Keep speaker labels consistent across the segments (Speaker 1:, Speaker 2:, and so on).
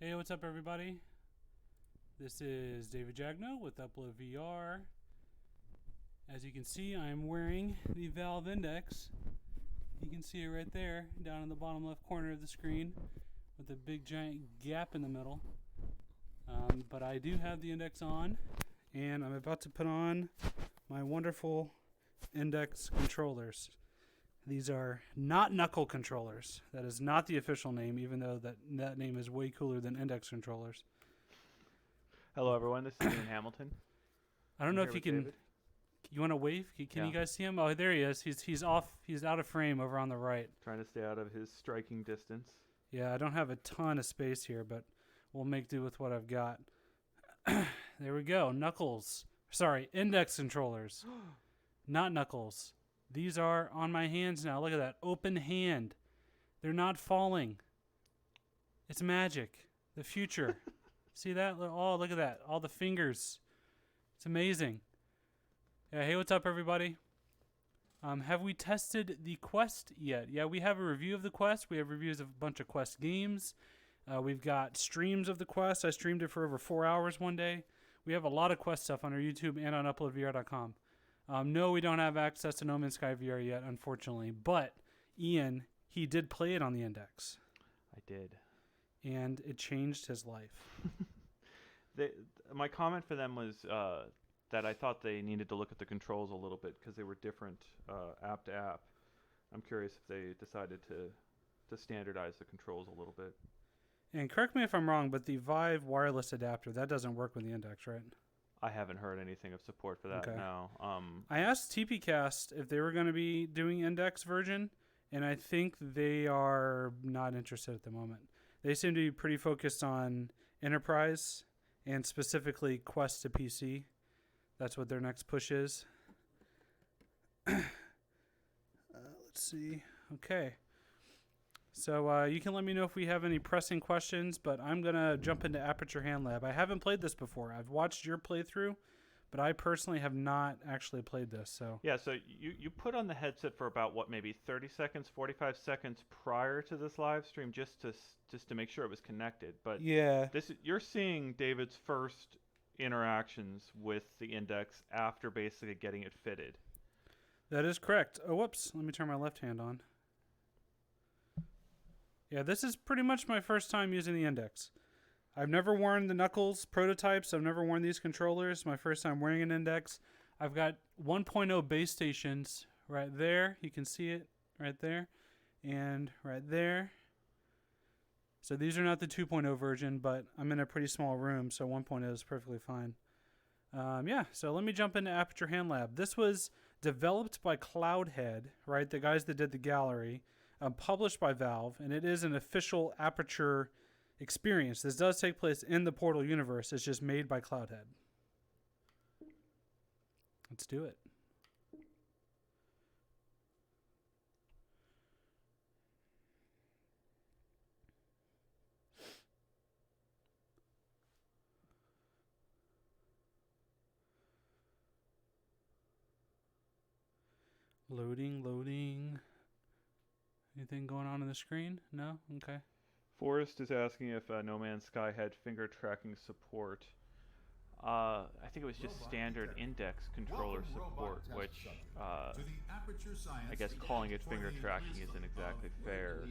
Speaker 1: Hey, what's up, everybody? This is David Jagno with Upload VR. As you can see, I'm wearing the Valve Index. You can see it right there, down in the bottom left corner of the screen, with a big giant gap in the middle. But I do have the Index on, and I'm about to put on my wonderful Index controllers. These are not knuckle controllers. That is not the official name, even though that name is way cooler than Index controllers.
Speaker 2: Hello, everyone. This is Ian Hamilton.
Speaker 1: I don't know if you can.
Speaker 2: David.
Speaker 1: You want to wave? Can you guys see him? Oh, there he is. He's off. He's out of frame over on the right.
Speaker 2: Trying to stay out of his striking distance.
Speaker 1: Yeah, I don't have a ton of space here, but we'll make do with what I've got. There we go. Knuckles. Sorry, Index controllers, not knuckles. These are on my hands now. Look at that. Open hand. They're not falling. It's magic. The future. See that? Oh, look at that. All the fingers. It's amazing. Yeah, hey, what's up, everybody? Have we tested the Quest yet? Yeah, we have a review of the Quest. We have reviews of a bunch of Quest games. We've got streams of the Quest. I streamed it for over 4 hours one day. We have a lot of Quest stuff on our YouTube and on uploadvr.com. No, we don't have access to No Man's Sky VR yet, unfortunately. But Ian, he did play it on the Index.
Speaker 2: I did.
Speaker 1: And it changed his life.
Speaker 2: My comment for them was that I thought they needed to look at the controls a little bit because they were different app to app. I'm curious if they decided to standardize the controls a little bit.
Speaker 1: And correct me if I'm wrong, but the Vive wireless adapter, that doesn't work with the Index, right?
Speaker 2: I haven't heard anything of support for that.
Speaker 1: Okay.
Speaker 2: No.
Speaker 1: I asked TPcast if they were going to be doing Index version, and I think they are not interested at the moment. They seem to be pretty focused on enterprise and specifically Quest to PC. That's what their next push is. Let's see. Okay. So you can let me know if we have any pressing questions, but I'm going to jump into Aperture Hand Lab. I haven't played this before. I've watched your playthrough, but I personally have not actually played this. So
Speaker 2: yeah, so you put on the headset for about, maybe 30 seconds, 45 seconds prior to this live stream just to make sure it was connected. But
Speaker 1: yeah,
Speaker 2: you're seeing David's first interactions with the Index after basically getting it fitted.
Speaker 1: That is correct. Oh, whoops. Let me turn my left hand on. Yeah, this is pretty much my first time using the Index. I've never worn the Knuckles prototypes. I've never worn these controllers. My first time wearing an Index. I've got 1.0 base stations right there. You can see it right there and right there. So these are not the 2.0 version, but I'm in a pretty small room, so 1.0 is perfectly fine. Yeah, so let me jump into Aperture Hand Lab. This was developed by Cloudhead, right? The guys that did the gallery. Published by Valve, and it is an official Aperture experience. This does take place in the Portal universe. It's just made by Cloudhead. Let's do it. Loading. Anything going on the screen? No? Okay.
Speaker 2: Forrest is asking if No Man's Sky had finger tracking support. I think it was just standard Index controller support, which I guess calling it finger tracking isn't exactly fair.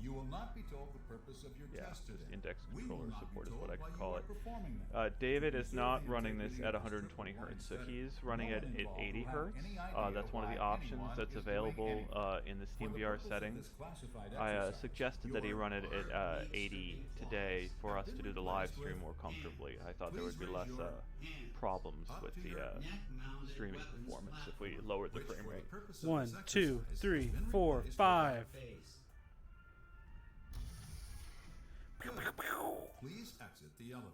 Speaker 3: You will not be told the purpose of your test today.
Speaker 2: Index controller support is what I could call it. David is not running this at 120 hertz, so he's running it at 80 hertz. That's one of the options that's available in the Steam VR settings. I suggested that he run it at 80 today for us to do the live stream more comfortably. I thought there would be less problems with the streaming performance if we lowered the frame rate.
Speaker 1: 1, 2, 3, 4, 5.
Speaker 3: Please exit the elevator.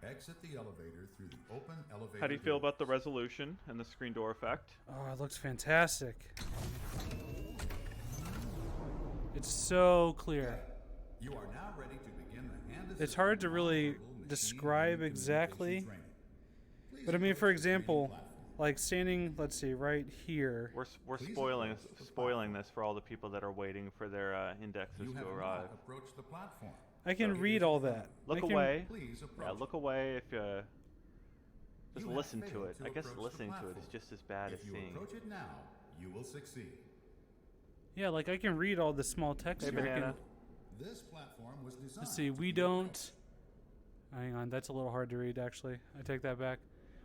Speaker 3: Exit the elevator through the open elevator.
Speaker 2: How do you feel about the resolution and the screen door effect?
Speaker 1: Oh, it looks fantastic. It's so clear.
Speaker 3: You are now ready to begin the hand.
Speaker 1: It's hard to really describe exactly, but I mean, for example, like standing, let's see, right here.
Speaker 2: We're spoiling this for all the people that are waiting for their indexes
Speaker 3: You
Speaker 2: to
Speaker 3: have
Speaker 2: arrive.
Speaker 3: not approached the platform.
Speaker 1: I can read all that.
Speaker 2: Look
Speaker 1: I can,
Speaker 2: away.
Speaker 3: Please approach.
Speaker 2: Yeah, look away if just
Speaker 3: You have
Speaker 2: listen to
Speaker 3: failed
Speaker 2: it.
Speaker 3: to
Speaker 2: I guess
Speaker 3: approach the
Speaker 2: listening to it
Speaker 3: platform.
Speaker 2: is just as bad as
Speaker 3: If you
Speaker 2: seeing.
Speaker 3: approach it now, you will succeed.
Speaker 1: Yeah, like I can read all the small text
Speaker 2: Hey,
Speaker 1: here. I can-
Speaker 2: Banana.
Speaker 3: This platform was designed.
Speaker 1: Let's see,
Speaker 3: to
Speaker 1: we
Speaker 3: be
Speaker 1: don't. Hang on, that's a little hard to read actually. I take that back.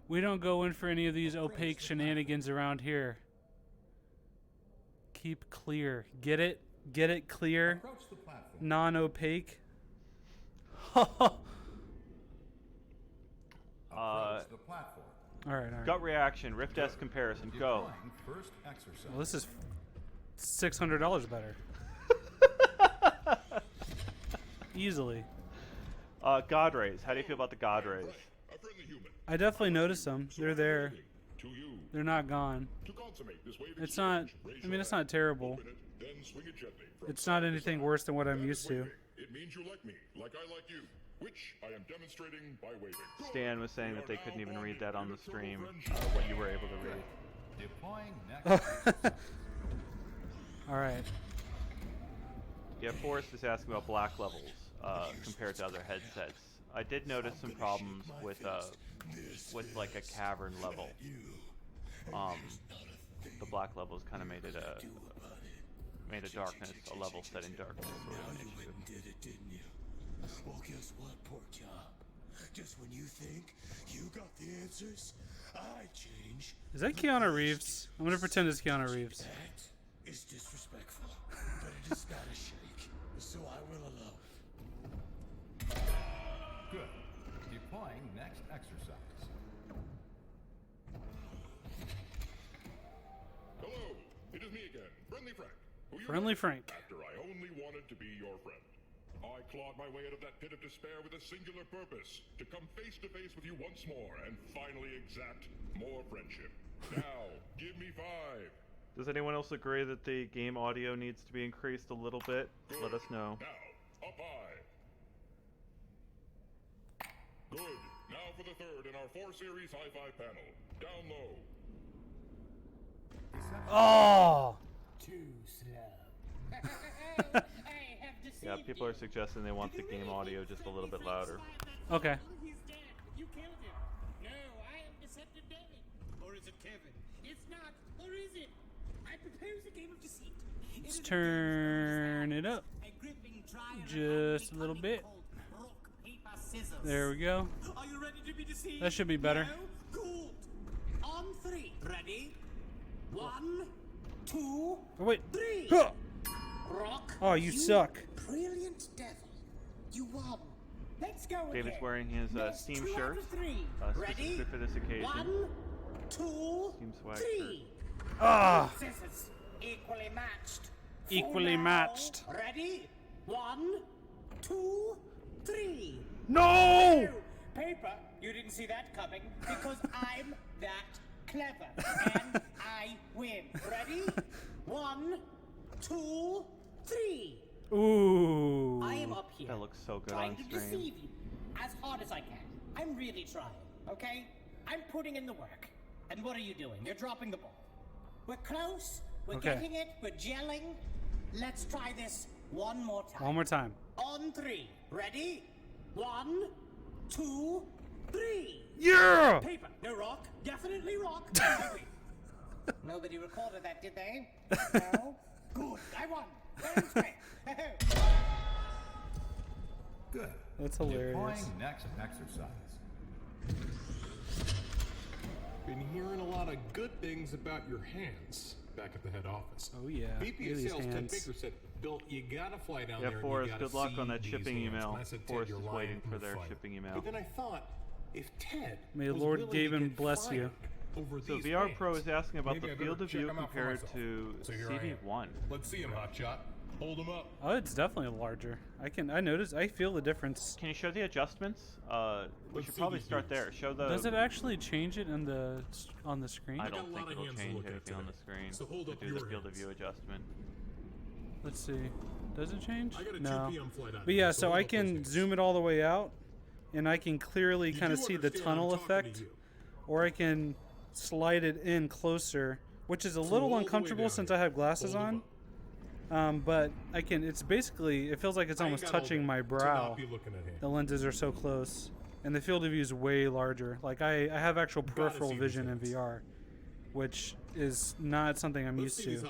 Speaker 1: We don't go in for any of these opaque shenanigans around here. Keep clear. Get it? Get it clear?
Speaker 3: Approach the platform.
Speaker 1: Non-opaque.
Speaker 3: Approach the platform.
Speaker 1: All right.
Speaker 2: Gut reaction, Rift S comparison, go.
Speaker 3: Deploying first exercise.
Speaker 1: Well, this is $600 better. Easily.
Speaker 2: God rays. How do you feel about the God rays?
Speaker 4: A friendly human.
Speaker 1: I definitely noticed them. They're there.
Speaker 4: To you.
Speaker 1: They're not gone.
Speaker 4: To consummate this wave
Speaker 1: It's not.
Speaker 4: exchange, raise
Speaker 1: I mean,
Speaker 4: your
Speaker 1: it's
Speaker 4: hand,
Speaker 1: not terrible.
Speaker 4: open it, then swing it gently from
Speaker 1: It's not
Speaker 4: side to
Speaker 1: anything
Speaker 4: side.
Speaker 1: worse than what I'm
Speaker 4: That is
Speaker 1: used to.
Speaker 4: waving. It means you like me, like I like you, which I am demonstrating by waving.
Speaker 2: Stan was saying that they couldn't even read that on the stream,
Speaker 4: friendship.
Speaker 2: what you were able to read.
Speaker 3: Deploying next exercise.
Speaker 1: All right.
Speaker 2: Yeah, Forrest is asking about black levels compared to other headsets. I did notice some problems with like a cavern level. The black levels kind of made a darkness, a level setting darkness sort of an issue.
Speaker 5: Did it, didn't you? Well, guess what, pork chop? Just when you think you got the answers, I change.
Speaker 1: Is that Keanu Reeves? I'm gonna pretend it's Keanu Reeves.
Speaker 5: That is disrespectful, but it is not a shake, so I will allow it.
Speaker 3: Good. Deploying next exercise.
Speaker 4: Hello, it is me again, Friendly Frank. Who you
Speaker 1: Friendly
Speaker 4: met
Speaker 1: Frank.
Speaker 4: After I only wanted to be your friend. I clawed my way out of that pit of despair with a singular purpose, to come face to face with you once more and finally exact more friendship. Now, give me 5.
Speaker 2: Does anyone else agree that the game audio needs to be increased a little bit? Let us know.
Speaker 4: Now, up high. Good. Now for the third in our 4 series hi-fi panel. Down low.
Speaker 1: Oh.
Speaker 6: Too slow.
Speaker 2: Yeah, people are suggesting they want the game audio just a little bit louder.
Speaker 1: Okay.
Speaker 6: He's dead. You killed him. No, I am Deceptive David. Or is it Kevin? It's not. Or is it? I propose a game of deceit.
Speaker 1: Let's turn it up
Speaker 6: A gripping trial
Speaker 1: just a little bit.
Speaker 6: rock, paper, scissors.
Speaker 1: There we go.
Speaker 6: Are you ready to be deceived?
Speaker 1: That should be better.
Speaker 6: No? Good. On 3. Ready? 1, 2,
Speaker 1: Oh, wait.
Speaker 6: 3.
Speaker 1: Huh.
Speaker 6: Rock.
Speaker 1: Oh, you suck.
Speaker 6: Brilliant devil. You won. Let's go
Speaker 2: David's
Speaker 6: again.
Speaker 2: wearing his
Speaker 6: Next
Speaker 2: Steam
Speaker 6: 2 out
Speaker 2: shirt,
Speaker 6: of 3. Ready?
Speaker 2: specifically for this occasion.
Speaker 6: 1, 2,
Speaker 2: Steam swag
Speaker 6: 3.
Speaker 1: Ah.
Speaker 6: Scissors. Equally matched.
Speaker 1: Equally
Speaker 6: For now.
Speaker 1: matched.
Speaker 6: Ready? 1, 2, 3.
Speaker 1: No.
Speaker 6: Paper, you didn't see that coming because I'm that clever and I win. Ready? 1, 2, 3.
Speaker 1: Ooh.
Speaker 6: I am up here.
Speaker 2: That looks so good
Speaker 6: trying
Speaker 2: on
Speaker 6: to
Speaker 2: stream.
Speaker 6: deceive you as hard as I can. I'm really trying, okay? I'm putting in the work. And what are you doing? You're dropping the ball. We're close. We're
Speaker 1: Okay.
Speaker 6: getting it. We're gelling. Let's try this one more time.
Speaker 1: One more time.
Speaker 6: On 3. Ready? 1, 2, 3.
Speaker 1: Yeah.
Speaker 6: Paper. No rock. Definitely rock. Nobody recorded that, did they? No? Good. I won. Thanks, Frank.
Speaker 3: Good.
Speaker 1: That's hilarious.
Speaker 3: Deploying next exercise.
Speaker 7: Been hearing a lot of good things about your hands back at the head office.
Speaker 1: Oh yeah.
Speaker 7: VP
Speaker 1: Look
Speaker 7: of
Speaker 1: at these
Speaker 7: Sales Ted
Speaker 1: hands.
Speaker 7: Baker said, Bill, you gotta fly down
Speaker 2: Yeah,
Speaker 7: there
Speaker 2: Forrest,
Speaker 7: and you
Speaker 2: good
Speaker 7: gotta
Speaker 2: luck on
Speaker 7: see
Speaker 2: that
Speaker 7: these
Speaker 2: shipping
Speaker 7: hands."
Speaker 2: email.
Speaker 7: And I said, Ted,
Speaker 2: Forrest
Speaker 7: you're
Speaker 2: is
Speaker 7: lying
Speaker 2: waiting
Speaker 7: in
Speaker 2: for
Speaker 7: the
Speaker 2: their
Speaker 7: fight.
Speaker 2: shipping email.
Speaker 7: But then I thought, if Ted
Speaker 1: May the
Speaker 7: was
Speaker 1: Lord
Speaker 7: willing
Speaker 1: give
Speaker 7: to
Speaker 1: and
Speaker 7: get
Speaker 1: bless you.
Speaker 7: fired over
Speaker 2: So
Speaker 7: these
Speaker 2: VR
Speaker 7: hands,
Speaker 2: Pro is asking about
Speaker 7: maybe
Speaker 2: the
Speaker 7: I better
Speaker 2: field of
Speaker 7: check
Speaker 2: view
Speaker 7: 'em out for
Speaker 2: compared
Speaker 7: myself.
Speaker 2: to
Speaker 7: So here I am.
Speaker 2: CV1.
Speaker 7: Let's see him, hotshot. Hold him up.
Speaker 1: Oh, it's definitely larger. I notice. I feel the difference.
Speaker 2: Can you show the adjustments? We
Speaker 7: Let's
Speaker 2: should
Speaker 7: see
Speaker 2: probably
Speaker 7: these
Speaker 2: start
Speaker 7: dudes.
Speaker 2: there. Show the.
Speaker 1: Does it actually change it on the screen?
Speaker 2: I
Speaker 7: got a
Speaker 2: don't
Speaker 7: lot
Speaker 2: think
Speaker 7: of
Speaker 2: it'll
Speaker 7: hands to
Speaker 2: change
Speaker 7: look at
Speaker 2: anything on the
Speaker 7: today.
Speaker 2: screen
Speaker 7: So hold
Speaker 2: to
Speaker 7: up
Speaker 2: do the
Speaker 7: your
Speaker 2: field of
Speaker 7: hands.
Speaker 2: view adjustment.
Speaker 1: Let's see. Does it change?
Speaker 7: I got a 2
Speaker 1: No.
Speaker 7: p.m. flight out
Speaker 1: But
Speaker 7: here,
Speaker 1: yeah, so
Speaker 7: hold
Speaker 1: I
Speaker 7: up those
Speaker 1: can
Speaker 7: hands.
Speaker 1: zoom it all the way out, and I can clearly
Speaker 7: You
Speaker 1: kind of
Speaker 7: do
Speaker 1: see the
Speaker 7: understand
Speaker 1: tunnel
Speaker 7: I'm talking to
Speaker 1: effect,
Speaker 7: you.
Speaker 1: or I can slide it in closer, which is a little uncomfortable since I have glasses on. But I can. It's basically. It feels like it's almost touching my brow. The lenses are so close, and the field of view is way larger. Like I have actual peripheral vision in VR, which is not something I'm used to.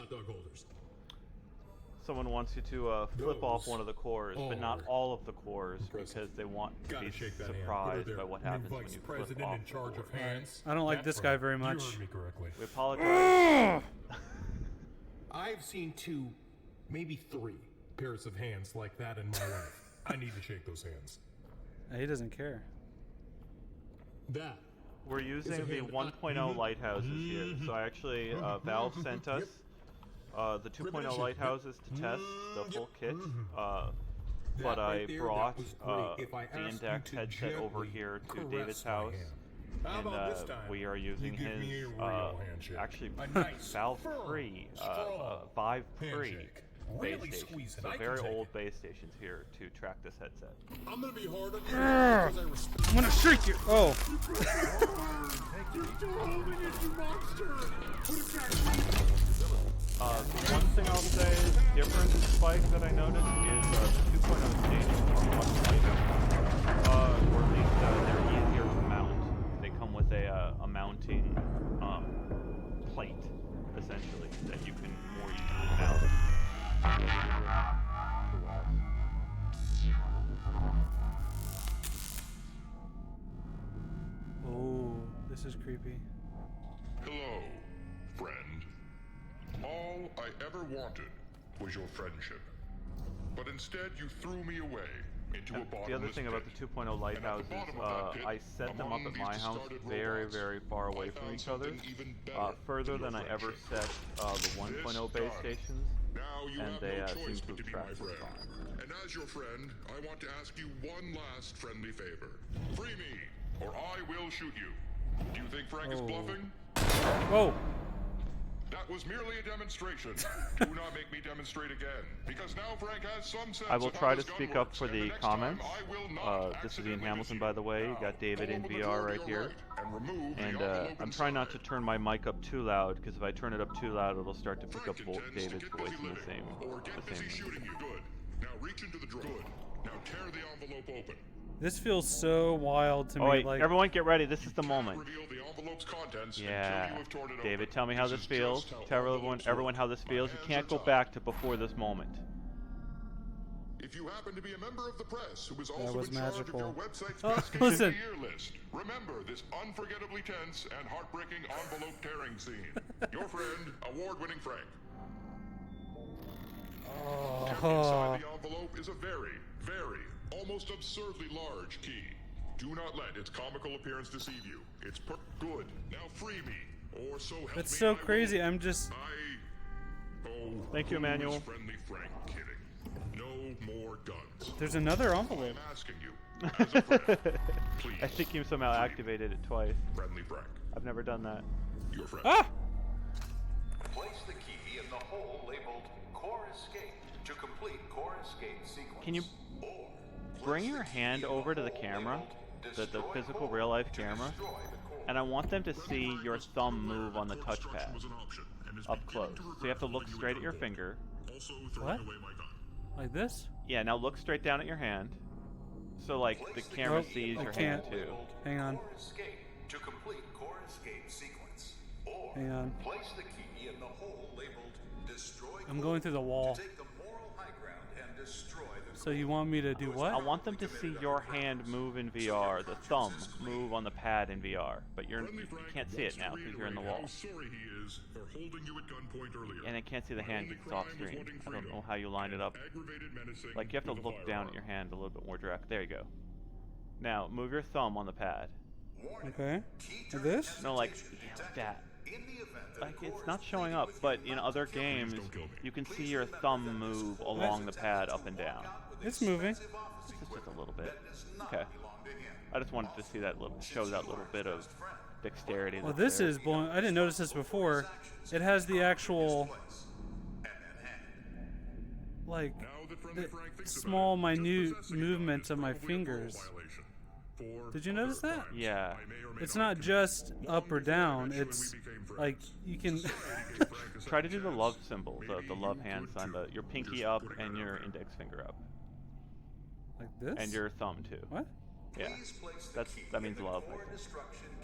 Speaker 2: Someone wants you to flip off one of the cores, but not all of the cores, because they want to be surprised by what happens when you flip off the core.
Speaker 1: I don't like this guy very much.
Speaker 7: You heard me correctly.
Speaker 2: We apologize.
Speaker 7: I've seen 2, maybe 3 pairs of hands like that in my life. I need to shake those hands.
Speaker 1: He doesn't care.
Speaker 7: That.
Speaker 2: We're using the 1.0 lighthouses here. So actually, Valve sent us the 2.0 lighthouses to test the full kit. But I brought the Index headset over here to David's house. And we are using his actually Valve free, Vive free base stations. So very old base stations here to track this headset.
Speaker 7: I'm gonna be hard on you because I respect.
Speaker 1: I'm gonna shriek you. Oh.
Speaker 2: The one thing I'll say is different Spike that I noticed is the 2.0 stations are much lighter, or at least they're easier to mount. They come with a mounting plate, essentially, that you can more easily mount.
Speaker 1: Oh, this is creepy.
Speaker 4: Hello, friend. All I ever wanted was your friendship. But instead you threw me away into a bottomless
Speaker 2: The other thing about the 2.0 lighthouses, I set them up at my house very, very far away from each other, further than I ever set the 1.0 base stations, and they seem to have tracked just fine.
Speaker 4: And as your friend, I want to ask you one last friendly favor. Free me, or I will shoot you. Do you think Frank is bluffing?
Speaker 1: Whoa.
Speaker 4: That was merely a demonstration. Do not make me demonstrate again, because now Frank has some sense.
Speaker 2: I will
Speaker 4: of
Speaker 2: try
Speaker 4: how
Speaker 2: to
Speaker 4: this
Speaker 2: speak
Speaker 4: gun
Speaker 2: up for
Speaker 4: works, and
Speaker 2: the
Speaker 4: next time
Speaker 2: comments.
Speaker 4: I will not
Speaker 2: This is Ian
Speaker 4: accidentally
Speaker 2: Hamilton,
Speaker 4: miss
Speaker 2: by
Speaker 4: you.
Speaker 2: the way. You
Speaker 4: Now,
Speaker 2: got David in
Speaker 4: pull the
Speaker 2: VR
Speaker 4: majority
Speaker 2: right
Speaker 4: of
Speaker 2: here.
Speaker 4: your right and remove the
Speaker 2: And
Speaker 4: envelope
Speaker 2: I'm trying not to
Speaker 4: inside.
Speaker 2: turn my mic up too loud, because if I turn it up too loud, it'll start to pick up
Speaker 4: Frank intends to
Speaker 2: David's
Speaker 4: get
Speaker 2: voice
Speaker 4: busy
Speaker 2: in the
Speaker 4: living,
Speaker 2: same.
Speaker 4: or get busy shooting you. Good. Now reach into the drawer. Good. Now tear the envelope open.
Speaker 1: This feels so wild to me.
Speaker 2: Oh wait,
Speaker 1: like
Speaker 2: everyone get ready. This is the moment.
Speaker 4: Reveal the envelope's contents
Speaker 2: Yeah.
Speaker 4: until you have torn it
Speaker 2: David,
Speaker 4: open.
Speaker 2: tell me how this
Speaker 4: is
Speaker 2: feels.
Speaker 4: just how
Speaker 2: Tell
Speaker 4: envelopes
Speaker 2: everyone
Speaker 4: work.
Speaker 2: how this
Speaker 4: My
Speaker 2: feels. You
Speaker 4: hands
Speaker 2: can't
Speaker 4: are
Speaker 2: go
Speaker 4: tied.
Speaker 2: back to before this moment.
Speaker 4: If you happen to be a member of the press who is
Speaker 1: That
Speaker 4: also
Speaker 1: was
Speaker 4: in charge
Speaker 1: magical.
Speaker 4: of your website's
Speaker 1: Oh,
Speaker 4: best case
Speaker 1: listen.
Speaker 4: of the year list, remember this unforgettably tense and heartbreaking envelope tearing scene. Your friend, award-winning Frank. Kept inside the envelope is a very, very, almost absurdly large key. Do not let its comical appearance deceive you. It's good. Now free me, or so help
Speaker 1: That's
Speaker 4: me,
Speaker 1: so
Speaker 4: I will.
Speaker 1: crazy. I'm just.
Speaker 2: Thank you,
Speaker 4: who
Speaker 2: Emmanuel.
Speaker 4: is friendly Frank kidding? No more guns.
Speaker 1: There's another envelope.
Speaker 4: I'm asking you, as a friend, please.
Speaker 2: I think you somehow activated it twice.
Speaker 4: Friendly Frank,
Speaker 2: I've never done that.
Speaker 4: your friend.
Speaker 1: Ah!
Speaker 8: Place the key in the hole labeled Core Escape to complete Core Escape sequence.
Speaker 2: Can you
Speaker 8: Or
Speaker 2: bring your hand over to the camera, the physical real life camera, and I want them to see your thumb move on the touchpad up close. So you have to look straight at your finger.
Speaker 1: What? Like this?
Speaker 2: Yeah, now look straight down at your hand. So like the camera
Speaker 1: Oh,
Speaker 2: sees
Speaker 1: I
Speaker 2: your
Speaker 1: can't.
Speaker 2: hand too.
Speaker 1: Hang on.
Speaker 8: Core Escape to complete Core Escape sequence. Or
Speaker 1: Hang on.
Speaker 8: place the key in the hole labeled Destroy
Speaker 1: I'm going through the wall.
Speaker 8: to take the moral high ground and destroy the
Speaker 1: So you want me to do what?
Speaker 2: I want them to see your hand move in VR, the thumb move on the pad in VR, but you can't see it now because you're in the wall.
Speaker 4: How sorry he is for holding you at gunpoint earlier.
Speaker 2: And I can't see the hand because it's off screen. I don't know how you line it up.
Speaker 4: Aggravated menacing
Speaker 2: Like, you have to
Speaker 4: with a
Speaker 2: look down at
Speaker 4: firearm.
Speaker 2: your hand a little bit more direct. There you go. Now, move your thumb on the pad.
Speaker 1: Okay. Like this?
Speaker 2: No, like that.
Speaker 8: in the event that
Speaker 2: Like, it's not showing up, but in other games, you can see your thumb move along the pad up and down.
Speaker 1: It's moving.
Speaker 2: This is just a little bit. Okay. I just wanted to see that little, show that little bit of dexterity.
Speaker 1: Well,
Speaker 2: that's
Speaker 1: this
Speaker 2: there.
Speaker 1: is blowing. I didn't notice this before. It has the actual, like,
Speaker 4: Now that friendly
Speaker 1: the
Speaker 4: Frank thinks about
Speaker 1: small,
Speaker 4: it, just
Speaker 1: minute
Speaker 4: possessing a gun
Speaker 1: movements
Speaker 4: is
Speaker 1: of my
Speaker 4: probably a parole
Speaker 1: fingers.
Speaker 4: violation.
Speaker 1: Did you notice that?
Speaker 2: Yeah.
Speaker 1: It's not just up or down. It's like you can.
Speaker 2: Try to do the love symbol, the love hand sign, your pinky up and your index finger up.
Speaker 1: Like this?
Speaker 2: And your thumb too.
Speaker 1: What?
Speaker 2: Yeah. That means love. I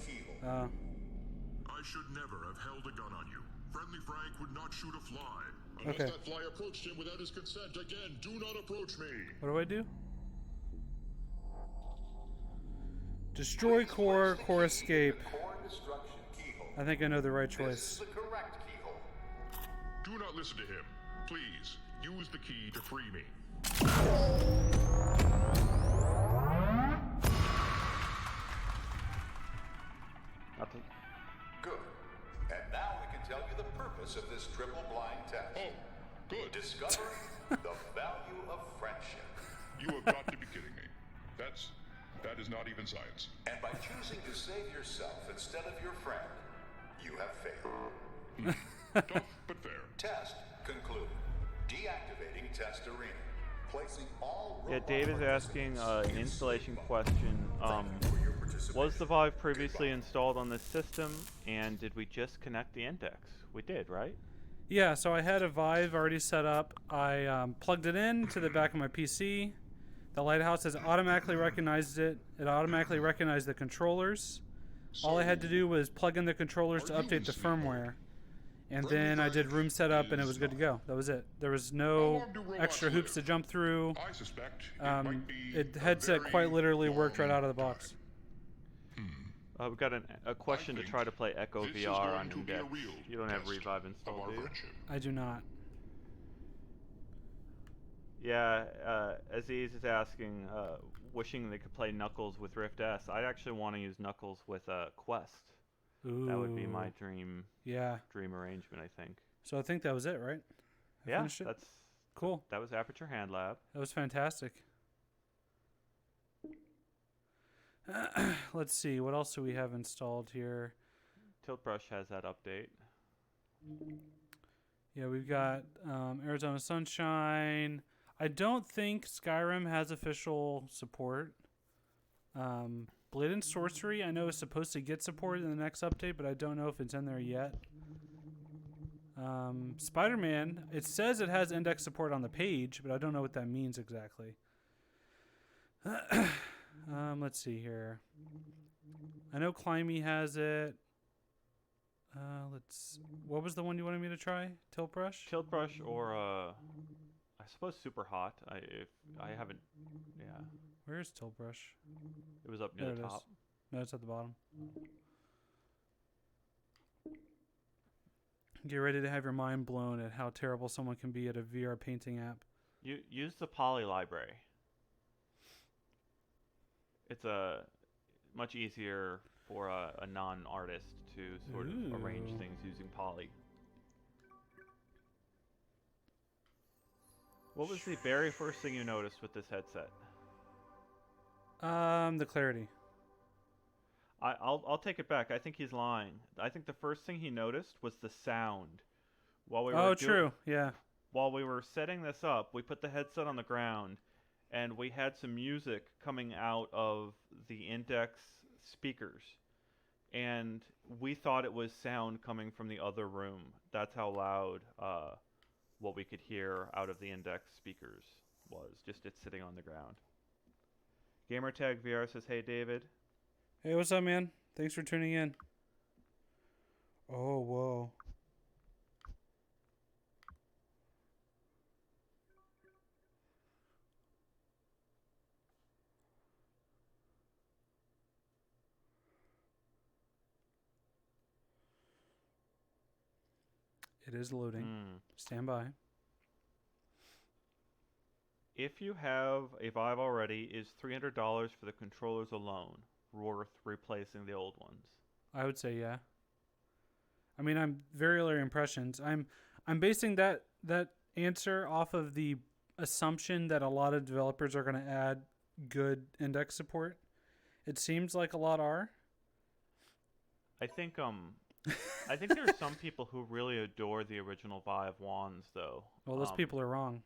Speaker 2: think.
Speaker 4: I should never have held a gun on you. Friendly Frank would not shoot a fly. Unless
Speaker 1: Okay.
Speaker 4: that fly approached him without his consent. Again, do not approach me.
Speaker 1: What do I do? Destroy core escape. I think I know the right choice.
Speaker 4: Do not listen to him. Please, use the key to free me.
Speaker 8: Good. And now we can tell you the purpose of this triple blind test.
Speaker 4: Oh, good.
Speaker 8: Discovering the value of friendship.
Speaker 4: You have got to be kidding me. That is not even science.
Speaker 8: And by choosing to save yourself instead of your friend, you have failed.
Speaker 4: Tough, but fair.
Speaker 8: Test concluded. Deactivating test arena. Placing all
Speaker 2: Yeah, Dave is asking an installation question. Was the Vive previously installed on this system, and did we just connect the index? We did, right?
Speaker 1: Yeah, so I had a Vive already set up. I plugged it in to the back of my PC. The Lighthouse has automatically recognized it. It automatically recognized the controllers. All I had to do was plug in the controllers to update the firmware. And then I did room setup, and it was good to go. That was it. There was no extra hoops to jump through.
Speaker 4: I suspect
Speaker 1: Headset quite literally worked right out of the box.
Speaker 2: We've got a question to try to play Echo VR on Index. You don't have Revive installed, do you?
Speaker 1: I do not.
Speaker 2: Yeah, Aziz is asking, wishing they could play Knuckles with Rift S. I actually want to use Knuckles with Quest.
Speaker 1: Ooh.
Speaker 2: That would be my dream.
Speaker 1: Yeah.
Speaker 2: Dream arrangement, I think.
Speaker 1: So I think that was it, right?
Speaker 2: Yeah,
Speaker 1: finished it?
Speaker 2: that's
Speaker 1: cool.
Speaker 2: That was Aperture Hand Lab.
Speaker 1: That was fantastic. Let's see, what else do we have installed here?
Speaker 2: Tilt Brush has that update.
Speaker 1: Yeah, we've got Arizona Sunshine. I don't think Skyrim has official support. Blade and Sorcery, I know is supposed to get support in the next update, but I don't know if it's in there yet. Spider-Man, it says it has index support on the page, but I don't know what that means exactly. Let's see here. I know Climby has it. What was the one you wanted me to try? Tilt Brush?
Speaker 2: Tilt Brush or I suppose Superhot. I haven't. Yeah.
Speaker 1: Where's Tilt Brush?
Speaker 2: It was up near
Speaker 1: There
Speaker 2: the
Speaker 1: it is.
Speaker 2: top.
Speaker 1: No, it's at the bottom. Get ready to have your mind blown at how terrible someone can be at a VR painting app.
Speaker 2: You use the Poly library. It's much easier for a non-artist to sort of arrange things using Poly. What was the very first thing you noticed with this headset?
Speaker 1: The clarity.
Speaker 2: I'll take it back. I think he's lying. I think the first thing he noticed was the sound. While we were
Speaker 1: Oh, true. Yeah.
Speaker 2: While we were setting this up, we put the headset on the ground, and we had some music coming out of the Index speakers. And we thought it was sound coming from the other room. That's how loud what we could hear out of the Index speakers was. Just it sitting on the ground. Gamertag VR says, "Hey David."
Speaker 1: Hey, what's up, man? Thanks for tuning in. Oh, whoa. It is loading. Stand by.
Speaker 2: If you have a Vive already, is $300 for the controllers alone worth replacing the old ones?
Speaker 1: I would say yeah. I mean, I'm very early impressions. I'm basing that answer off of the assumption that a lot of developers are going to add good index support. It seems like a lot are.
Speaker 2: I think there's some people who really adore the original Vive wands, though.
Speaker 1: Well, those people are wrong.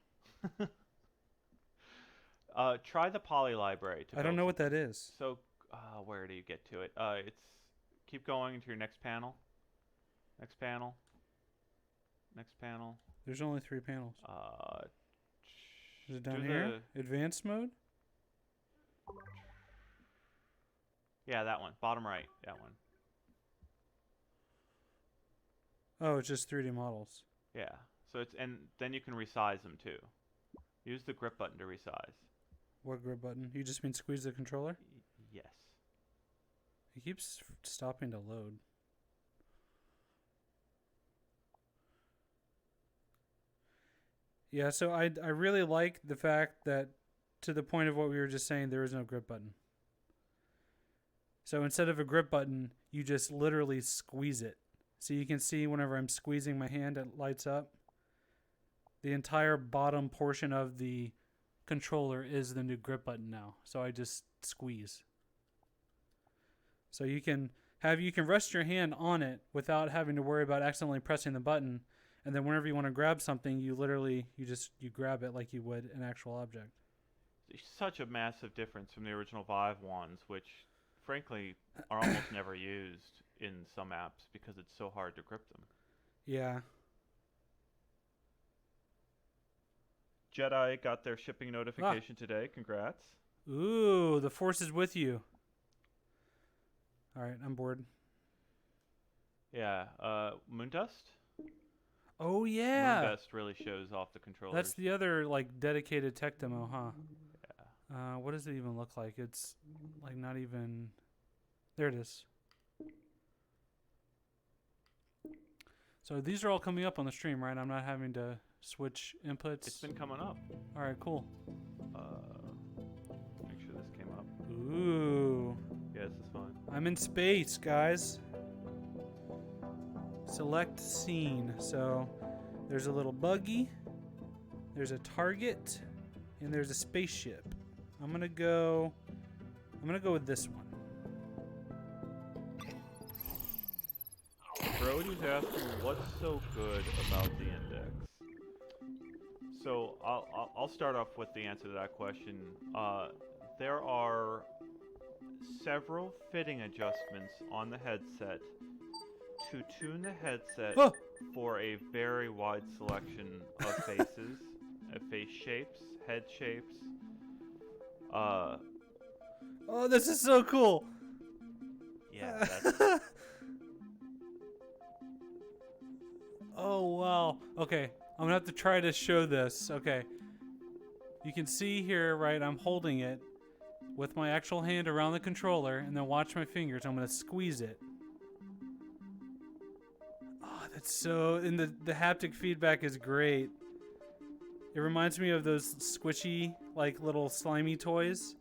Speaker 2: Try the Poly library.
Speaker 1: I don't know what that is.
Speaker 2: So where do you get to it? It's keep going to your next panel. Next panel. Next panel.
Speaker 1: There's only 3 panels. Is it down
Speaker 2: do
Speaker 1: here? Advanced mode?
Speaker 2: Yeah, that one. Bottom right. That one.
Speaker 1: Oh, it's just 3D models.
Speaker 2: Yeah. So it's and then you can resize them too. Use the grip button to resize.
Speaker 1: What grip button? You just mean squeeze the controller?
Speaker 2: Yes.
Speaker 1: It keeps stopping to load. Yeah, so I really like the fact that, to the point of what we were just saying, there is no grip button. So instead of a grip button, you just literally squeeze it. So you can see whenever I'm squeezing my hand, it lights up. The entire bottom portion of the controller is the new grip button now. So I just squeeze. So you can rest your hand on it without having to worry about accidentally pressing the button. And then whenever you want to grab something, you grab it like you would an actual object.
Speaker 2: It's such a massive difference from the original Vive ones, which frankly are almost never used in some apps because it's so hard to grip them.
Speaker 1: Yeah.
Speaker 2: Jedi got their shipping notification today. Congrats.
Speaker 1: Ooh, the Force is with you. All right, I'm bored.
Speaker 2: Yeah, Moondust?
Speaker 1: Oh, yeah.
Speaker 2: Moondust really shows off the controllers.
Speaker 1: That's the other, like, dedicated tech demo, huh? Yeah. What does it even look like? It's, like, not even... There it is. So these are all coming up on the stream, right? I'm not having to switch inputs?
Speaker 2: It's been coming up.
Speaker 1: All right, cool.
Speaker 2: Make sure this came up.
Speaker 1: Ooh.
Speaker 2: Yeah, this is fun.
Speaker 1: I'm in space, guys. Select scene. So there's a little buggy, there's a target, and there's a spaceship. I'm gonna go with this one.
Speaker 2: Brody's asking what's so good about the index. So I'll start off with the answer to that question. There are several fitting adjustments on the headset to tune the headset for a very wide selection of faces, face shapes, head shapes.
Speaker 1: Oh, this is so cool.
Speaker 2: Yeah, that's...
Speaker 1: Oh, wow. Okay, I'm gonna have to try to show this. Okay. You can see here, right, I'm holding it with my actual hand around the controller, and then watch my fingers. I'm gonna squeeze it. Oh, that's so... And the haptic feedback is great. It reminds me of those squishy, like, little slimy toys.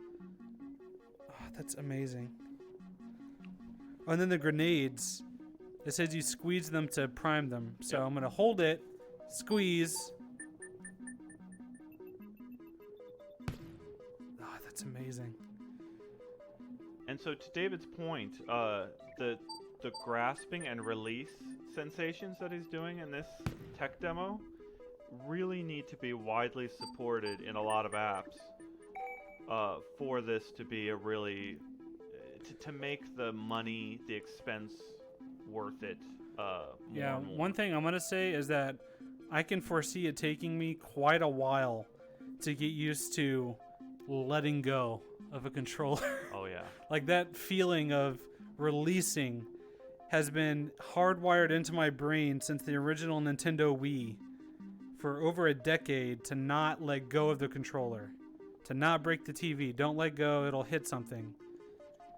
Speaker 1: Oh, that's amazing. Oh, and then the grenades. It says you squeeze them to prime them. So I'm going to hold it, squeeze. Oh, that's amazing.
Speaker 2: And so to David's point, the grasping and release sensations that he's doing in this tech demo really need to be widely supported in a lot of apps for this to be a really... to make the money, the expense worth it.
Speaker 1: Yeah,
Speaker 2: more and more.
Speaker 1: one thing I'm going to say is that I can foresee it taking me quite a while to get used to letting go of a controller.
Speaker 2: Oh, yeah.
Speaker 1: Like that feeling of releasing has been hardwired into my brain since the original Nintendo Wii for over a decade, to not let go of the controller, to not break the TV. Don't let go, it'll hit something.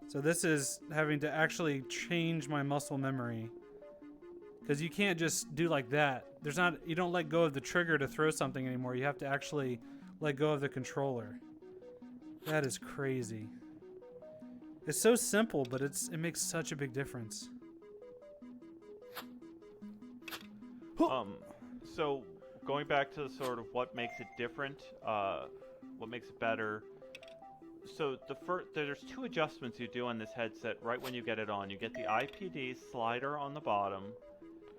Speaker 1: So this is having to actually change my muscle memory, because you can't just do like that. You don't let go of the trigger to throw something anymore. You have to actually let go of the controller. That is crazy. It's so simple, but it makes such a big difference.
Speaker 2: So going back to sort of what makes it different, what makes it better. So there's 2 adjustments you do on this headset right when you get it on. You get the IPD slider on the bottom,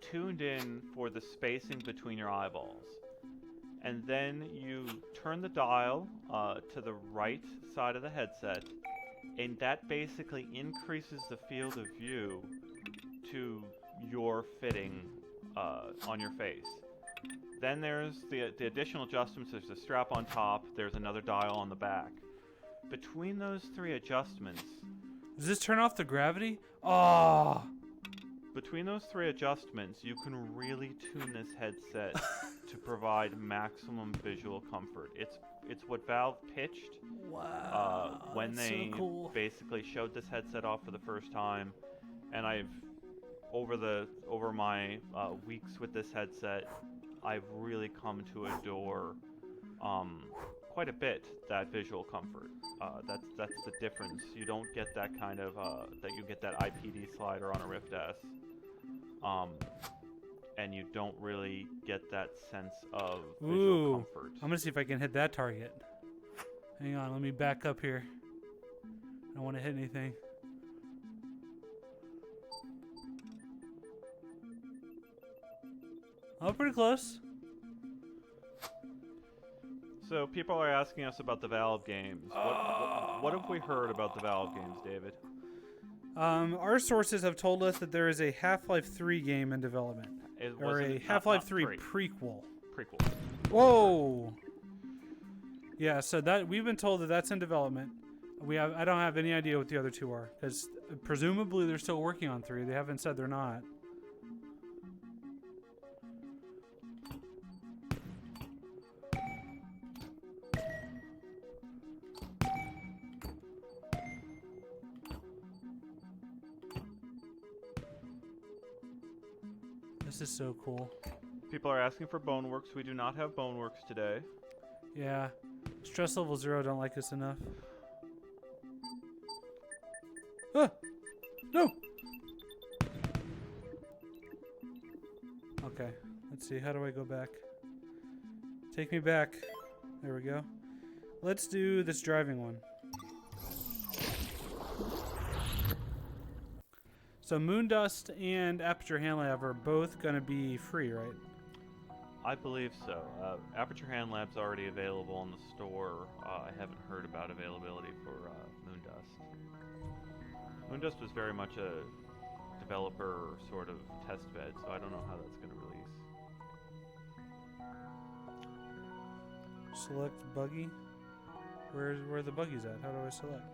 Speaker 2: tuned in for the spacing between your eyeballs. And then you turn the dial to the right side of the headset, and that basically increases the field of view to your fitting on your face. Then there's the additional adjustments. There's a strap on top. There's another dial on the back. Between those 3 adjustments...
Speaker 1: Does this turn off the gravity? Oh!
Speaker 2: Between those 3 adjustments, you can really tune this headset to provide maximum visual comfort. It's what Valve pitched when they basically showed this headset off for the first time, and I've over my weeks with this headset, I've really come to adore quite a bit that visual comfort. That's the difference. You don't get that kind of that you get that IPD slider on a Rift S, and you don't really get that sense of visual comfort.
Speaker 1: I'm gonna see if I can hit that target. Hang on, let me back up here. I don't want to hit anything. Oh, pretty close.
Speaker 2: So people are asking us about the Valve games. What have we heard about the Valve games, David?
Speaker 1: Our sources have told us that there is a Half-Life 3 game in development. Or a Half-Life 3 prequel.
Speaker 2: Prequel.
Speaker 1: Whoa! Yeah, so that we've been told that that's in development. I don't have any idea what the other 2 are, because presumably they're still working on 3. They haven't said they're not. This is so cool.
Speaker 2: People are asking for Boneworks. We do not have Boneworks today.
Speaker 1: Yeah. Stress level 0 don't like us enough. Ah! No! Okay. Let's see. How do I go back? Take me back. There we go. Let's do this driving one. So Moondust and Aperture Hand Lab are both going to be free, right?
Speaker 2: I believe so. Aperture Hand Lab's already available in the store. I haven't heard about availability for Moondust. Moondust was very much a developer sort of test bed, so I don't know how that's going to release.
Speaker 1: Select buggy. Where are the buggies at? How do I select?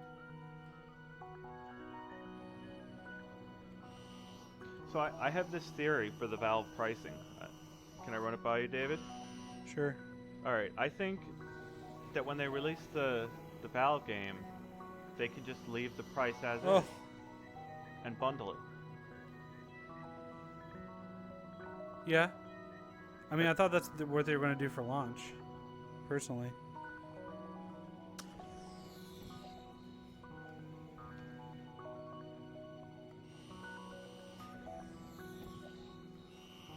Speaker 2: So I have this theory for the Valve pricing. Can I run it by you, David?
Speaker 1: Sure.
Speaker 2: Alright, I think that when they release the Valve game, they can just leave the price as is and bundle it.
Speaker 1: Yeah. I mean, I thought that's what they were going to do for launch, personally.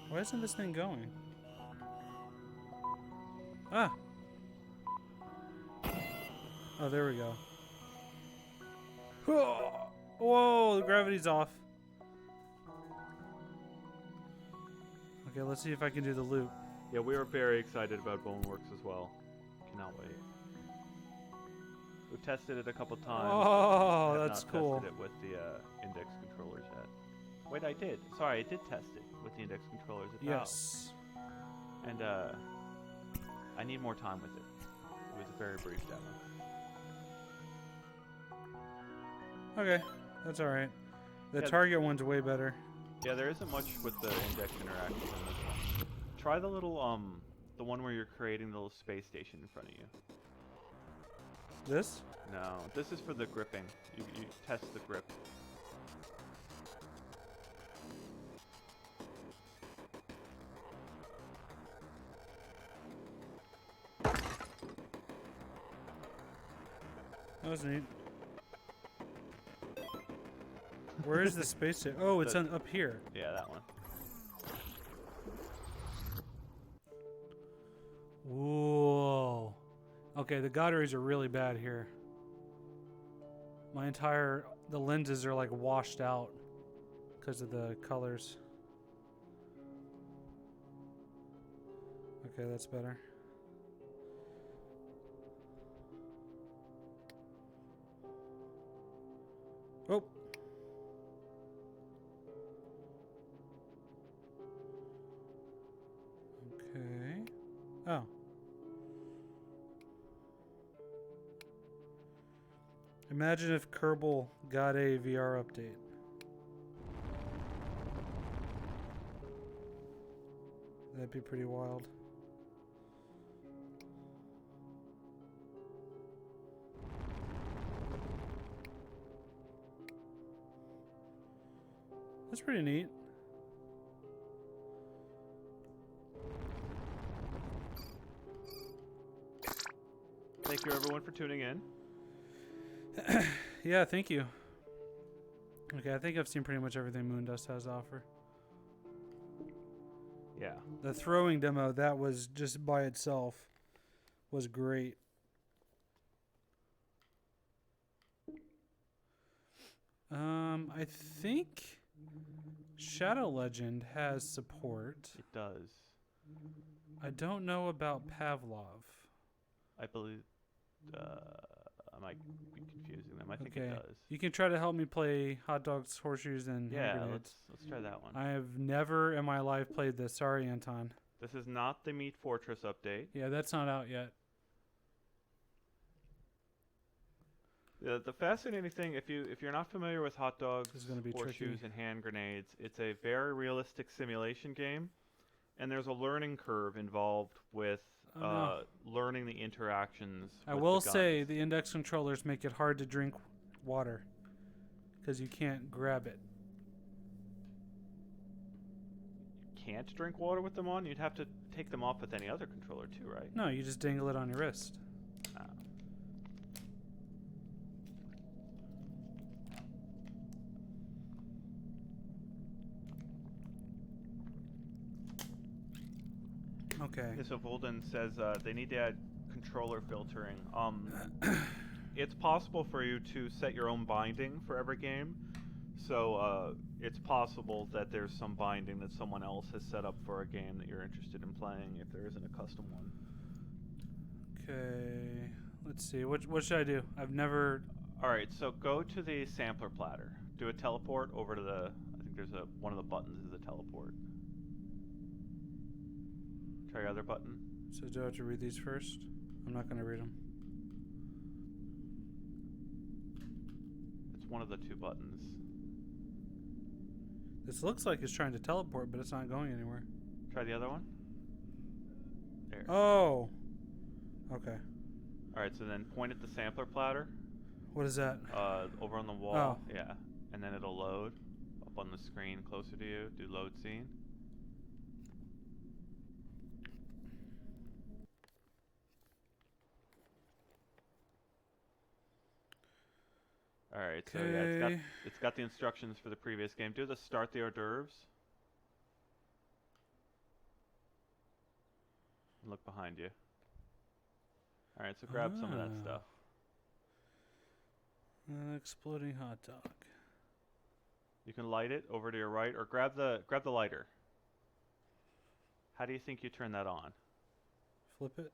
Speaker 1: Why isn't this thing going? Ah! Oh, there we go. Whoa, the gravity's off. Okay, let's see if I can do the loop.
Speaker 2: Yeah, we are very excited about Boneworks as well. Cannot wait. We've tested it a couple times.
Speaker 1: Oh,
Speaker 2: have
Speaker 1: that's
Speaker 2: not
Speaker 1: cool.
Speaker 2: Tested it with the index controllers yet. Wait, I did. Sorry, I did test it with the index controllers at Valve.
Speaker 1: Yes.
Speaker 2: And I need more time with it. It was a very brief demo.
Speaker 1: Okay, that's alright. The
Speaker 2: Yeah.
Speaker 1: target one's way better.
Speaker 2: Yeah, there isn't much with the index interaction in this one. Try the little the one where you're creating the little space station in front of you.
Speaker 1: This?
Speaker 2: No, this is for the gripping. You test the grip.
Speaker 1: That was neat. Where is the space station? Oh, it's up here.
Speaker 2: Yeah, that one.
Speaker 1: Whoa. Okay, the gotteries are really bad here. The lenses are like washed out because of the colors. Okay, that's better. Oh. Okay. Oh. Imagine if Kerbal got a VR update. That'd be pretty wild. That's pretty neat.
Speaker 2: Thank you everyone for tuning in.
Speaker 1: Yeah, thank you. Okay, I think I've seen pretty much everything Moondust has to offer.
Speaker 2: Yeah.
Speaker 1: The throwing demo, that was just by itself, was great. I think Shadow Legend has support.
Speaker 2: It does.
Speaker 1: I don't know about Pavlov.
Speaker 2: I believe. I might be confusing them. I think
Speaker 1: Okay.
Speaker 2: it does.
Speaker 1: You can try to help me play Hot Dogs, Horseshoes, and Hand
Speaker 2: Yeah,
Speaker 1: Grenades.
Speaker 2: let's try that one.
Speaker 1: I have never in my life played this. Sorry, Anton.
Speaker 2: This is not the Meat Fortress update.
Speaker 1: Yeah, that's not out yet.
Speaker 2: The fascinating thing, if you're not familiar with Hot Dogs,
Speaker 1: This is gonna be
Speaker 2: Horseshoes,
Speaker 1: tricky.
Speaker 2: and Hand Grenades, it's a very realistic simulation game, and there's a learning curve involved with
Speaker 1: Oh, no.
Speaker 2: learning the interactions.
Speaker 1: I
Speaker 2: with
Speaker 1: will
Speaker 2: the
Speaker 1: say
Speaker 2: guns.
Speaker 1: the index controllers make it hard to drink water because you can't grab it.
Speaker 2: Can't drink water with them on. You'd have to take them off with any other controller too, right?
Speaker 1: No, you just dangle it on your wrist.
Speaker 2: Ah.
Speaker 1: Okay.
Speaker 2: So Volden says they need to add controller filtering. It's possible for you to set your own binding for every game. So it's possible that there's some binding that someone else has set up for a game that you're interested in playing if there isn't a custom one.
Speaker 1: Okay. Let's see. What should I do? I've never.
Speaker 2: All right, so go to the sampler platter. Do a teleport over to the. I think there's one of the buttons is a teleport. Try your other button.
Speaker 1: So do I have to read these first? I'm not going to read them.
Speaker 2: It's one of the two buttons.
Speaker 1: This looks like it's trying to teleport, but it's not going anywhere.
Speaker 2: Try the other one. There.
Speaker 1: Oh. Okay.
Speaker 2: All right, so then point at the sampler platter.
Speaker 1: What is that?
Speaker 2: Over on the wall.
Speaker 1: Oh.
Speaker 2: Yeah, and then it'll load up on the screen closer to you. Do load scene. All right, so yeah, it's got the instructions for the previous game. Do the start the hors d'oeuvres. Look behind you. All right, so grab some of that stuff.
Speaker 1: An exploding hot dog.
Speaker 2: You can light it over to your right, or grab the lighter. How do you think you turn that on?
Speaker 1: Flip it.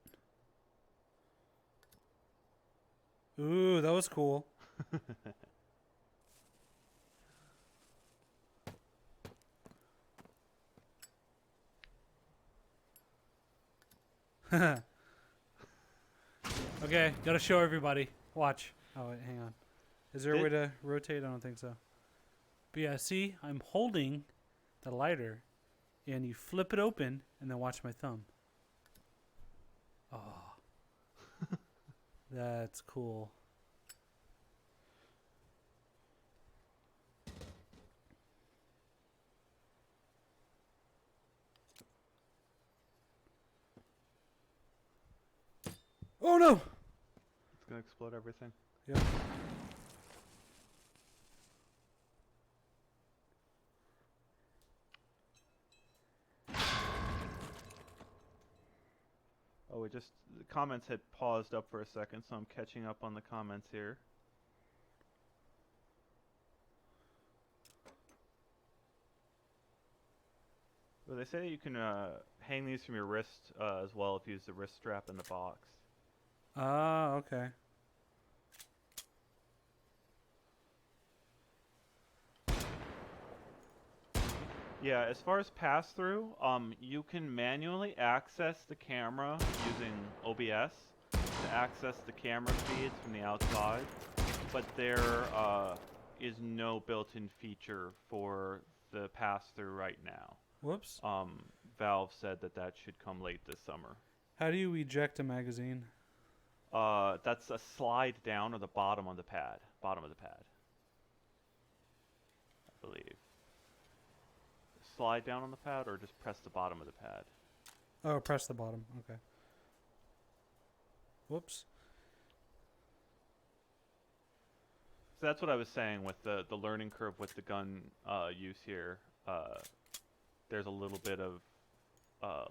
Speaker 1: Ooh, that was cool. Okay, gotta show everybody. Watch. Oh, wait, hang on. Is there a way to rotate? I don't think so. But yeah, see, I'm holding the lighter, and you flip it open, and then watch my thumb. Oh. That's cool. Oh no!
Speaker 2: It's gonna explode everything.
Speaker 1: Yep.
Speaker 2: Oh, the comments had paused up for a second, so I'm catching up on the comments here. Well, they say you can hang these from your wrist as well if you use the wrist strap in the box.
Speaker 1: Ah, okay.
Speaker 2: Yeah, as far as pass-through, you can manually access the camera using OBS to access the camera feeds from the outside, but there is no built-in feature for the pass-through right now.
Speaker 1: Whoops.
Speaker 2: Valve said that should come late this summer.
Speaker 1: How do you eject a magazine?
Speaker 2: That's a slide down or the bottom of the pad. I believe. Slide down on the pad or just press the bottom of the pad?
Speaker 1: Oh, press the bottom. Okay. Whoops.
Speaker 2: So that's what I was saying with the learning curve with the gun use here. There's a little bit of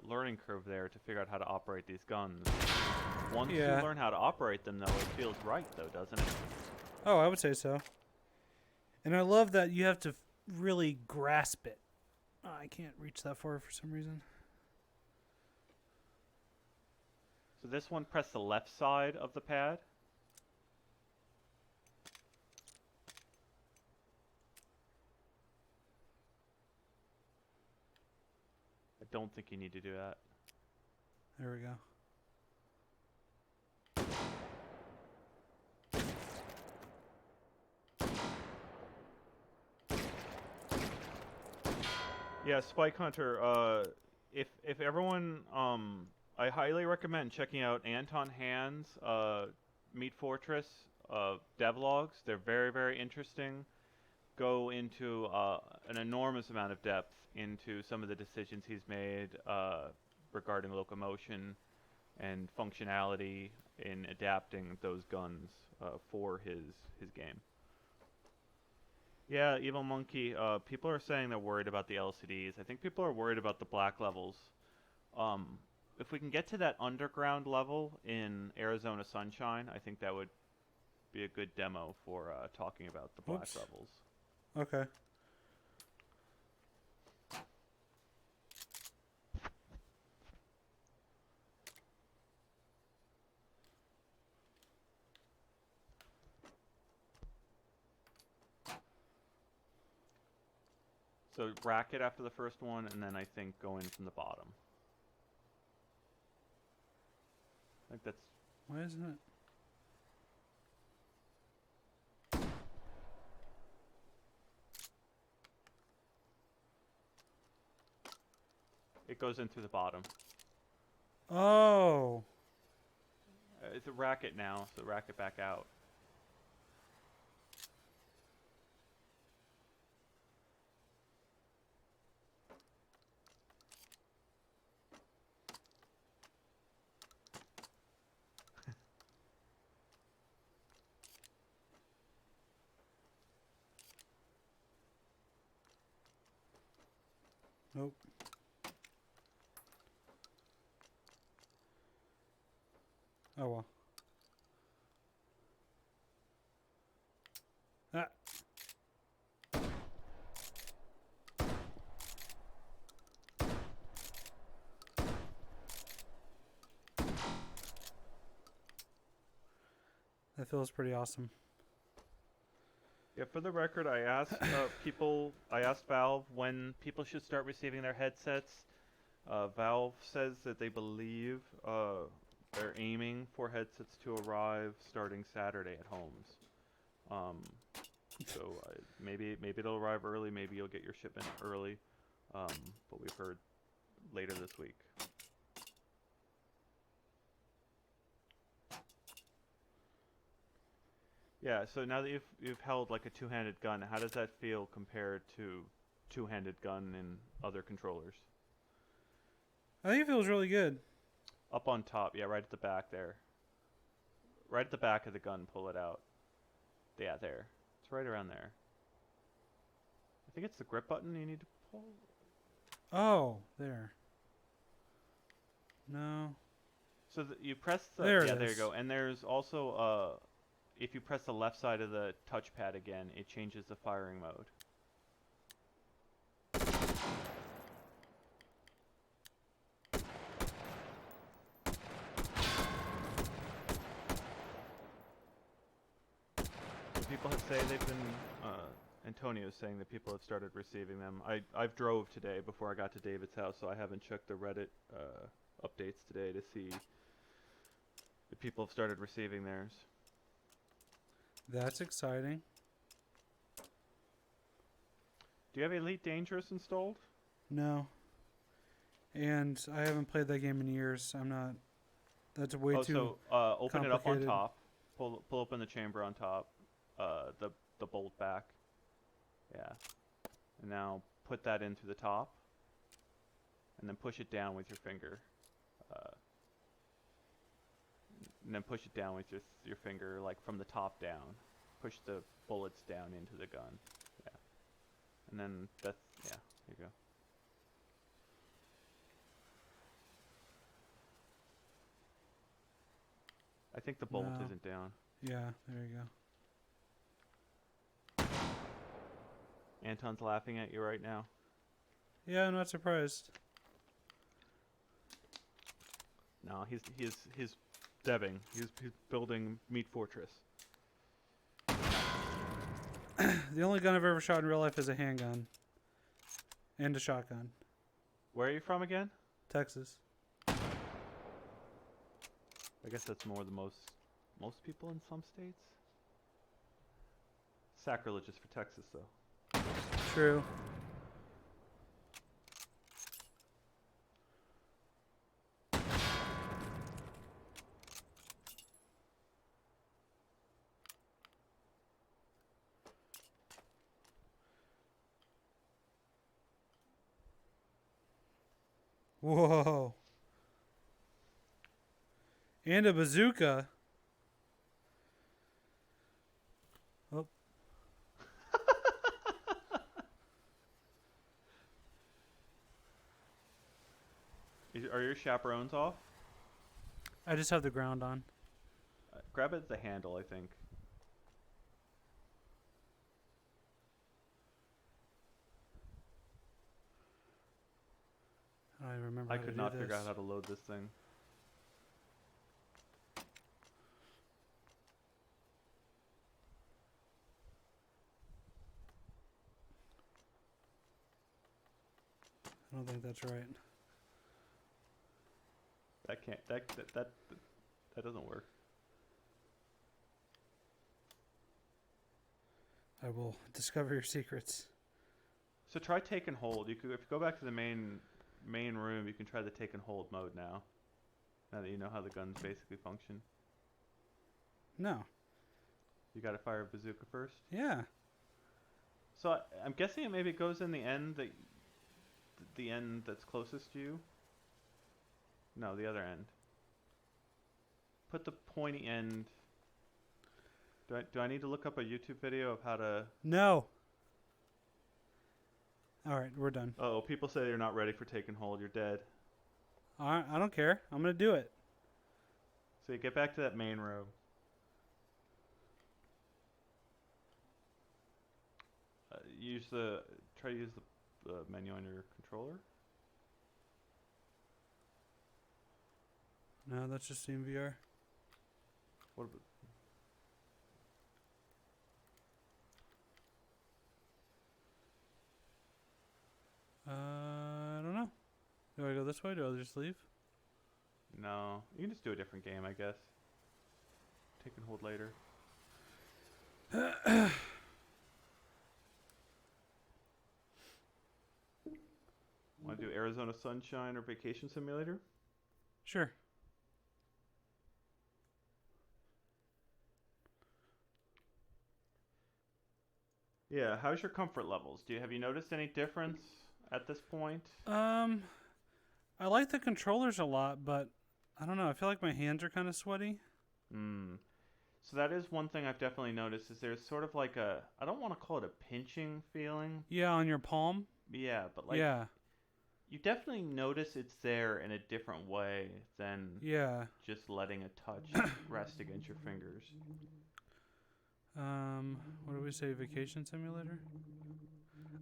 Speaker 2: learning curve there to figure out how to operate these guns. Once you learn how to operate them, though, it feels right, though, doesn't it?
Speaker 1: Oh, I would say so. And I love that you have to really grasp it. Oh, I can't reach that far for some reason.
Speaker 2: So this one, press the left side of the pad. I don't think you need to do that.
Speaker 1: There we go.
Speaker 2: Yeah, Spike Hunter, if everyone, I highly recommend checking out Anton Hand's Meat Fortress devlogs. They're very, very interesting. Go into an enormous amount of depth into some of the decisions he's made regarding locomotion and functionality in adapting those guns for his game. Yeah, Evil Monkey, people are saying they're worried about the LCDs. I think people are worried about the black levels. If we can get to that underground level in Arizona Sunshine, I think that would be a good demo for talking about the black levels.
Speaker 1: Okay.
Speaker 2: So rack it after the first one, and then I think go in from the bottom. I think that's...
Speaker 1: Why isn't it?
Speaker 2: It goes in through the bottom.
Speaker 1: Oh.
Speaker 2: It's a racket now, so rack it back out.
Speaker 1: Nope. Oh well. Ah. That feels pretty awesome.
Speaker 2: Yeah, for the record, I asked I asked Valve when people should start receiving their headsets. Valve says that they believe they're aiming for headsets to arrive starting Saturday at homes. So maybe it'll arrive early, maybe you'll get your shipment early, but we've heard later this week. Yeah, so now that you've held like a two-handed gun, how does that feel compared to two-handed gun in other controllers?
Speaker 1: I think it feels really good.
Speaker 2: Up on top, yeah, right at the back there. Right at the back of the gun, pull it out. Yeah, there. It's right around there. I think it's the grip button you need to pull.
Speaker 1: Oh, there. No.
Speaker 2: So you press the...
Speaker 1: There it
Speaker 2: yeah, there you
Speaker 1: is.
Speaker 2: go. And there's also... if you press the left side of the touchpad again, it changes the firing mode. So people have said they've been Antonio's saying that people have started receiving them. I've drove today before I got to David's house, so I haven't checked the Reddit updates today to see if people have started receiving theirs.
Speaker 1: That's exciting.
Speaker 2: Do you have Elite Dangerous installed?
Speaker 1: No. And I haven't played that game in years. I'm not. That's way too.
Speaker 2: So open it up on
Speaker 1: complicated.
Speaker 2: top. Pull open the chamber on top. The bolt back. Yeah. And now put that in through the top. And then push it down with your finger. And then push it down with your finger, like from the top down. Push the bullets down into the gun. Yeah. And then that's, yeah, there you go. I think the bolt
Speaker 1: No.
Speaker 2: isn't down.
Speaker 1: Yeah, there you go.
Speaker 2: Anton's laughing at you right now.
Speaker 1: Yeah, I'm not surprised.
Speaker 2: No, he's deving. He's building Meat Fortress.
Speaker 1: The only gun I've ever shot in real life is a handgun. And a shotgun.
Speaker 2: Where are you from again?
Speaker 1: Texas.
Speaker 2: I guess that's more than most people in some states. Sacrilegious for Texas, though.
Speaker 1: True. Whoa. And a bazooka. Oh.
Speaker 2: Are your chaperones off?
Speaker 1: I just have the ground on.
Speaker 2: Grab it at the handle, I think.
Speaker 1: I don't even remember
Speaker 2: I
Speaker 1: how to
Speaker 2: could
Speaker 1: do
Speaker 2: not
Speaker 1: this.
Speaker 2: figure out how to load this thing.
Speaker 1: I don't think that's right.
Speaker 2: That can't. That doesn't work.
Speaker 1: I will discover your secrets.
Speaker 2: So try take and hold. If you go back to the main room, you can try the take and hold mode now. Now that you know how the guns basically function.
Speaker 1: No.
Speaker 2: You got to fire a bazooka first.
Speaker 1: Yeah.
Speaker 2: So I'm guessing it maybe goes in the end the end that's closest to you. No, the other end. Put the pointy end. Do I need to look up a YouTube video of how to?
Speaker 1: No. All right, we're done.
Speaker 2: Oh, people say you're not ready for take and hold. You're dead.
Speaker 1: All right, I don't care. I'm going to do it.
Speaker 2: So you get back to that main room. Try to use the menu on your controller.
Speaker 1: No, that's just Steam VR.
Speaker 2: What about?
Speaker 1: I don't know. Do I go this way? Do I just leave?
Speaker 2: No, you can just do a different game, I guess. Take and hold later. Want to do Arizona Sunshine or Vacation Simulator?
Speaker 1: Sure.
Speaker 2: Yeah, how's your comfort levels? Have you noticed any difference at this point?
Speaker 1: I like the controllers a lot, but I don't know. I feel like my hands are kind of sweaty.
Speaker 2: So that is one thing I've definitely noticed is there's sort of like I don't want to call it a pinching feeling.
Speaker 1: Yeah, on your palm.
Speaker 2: Yeah, but like
Speaker 1: Yeah.
Speaker 2: you definitely notice it's there in a different way than just letting a touch rest against your fingers.
Speaker 1: What do we say? Vacation Simulator?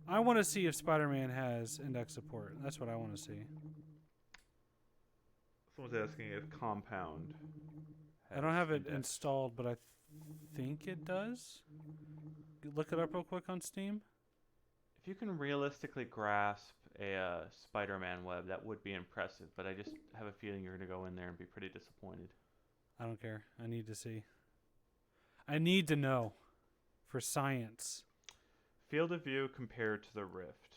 Speaker 1: I want to see if Spider-Man has index support. That's what I want to see.
Speaker 2: Someone's asking if Compound
Speaker 1: I don't have it
Speaker 2: index.
Speaker 1: installed, but I think it does. look it up real quick on Steam?
Speaker 2: If you can realistically grasp a Spider-Man web, that would be impressive. But I just have a feeling you're going to go in there and be pretty disappointed.
Speaker 1: I don't care. I need to see. I need to know for science.
Speaker 2: Field of view compared to the Rift.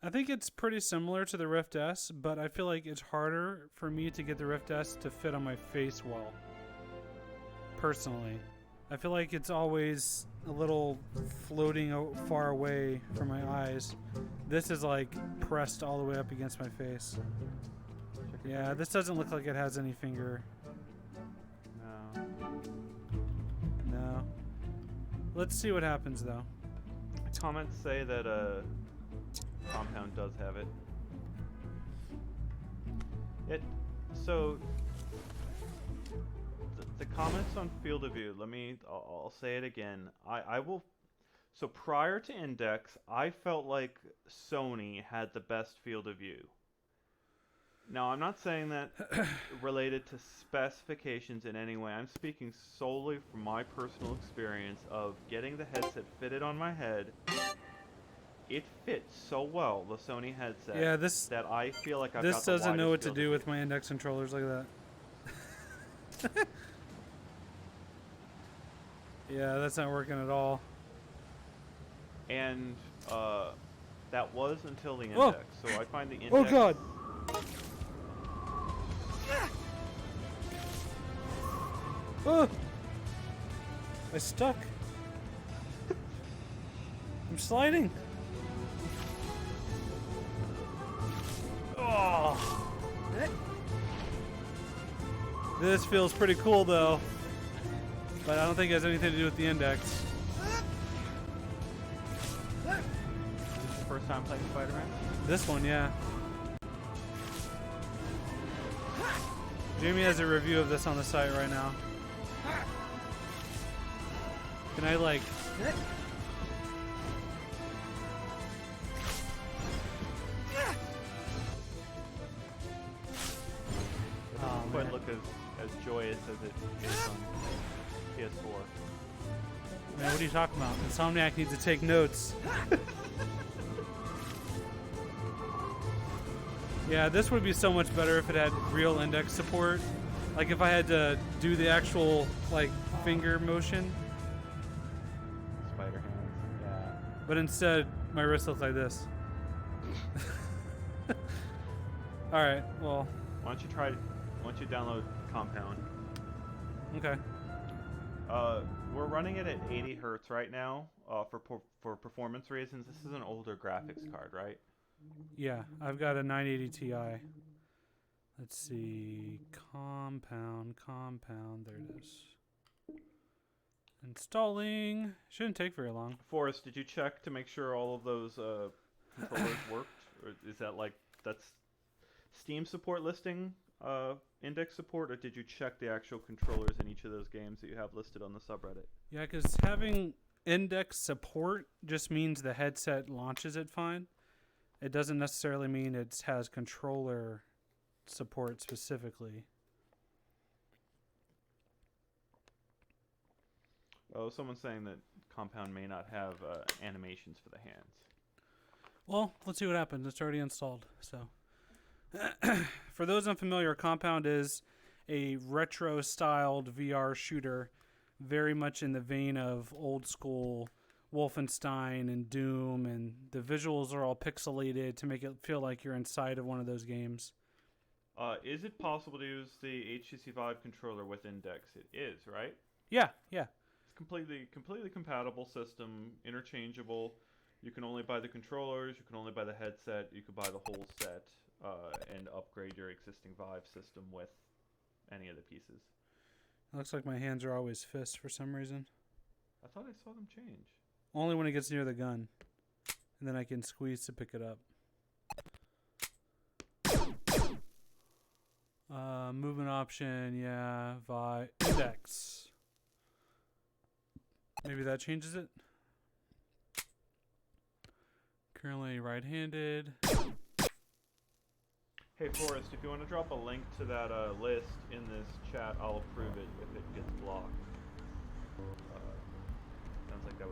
Speaker 1: I think it's pretty similar to the Rift S, but I feel like it's harder for me to get the Rift S to fit on my face well. Personally. I feel like it's always a little floating far away from my eyes. This is like pressed all the way up against my face. Yeah, this doesn't look like it has any finger.
Speaker 2: No.
Speaker 1: No. Let's see what happens though.
Speaker 2: Comments say that Compound does have it. So the comments on field of view. I'll say it again. I will. So prior to Index, I felt like Sony had the best field of view. Now, I'm not saying that related to specifications in any way. I'm speaking solely from my personal experience of getting the headset fitted on my head. It fits so well, the Sony headset,
Speaker 1: Yeah,
Speaker 2: that I feel like I've got the
Speaker 1: this doesn't know what
Speaker 2: widest
Speaker 1: to
Speaker 2: field
Speaker 1: do
Speaker 2: of
Speaker 1: with
Speaker 2: view.
Speaker 1: my index controllers like that. Yeah, that's not working at all.
Speaker 2: And that was until the
Speaker 1: Whoa.
Speaker 2: Index. So I find the Index...
Speaker 1: Oh god! Oh! I stuck. I'm sliding. Oh! This feels pretty cool though. But I don't think it has anything to do with the index.
Speaker 2: Is this your first time playing Spider-Man?
Speaker 1: This one, yeah. Jamie has a review of this on the site right now. Can I like...
Speaker 2: It doesn't quite
Speaker 1: man.
Speaker 2: look as joyous as it is on PS4.
Speaker 1: Man, what are you talking about? Insomniac needs to take notes. Yeah, this would be so much better if it had real index support. Like if I had to do the actual like finger motion,
Speaker 2: Spider hands, yeah.
Speaker 1: but instead my wrist looks like this. All right, well,
Speaker 2: Why don't you download Compound?
Speaker 1: okay.
Speaker 2: We're running it at 80 hertz right now for performance reasons. This is an older graphics card, right?
Speaker 1: Yeah, I've got a 980 Ti. Let's see, compound, there it is. Installing. Shouldn't take very long.
Speaker 2: Forrest, did you check to make sure all of those controllers worked? Or is that that's Steam support listing index support, or did you check the actual controllers in each of those games that you have listed on the subreddit?
Speaker 1: Yeah, because having index support just means the headset launches it fine. It doesn't necessarily mean it has controller support specifically.
Speaker 2: Oh, someone's saying that Compound may not have animations for the hands.
Speaker 1: Well, let's see what happens. It's already installed. So, for those unfamiliar, Compound is a retro-styled VR shooter, very much in the vein of old school Wolfenstein and Doom, and the visuals are all pixelated to make it feel like you're inside of one of those games.
Speaker 2: Is it possible to use the HTC Vive controller with Index? It is, right?
Speaker 1: Yeah.
Speaker 2: It's completely compatible system, interchangeable. You can only buy the controllers, you can only buy the headset, you could buy the whole set, and upgrade your existing Vive system with any of the pieces.
Speaker 1: It looks like my hands are always fists for some reason.
Speaker 2: I thought I saw them change.
Speaker 1: Only when it gets near the gun. And then I can squeeze to pick it up. Movement option, yeah. Index. Maybe that changes it. Currently right-handed.
Speaker 2: Hey Forrest, if you want to drop a link to that list in this chat, I'll approve it if it gets blocked.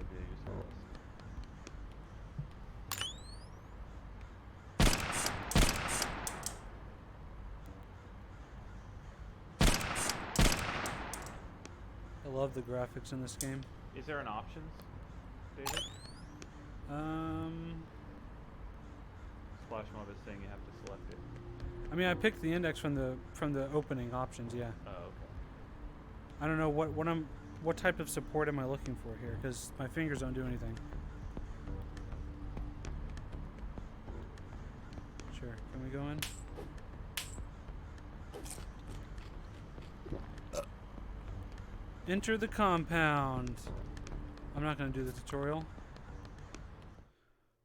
Speaker 2: would be a useful list.
Speaker 1: I love the graphics in this game.
Speaker 2: Is there an options, David? Splash mob is saying you have to select it.
Speaker 1: I mean, I picked the index from the opening options. Yeah.
Speaker 2: Oh, okay.
Speaker 1: I don't know what type of support am I looking for here, because my fingers don't do anything. Sure. Can we go in? Enter the compound. I'm not going to do the tutorial.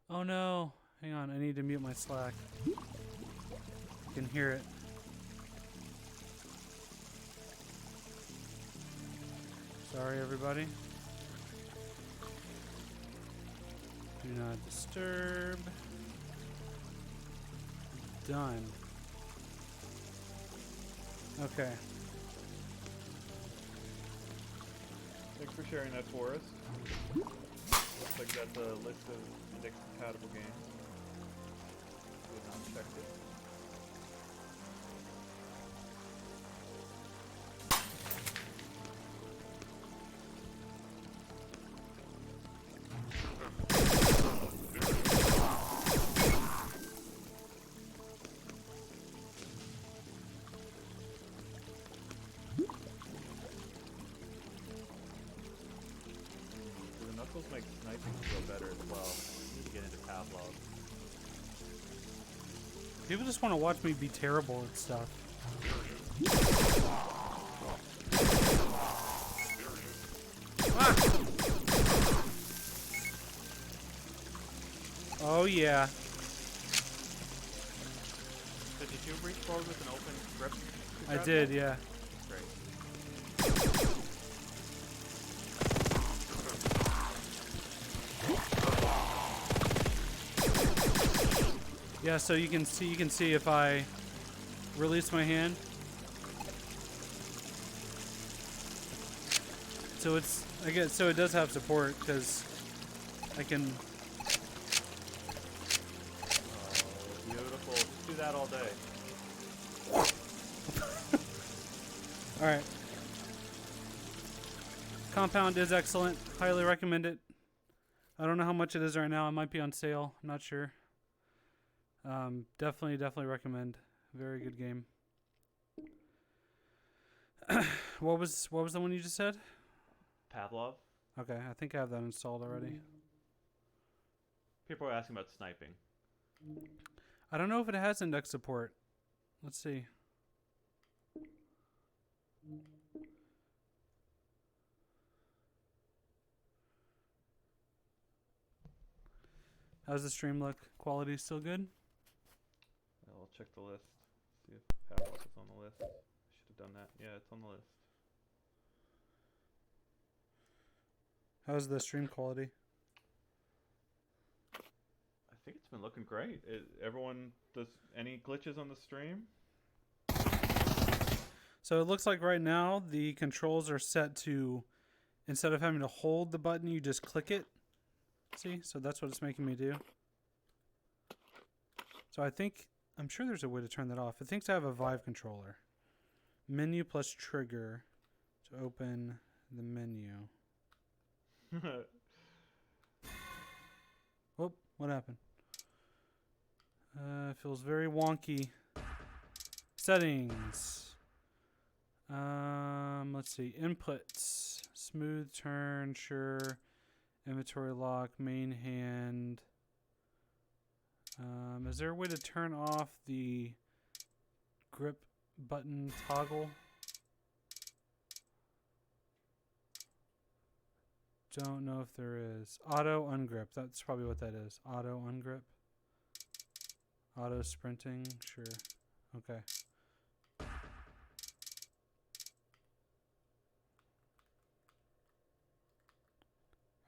Speaker 1: Oh no. Hang on. I need to mute my Slack. You can hear it. Sorry, everybody. Do not disturb. Done. Okay.
Speaker 2: Thanks for sharing that for us. Looks like that's a list of index compatible games. We have not checked it. The knuckles make sniping feel better as well. I need to get into Pavlov.
Speaker 1: People just want to watch me be terrible at stuff. Ah! Oh yeah.
Speaker 2: So did you reach forward with an open grip? to
Speaker 1: I
Speaker 2: grab
Speaker 1: did,
Speaker 2: that?
Speaker 1: yeah.
Speaker 2: Great.
Speaker 1: Yeah, so you can see if I release my hand. So it does have support because I can.
Speaker 2: Oh, beautiful. Let's do that all day.
Speaker 1: All right. Compound is excellent. Highly recommend it. I don't know how much it is right now. It might be on sale. I'm not sure. Definitely recommend. Very good game. What was the one you just said?
Speaker 2: Pavlov.
Speaker 1: Okay, I think I have that installed already.
Speaker 2: People are asking about sniping.
Speaker 1: I don't know if it has index support. Let's see. How's the stream look? Quality still good?
Speaker 2: I'll check the list. See if Pavlov is on the list. I should have done that. Yeah, it's on the list.
Speaker 1: How's the stream quality?
Speaker 2: I think it's been looking great. Everyone, does any glitches on the stream?
Speaker 1: So it looks like right now the controls are set to, instead of having to hold the button, you just click it. See? So that's what it's making me do. So I'm sure there's a way to turn that off. It thinks I have a Vive controller. Menu plus trigger to open the menu. Whoop, what happened? Feels very wonky. Settings. Let's see. Inputs. Smooth turn, sure. Inventory lock, main hand. Is there a way to turn off the grip button toggle? Don't know if there is. Auto ungrip. That's probably what that is. Auto ungrip. Auto sprinting. Sure. Okay.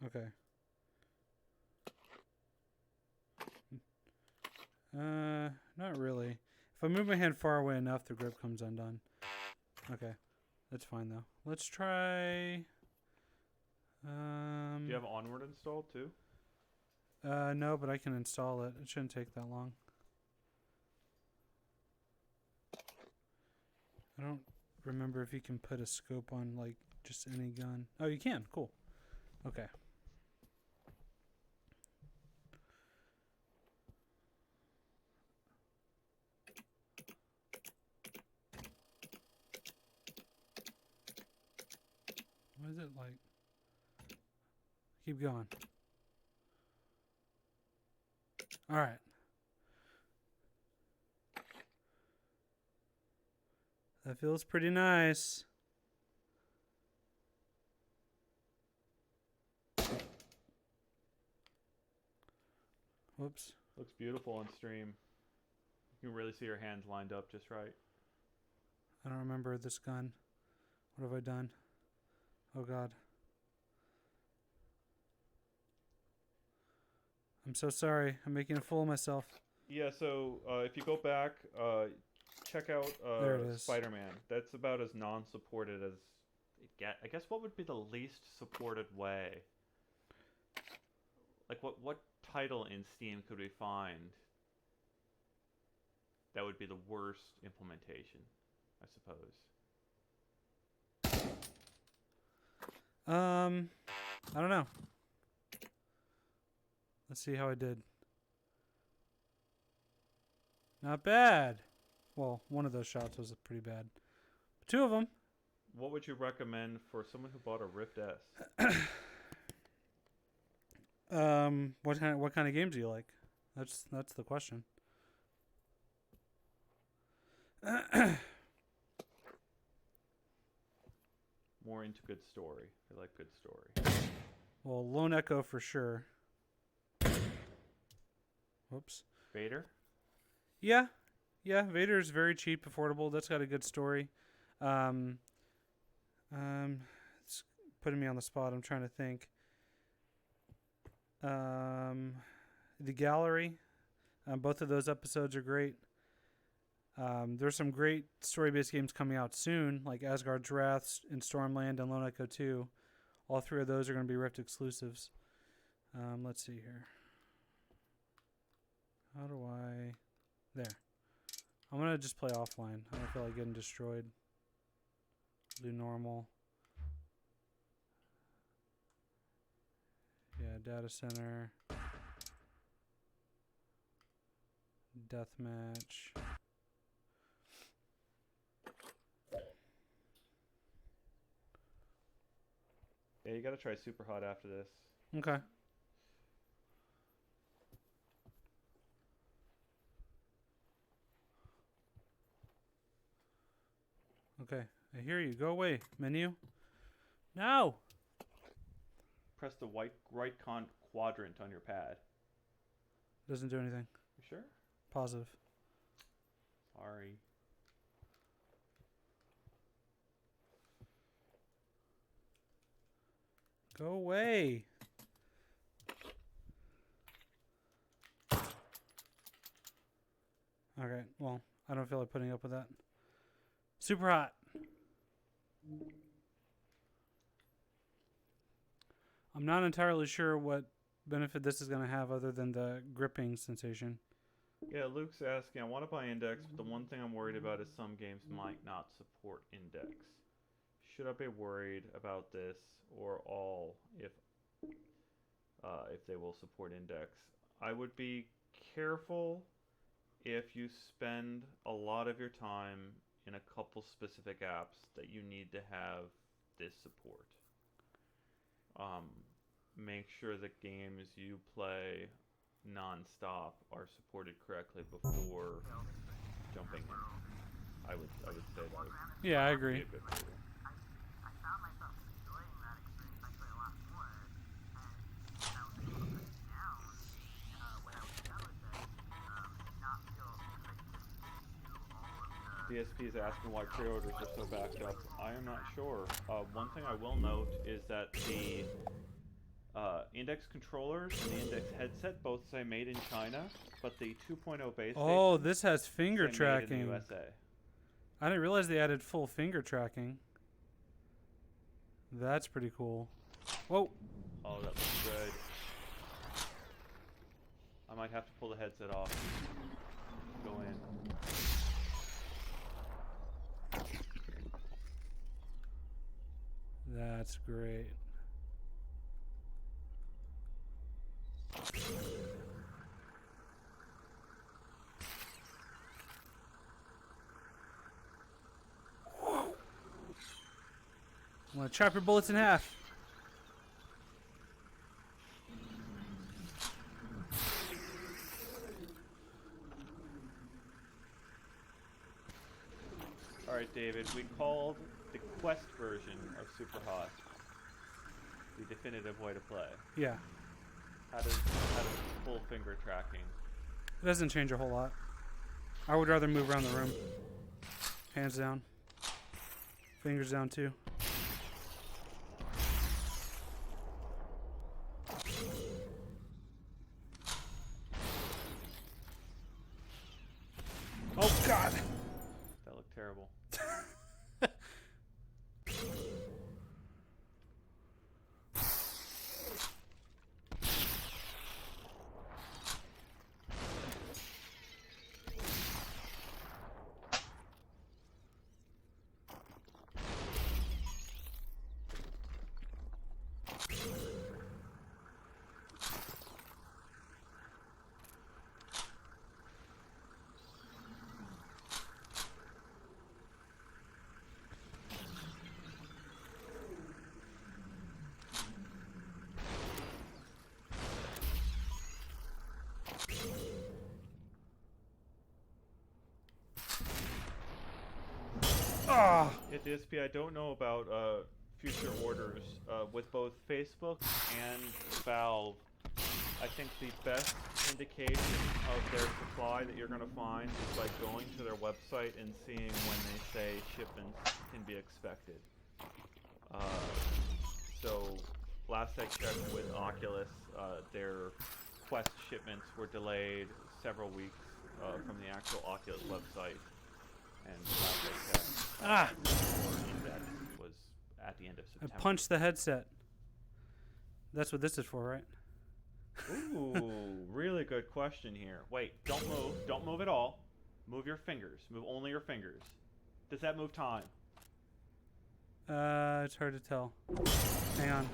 Speaker 1: Okay. Not really. If I move my hand far away enough, the grip comes undone. Okay. That's fine though. Let's try
Speaker 2: Do you have Onward installed too?
Speaker 1: No, but I can install it. It shouldn't take that long. I don't remember if you can put a scope on like just any gun. Oh, you can. Cool. Okay. What is it like? Keep going. All right. That feels pretty nice. Whoops.
Speaker 2: Looks beautiful on stream. You can really see your hands lined up just right.
Speaker 1: I don't remember this gun. What have I done? Oh God. I'm so sorry. I'm making a fool of myself.
Speaker 2: Yeah, so if you go back, check out
Speaker 1: There it is.
Speaker 2: Spider-Man. That's about as non-supported as it get. I guess what would be the least supported way? Like what title in Steam could we find that would be the worst implementation, I suppose?
Speaker 1: I don't know. Let's see how I did. Not bad. Well, one of those shots was pretty bad. Two of them.
Speaker 2: What would you recommend for someone who bought a Rift S?
Speaker 1: What kind of games do you like? That's the question.
Speaker 2: More into good story. I like good story.
Speaker 1: Well, Lone Echo for sure. Whoops.
Speaker 2: Vader?
Speaker 1: Yeah. Vader's very cheap, affordable. That's got a good story. It's putting me on the spot. I'm trying to think. The Gallery. Both of those episodes are great. There's some great story-based games coming out soon, like Asgard's Wrath and Stormland and Lone Echo 2. All three of those are going to be Rift exclusives. Let's see here. How do I... There. I'm going to just play offline. I don't feel like getting destroyed. Do normal. Yeah, data center. Deathmatch.
Speaker 2: Yeah, you gotta try Superhot after this.
Speaker 1: Okay. Okay, I hear you. Go away, menu. No!
Speaker 2: Press the right quadrant on your pad.
Speaker 1: Doesn't do anything.
Speaker 2: You sure?
Speaker 1: Positive.
Speaker 2: Sorry.
Speaker 1: Go away. Okay, well, I don't feel like putting up with that. Super hot. I'm not entirely sure what benefit this is going to have other than the gripping sensation.
Speaker 2: Yeah, Luke's asking, I want to buy Index, but the one thing I'm worried about is some games might not support Index. Should I be worried about this or all if they will support Index? I would be careful if you spend a lot of your time in a couple specific apps that you need to have this support. Make sure that games you play non-stop are supported correctly before jumping in. I would say that would
Speaker 1: Yeah, I agree.
Speaker 2: be a good rule. DSP is asking why pre-orders are so backed up. I am not sure. One thing I will note is that the Index controllers and the Index headset both say made in China, but the 2.0 base
Speaker 1: Oh,
Speaker 2: station
Speaker 1: this has finger
Speaker 2: say made in
Speaker 1: tracking.
Speaker 2: the USA.
Speaker 1: I didn't realize they added full finger tracking. That's pretty cool. Whoa.
Speaker 2: Oh, that looks good. I might have to pull the headset off. Go in.
Speaker 1: That's great. I'm gonna chop your bullets in half.
Speaker 2: Alright, David, we called the Quest version of Superhot the definitive way to play.
Speaker 1: Yeah.
Speaker 2: How does full finger tracking?
Speaker 1: It doesn't change a whole lot. I would rather move around the room. Hands down. Fingers down too. Oh God!
Speaker 2: That looked terrible.
Speaker 1: Ah!
Speaker 2: Yeah, DSP, I don't know about future orders. With both Facebook and Valve, I think the best indication of their supply that you're going to find is by going to their website and seeing when they say shipments can be expected. So, last I checked with Oculus, their Quest shipments were delayed several weeks from the actual Oculus website. And last I checked, Index was at the end of
Speaker 1: I
Speaker 2: September.
Speaker 1: punched the headset. That's what this is for, right?
Speaker 2: Ooh, really good question here. Wait, don't move. Don't move at all. Move your fingers. Move only your fingers. Does that move time?
Speaker 1: It's hard to tell. Hang on.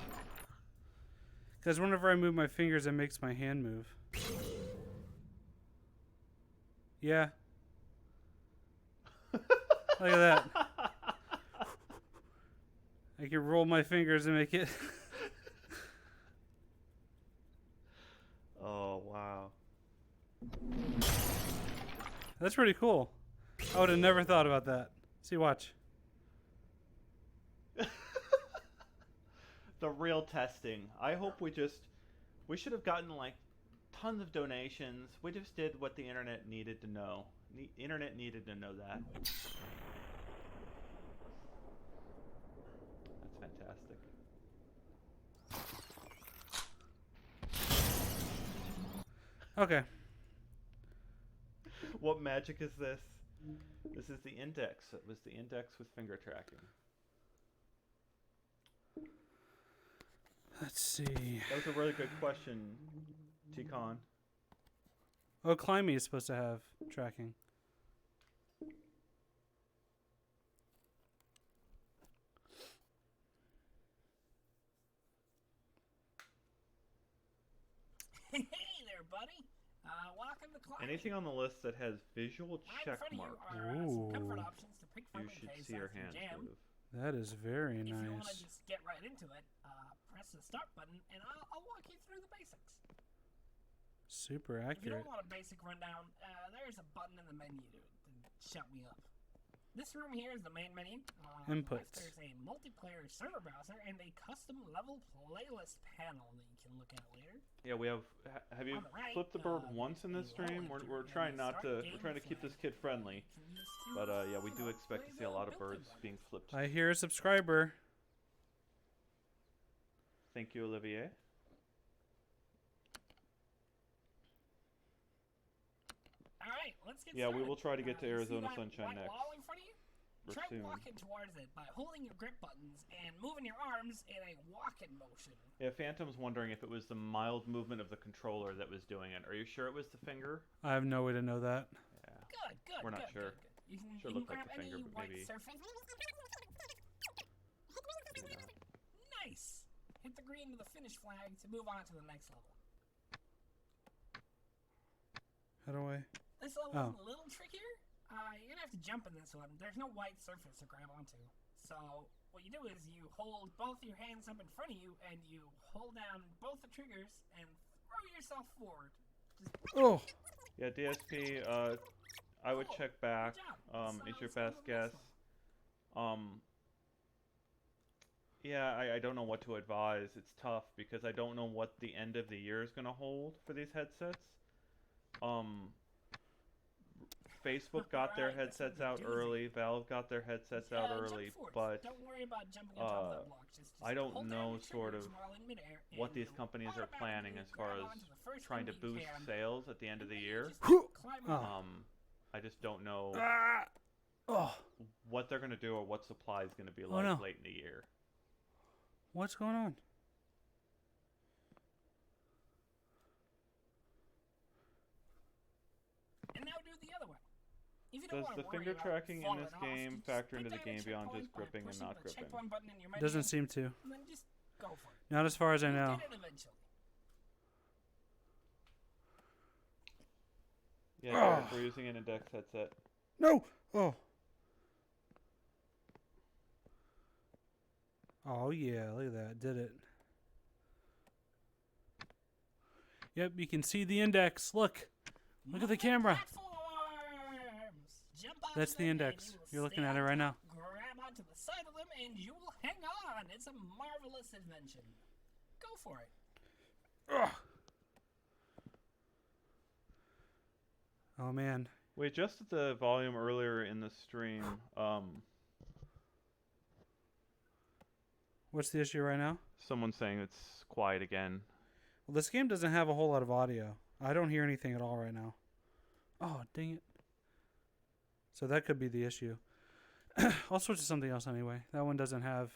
Speaker 1: Because whenever I move my fingers, it makes my hand move. Yeah. Look at that. I can roll my fingers and make it.
Speaker 2: Oh, wow.
Speaker 1: That's pretty cool. I would have never thought about that. See, watch.
Speaker 2: The real testing. I hope we should have gotten like tons of donations. We just did what the internet needed to know. The internet needed to know that. That's fantastic.
Speaker 1: Okay.
Speaker 2: What magic is this? This is the index. It was the index with finger tracking.
Speaker 1: Let's see.
Speaker 2: That was a really good question, T-Con.
Speaker 1: Oh, Climbing is supposed to have tracking.
Speaker 9: Hey there, buddy. Welcome to Climbing.
Speaker 2: Anything on the list that has visual check
Speaker 9: Right in front
Speaker 2: marks,
Speaker 9: of you are some
Speaker 1: Ooh.
Speaker 9: comfort options to pick from
Speaker 2: you
Speaker 9: in
Speaker 2: should
Speaker 9: case
Speaker 2: see your
Speaker 9: that's your
Speaker 2: hands
Speaker 9: jam.
Speaker 2: move.
Speaker 1: That is very
Speaker 9: If you want to
Speaker 1: nice.
Speaker 9: just get right into it, press the start button and I'll walk you through the basics.
Speaker 1: Super
Speaker 9: If you
Speaker 1: accurate.
Speaker 9: don't want a basic rundown, there's a button in the menu to shout me up. This room here is the main menu.
Speaker 1: Inputs.
Speaker 9: There's a multiplayer server browser and a custom level playlist panel that you can look at later.
Speaker 2: Yeah, we have. Have you
Speaker 9: On the right,
Speaker 2: flipped the bird once in this
Speaker 9: a
Speaker 2: stream?
Speaker 9: wall
Speaker 2: We're
Speaker 9: icon
Speaker 2: trying
Speaker 9: and
Speaker 2: not
Speaker 9: start
Speaker 2: to. We're
Speaker 9: game
Speaker 2: trying to keep
Speaker 9: flag.
Speaker 2: this kid friendly,
Speaker 9: You can use to,
Speaker 2: but yeah, we do expect to
Speaker 9: play
Speaker 2: see a
Speaker 9: the
Speaker 2: lot of
Speaker 9: built-in
Speaker 2: birds
Speaker 9: button.
Speaker 2: being flipped.
Speaker 1: I hear a subscriber.
Speaker 2: Thank you, Olivier.
Speaker 9: All right, let's get
Speaker 2: Yeah,
Speaker 9: started.
Speaker 2: we will try to get to
Speaker 9: You see
Speaker 2: Arizona
Speaker 9: that
Speaker 2: Sunshine
Speaker 9: white
Speaker 2: next.
Speaker 9: wall in front of you? Try
Speaker 2: soon.
Speaker 9: walking towards it by holding your grip buttons and moving your arms in a walking motion.
Speaker 2: Yeah, Phantom's wondering if it was the mild movement of the controller that was doing it. Are you sure it was the finger?
Speaker 1: I have no way to know that.
Speaker 2: Yeah.
Speaker 9: Good.
Speaker 2: We're not sure.
Speaker 9: Good. You can,
Speaker 2: Sure
Speaker 9: you
Speaker 2: looked
Speaker 9: can
Speaker 2: like
Speaker 9: grab
Speaker 2: the finger,
Speaker 9: any
Speaker 2: but
Speaker 9: white
Speaker 2: maybe-
Speaker 9: surface. Nice. Hit the green to the finish flag to move on to the next level.
Speaker 1: How do I?
Speaker 9: This level is a little trickier. You're gonna have to jump in this one. There's no white surface to grab onto. So what you do is you hold both your hands up in front of you and you hold down both the triggers and throw yourself forward.
Speaker 1: Oh.
Speaker 2: Yeah, DSP, I would check back. Is your best guess. Yeah, I don't know what to advise. It's tough because I don't know what the end of the year is going to hold for these headsets. Facebook got their headsets out early. Valve got their headsets out early, but
Speaker 9: don't worry about jumping on top of that block. Just
Speaker 2: I don't
Speaker 9: hold down
Speaker 2: know
Speaker 9: your
Speaker 2: sort of
Speaker 9: triggers while in midair
Speaker 2: what
Speaker 9: and
Speaker 2: these
Speaker 9: you'll
Speaker 2: companies are
Speaker 9: automatically
Speaker 2: planning as far
Speaker 9: grab
Speaker 2: as
Speaker 9: onto the first
Speaker 2: trying to
Speaker 9: one you
Speaker 2: boost
Speaker 9: can,
Speaker 2: sales at the end of the year.
Speaker 9: just climb up.
Speaker 2: I just don't know
Speaker 1: Oh.
Speaker 2: what they're going to do or what supply is going to be like late in the year.
Speaker 1: What's going on?
Speaker 9: And now do the other one. If you
Speaker 2: Does
Speaker 9: don't
Speaker 2: the
Speaker 9: wanna worry
Speaker 2: finger
Speaker 9: about
Speaker 2: tracking in
Speaker 9: falling
Speaker 2: this
Speaker 9: off,
Speaker 2: game
Speaker 9: just
Speaker 2: factor
Speaker 9: put
Speaker 2: into the
Speaker 9: down a
Speaker 2: game beyond just
Speaker 9: checkpoint by
Speaker 2: gripping and
Speaker 9: pushing
Speaker 2: not
Speaker 9: the
Speaker 2: gripping?
Speaker 9: checkpoint button in your menu,
Speaker 1: Doesn't seem to.
Speaker 9: and then just go for it.
Speaker 1: Not as far as I
Speaker 9: You'll
Speaker 1: know.
Speaker 9: get it eventually.
Speaker 2: Yeah, Gareth, we're using an index headset.
Speaker 1: No. Oh. Oh yeah, look at that. Did it. Yep, you can see the index. Look. Look at the camera.
Speaker 9: Platforms. Jump onto
Speaker 1: That's the
Speaker 9: them and
Speaker 1: index.
Speaker 9: you will
Speaker 1: You're looking
Speaker 9: stay
Speaker 1: at it
Speaker 9: on
Speaker 1: right now.
Speaker 9: top, Grab onto the side of them and you will hang on. It's a marvelous invention. Go for it.
Speaker 1: Ugh. Oh man.
Speaker 2: We adjusted the volume earlier in the stream.
Speaker 1: What's the issue right now?
Speaker 2: Someone's saying it's quiet again.
Speaker 1: Well, this game doesn't have a whole lot of audio. I don't hear anything at all right now. Oh, dang it. So that could be the issue. I'll switch to something else anyway. That one doesn't have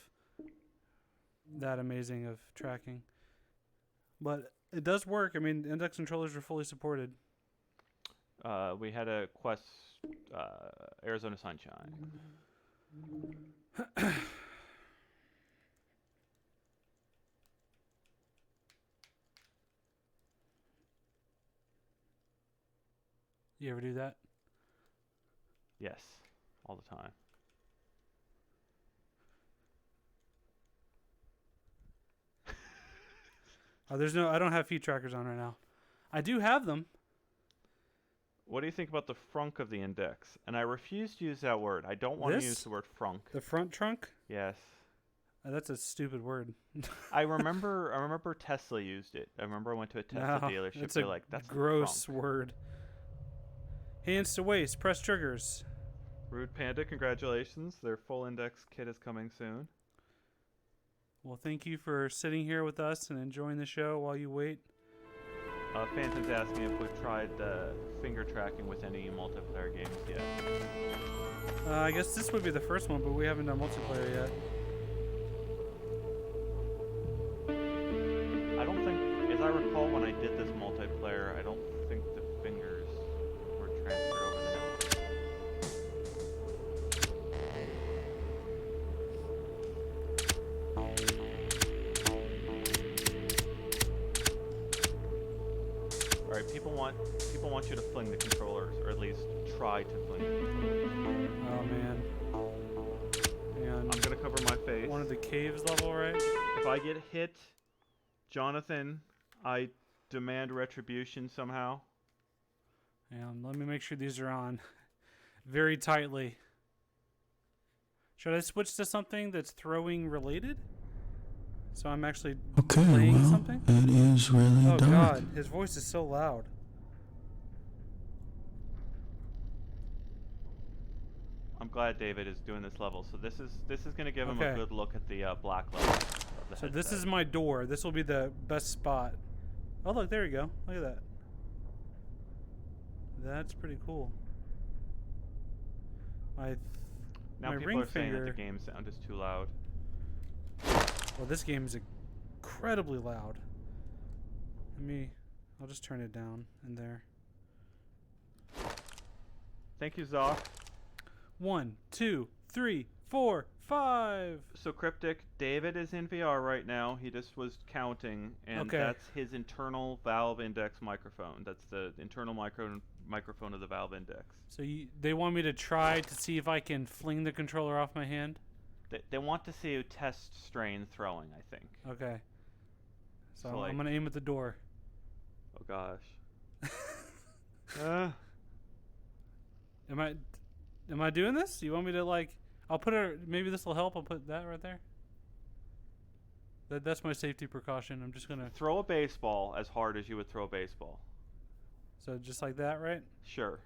Speaker 1: that amazing of tracking. But it does work. I mean, index controllers are fully supported.
Speaker 2: We had a Quest Arizona Sunshine.
Speaker 1: You ever do that?
Speaker 2: Yes, all the time.
Speaker 1: Oh, I don't have feet trackers on right now. I do have them.
Speaker 2: What do you think about the frunk of the index? And I refuse to use that word. I don't want to use the word frunk.
Speaker 1: The front trunk?
Speaker 2: Yes.
Speaker 1: That's a stupid word.
Speaker 2: I remember Tesla used it. I remember I went to a Tesla dealership.
Speaker 1: It's
Speaker 2: They're like, that's
Speaker 1: gross
Speaker 2: frunk.
Speaker 1: word. Hands to waist, press triggers.
Speaker 2: Rude Panda, congratulations. Their full index kit is coming soon.
Speaker 1: Well, thank you for sitting here with us and enjoying the show while you wait.
Speaker 2: Phantom's asking if we've tried finger tracking with any multiplayer games yet.
Speaker 1: I guess this would be the first one, but we haven't done multiplayer yet.
Speaker 2: I don't think, as I recall when I did this multiplayer, I don't think the fingers were transferred over the network. Alright, people want you to fling the controllers, or at least try to fling the controllers.
Speaker 1: Oh, man. And
Speaker 2: I'm gonna cover my face.
Speaker 1: one of the caves level, right?
Speaker 2: If I get hit, Jonathan, I demand retribution somehow.
Speaker 1: And let me make sure these are on very tightly. Should I switch to something that's throwing related? So I'm actually playing something?
Speaker 5: It is really
Speaker 1: Oh god, his voice is so loud.
Speaker 2: I'm glad David is doing this level. So this is going to give him a good look at the black level. Of the
Speaker 1: So this
Speaker 2: headset.
Speaker 1: is my door. This will be the best spot. Oh look, there you go. Look at that. That's pretty cool.
Speaker 2: Now
Speaker 1: My
Speaker 2: people
Speaker 1: ring
Speaker 2: are saying that the
Speaker 1: finger-
Speaker 2: game sound is too loud.
Speaker 1: Well, this game is incredibly loud. I'll just turn it down in there.
Speaker 2: Thank you, Zoc.
Speaker 1: 1, 2, 3, 4, 5.
Speaker 2: So Cryptic, David is in VR right now. He just was counting, and
Speaker 1: Okay.
Speaker 2: that's his internal Valve Index microphone. That's the internal microphone of the Valve Index.
Speaker 1: So they want me to try to see if I can fling the controller off my hand?
Speaker 2: They want to see you test strain throwing, I think.
Speaker 1: Okay. So
Speaker 2: So,
Speaker 1: I'm going to aim at the door.
Speaker 2: Oh gosh.
Speaker 1: Am I doing this? You want me to like... I'll put it... Maybe this will help. I'll put that right there. That's my safety precaution. I'm just going to...
Speaker 2: Throw a baseball as hard as you would throw a baseball.
Speaker 1: So just like that, right?
Speaker 2: Sure.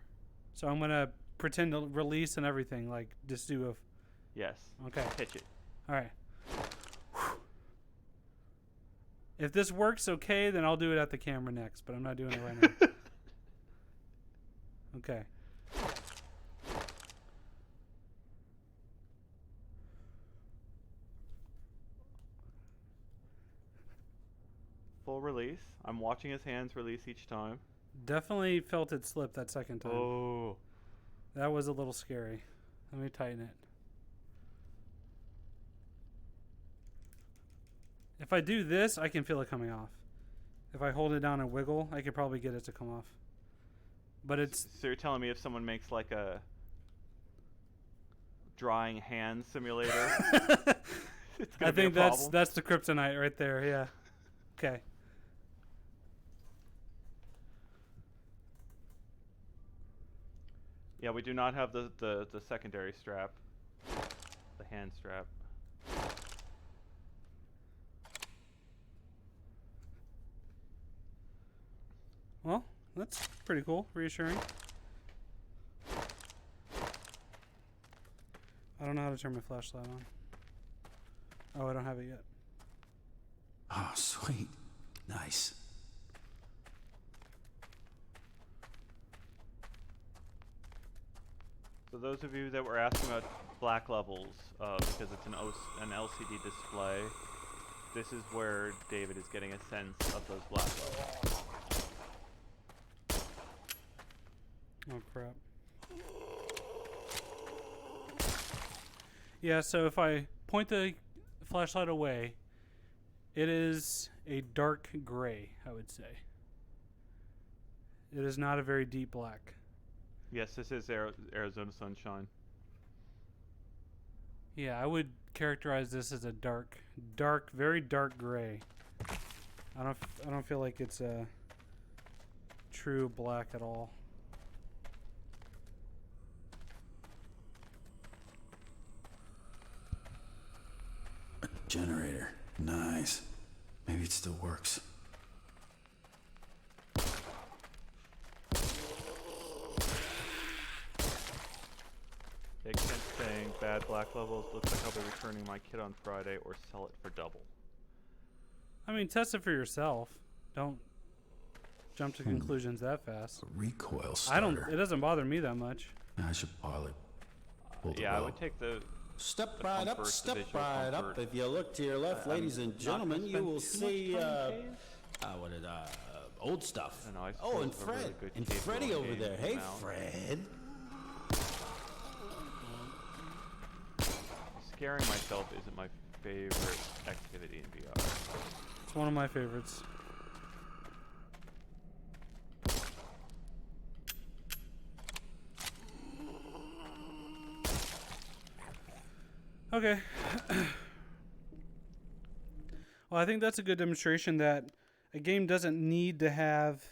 Speaker 1: So I'm going to pretend to release and everything. Like, just do a...
Speaker 2: Yes.
Speaker 1: Okay.
Speaker 2: Pitch it.
Speaker 1: All right. If this works okay, then I'll do it at the camera next, but I'm not doing it right now. Okay.
Speaker 2: Full release. I'm watching his hands release each time.
Speaker 1: Definitely felt it slip that second time.
Speaker 2: Oh.
Speaker 1: That was a little scary. Let me tighten it. If I do this, I can feel it coming off. If I hold it down and wiggle, I could probably get it to come off. But it's...
Speaker 2: So you're telling me if someone makes like a drying hand simulator, it's gonna
Speaker 1: I
Speaker 2: be a
Speaker 1: think
Speaker 2: problem?
Speaker 1: that's the kryptonite right there, yeah. Okay.
Speaker 2: Yeah, we do not have the secondary strap. The hand strap.
Speaker 1: Well, that's pretty cool. Reassuring. I don't know how to turn my flashlight on. Oh, I don't have it yet.
Speaker 5: Oh, sweet. Nice.
Speaker 2: So those of you that were asking about black levels, because it's an LCD display, this is where David is getting a sense of those black levels.
Speaker 1: Oh, crap. Yeah, so if I point the flashlight away, it is a dark gray, I would say. It is not a very deep black.
Speaker 2: Yes, this is Arizona Sunshine.
Speaker 1: Yeah, I would characterize this as a dark, very dark gray. I don't feel like it's a true black at all.
Speaker 5: A generator. Nice. Maybe it still works.
Speaker 2: Big Kent saying bad black levels. Looks like I'll be returning my kit on Friday or sell it for double.
Speaker 1: I mean, test it for yourself. Don't jump to conclusions that fast.
Speaker 5: A recoil starter.
Speaker 1: It doesn't bother me that much.
Speaker 5: I should pilot. Hold it
Speaker 2: Yeah, I
Speaker 5: well.
Speaker 2: would take the
Speaker 10: Step
Speaker 2: the
Speaker 10: right up,
Speaker 2: comfort, the
Speaker 10: step
Speaker 2: visual
Speaker 10: right up.
Speaker 2: comfort.
Speaker 10: If you look to your left, ladies and
Speaker 2: not
Speaker 10: gentlemen,
Speaker 2: gonna
Speaker 10: you
Speaker 2: spend
Speaker 10: will
Speaker 2: too
Speaker 10: see,
Speaker 2: much time in caves.
Speaker 10: what is old stuff.
Speaker 2: I know, I
Speaker 10: Oh, and
Speaker 2: suppose a really
Speaker 10: Fred.
Speaker 2: good
Speaker 10: And
Speaker 2: cave
Speaker 10: Freddy
Speaker 2: building
Speaker 10: over
Speaker 2: game
Speaker 10: there.
Speaker 2: came
Speaker 10: Hey,
Speaker 2: out.
Speaker 10: Fred.
Speaker 2: Scaring myself isn't my favorite activity in VR.
Speaker 1: It's one of my favorites. Okay. Well, I think that's a good demonstration that a game doesn't need to have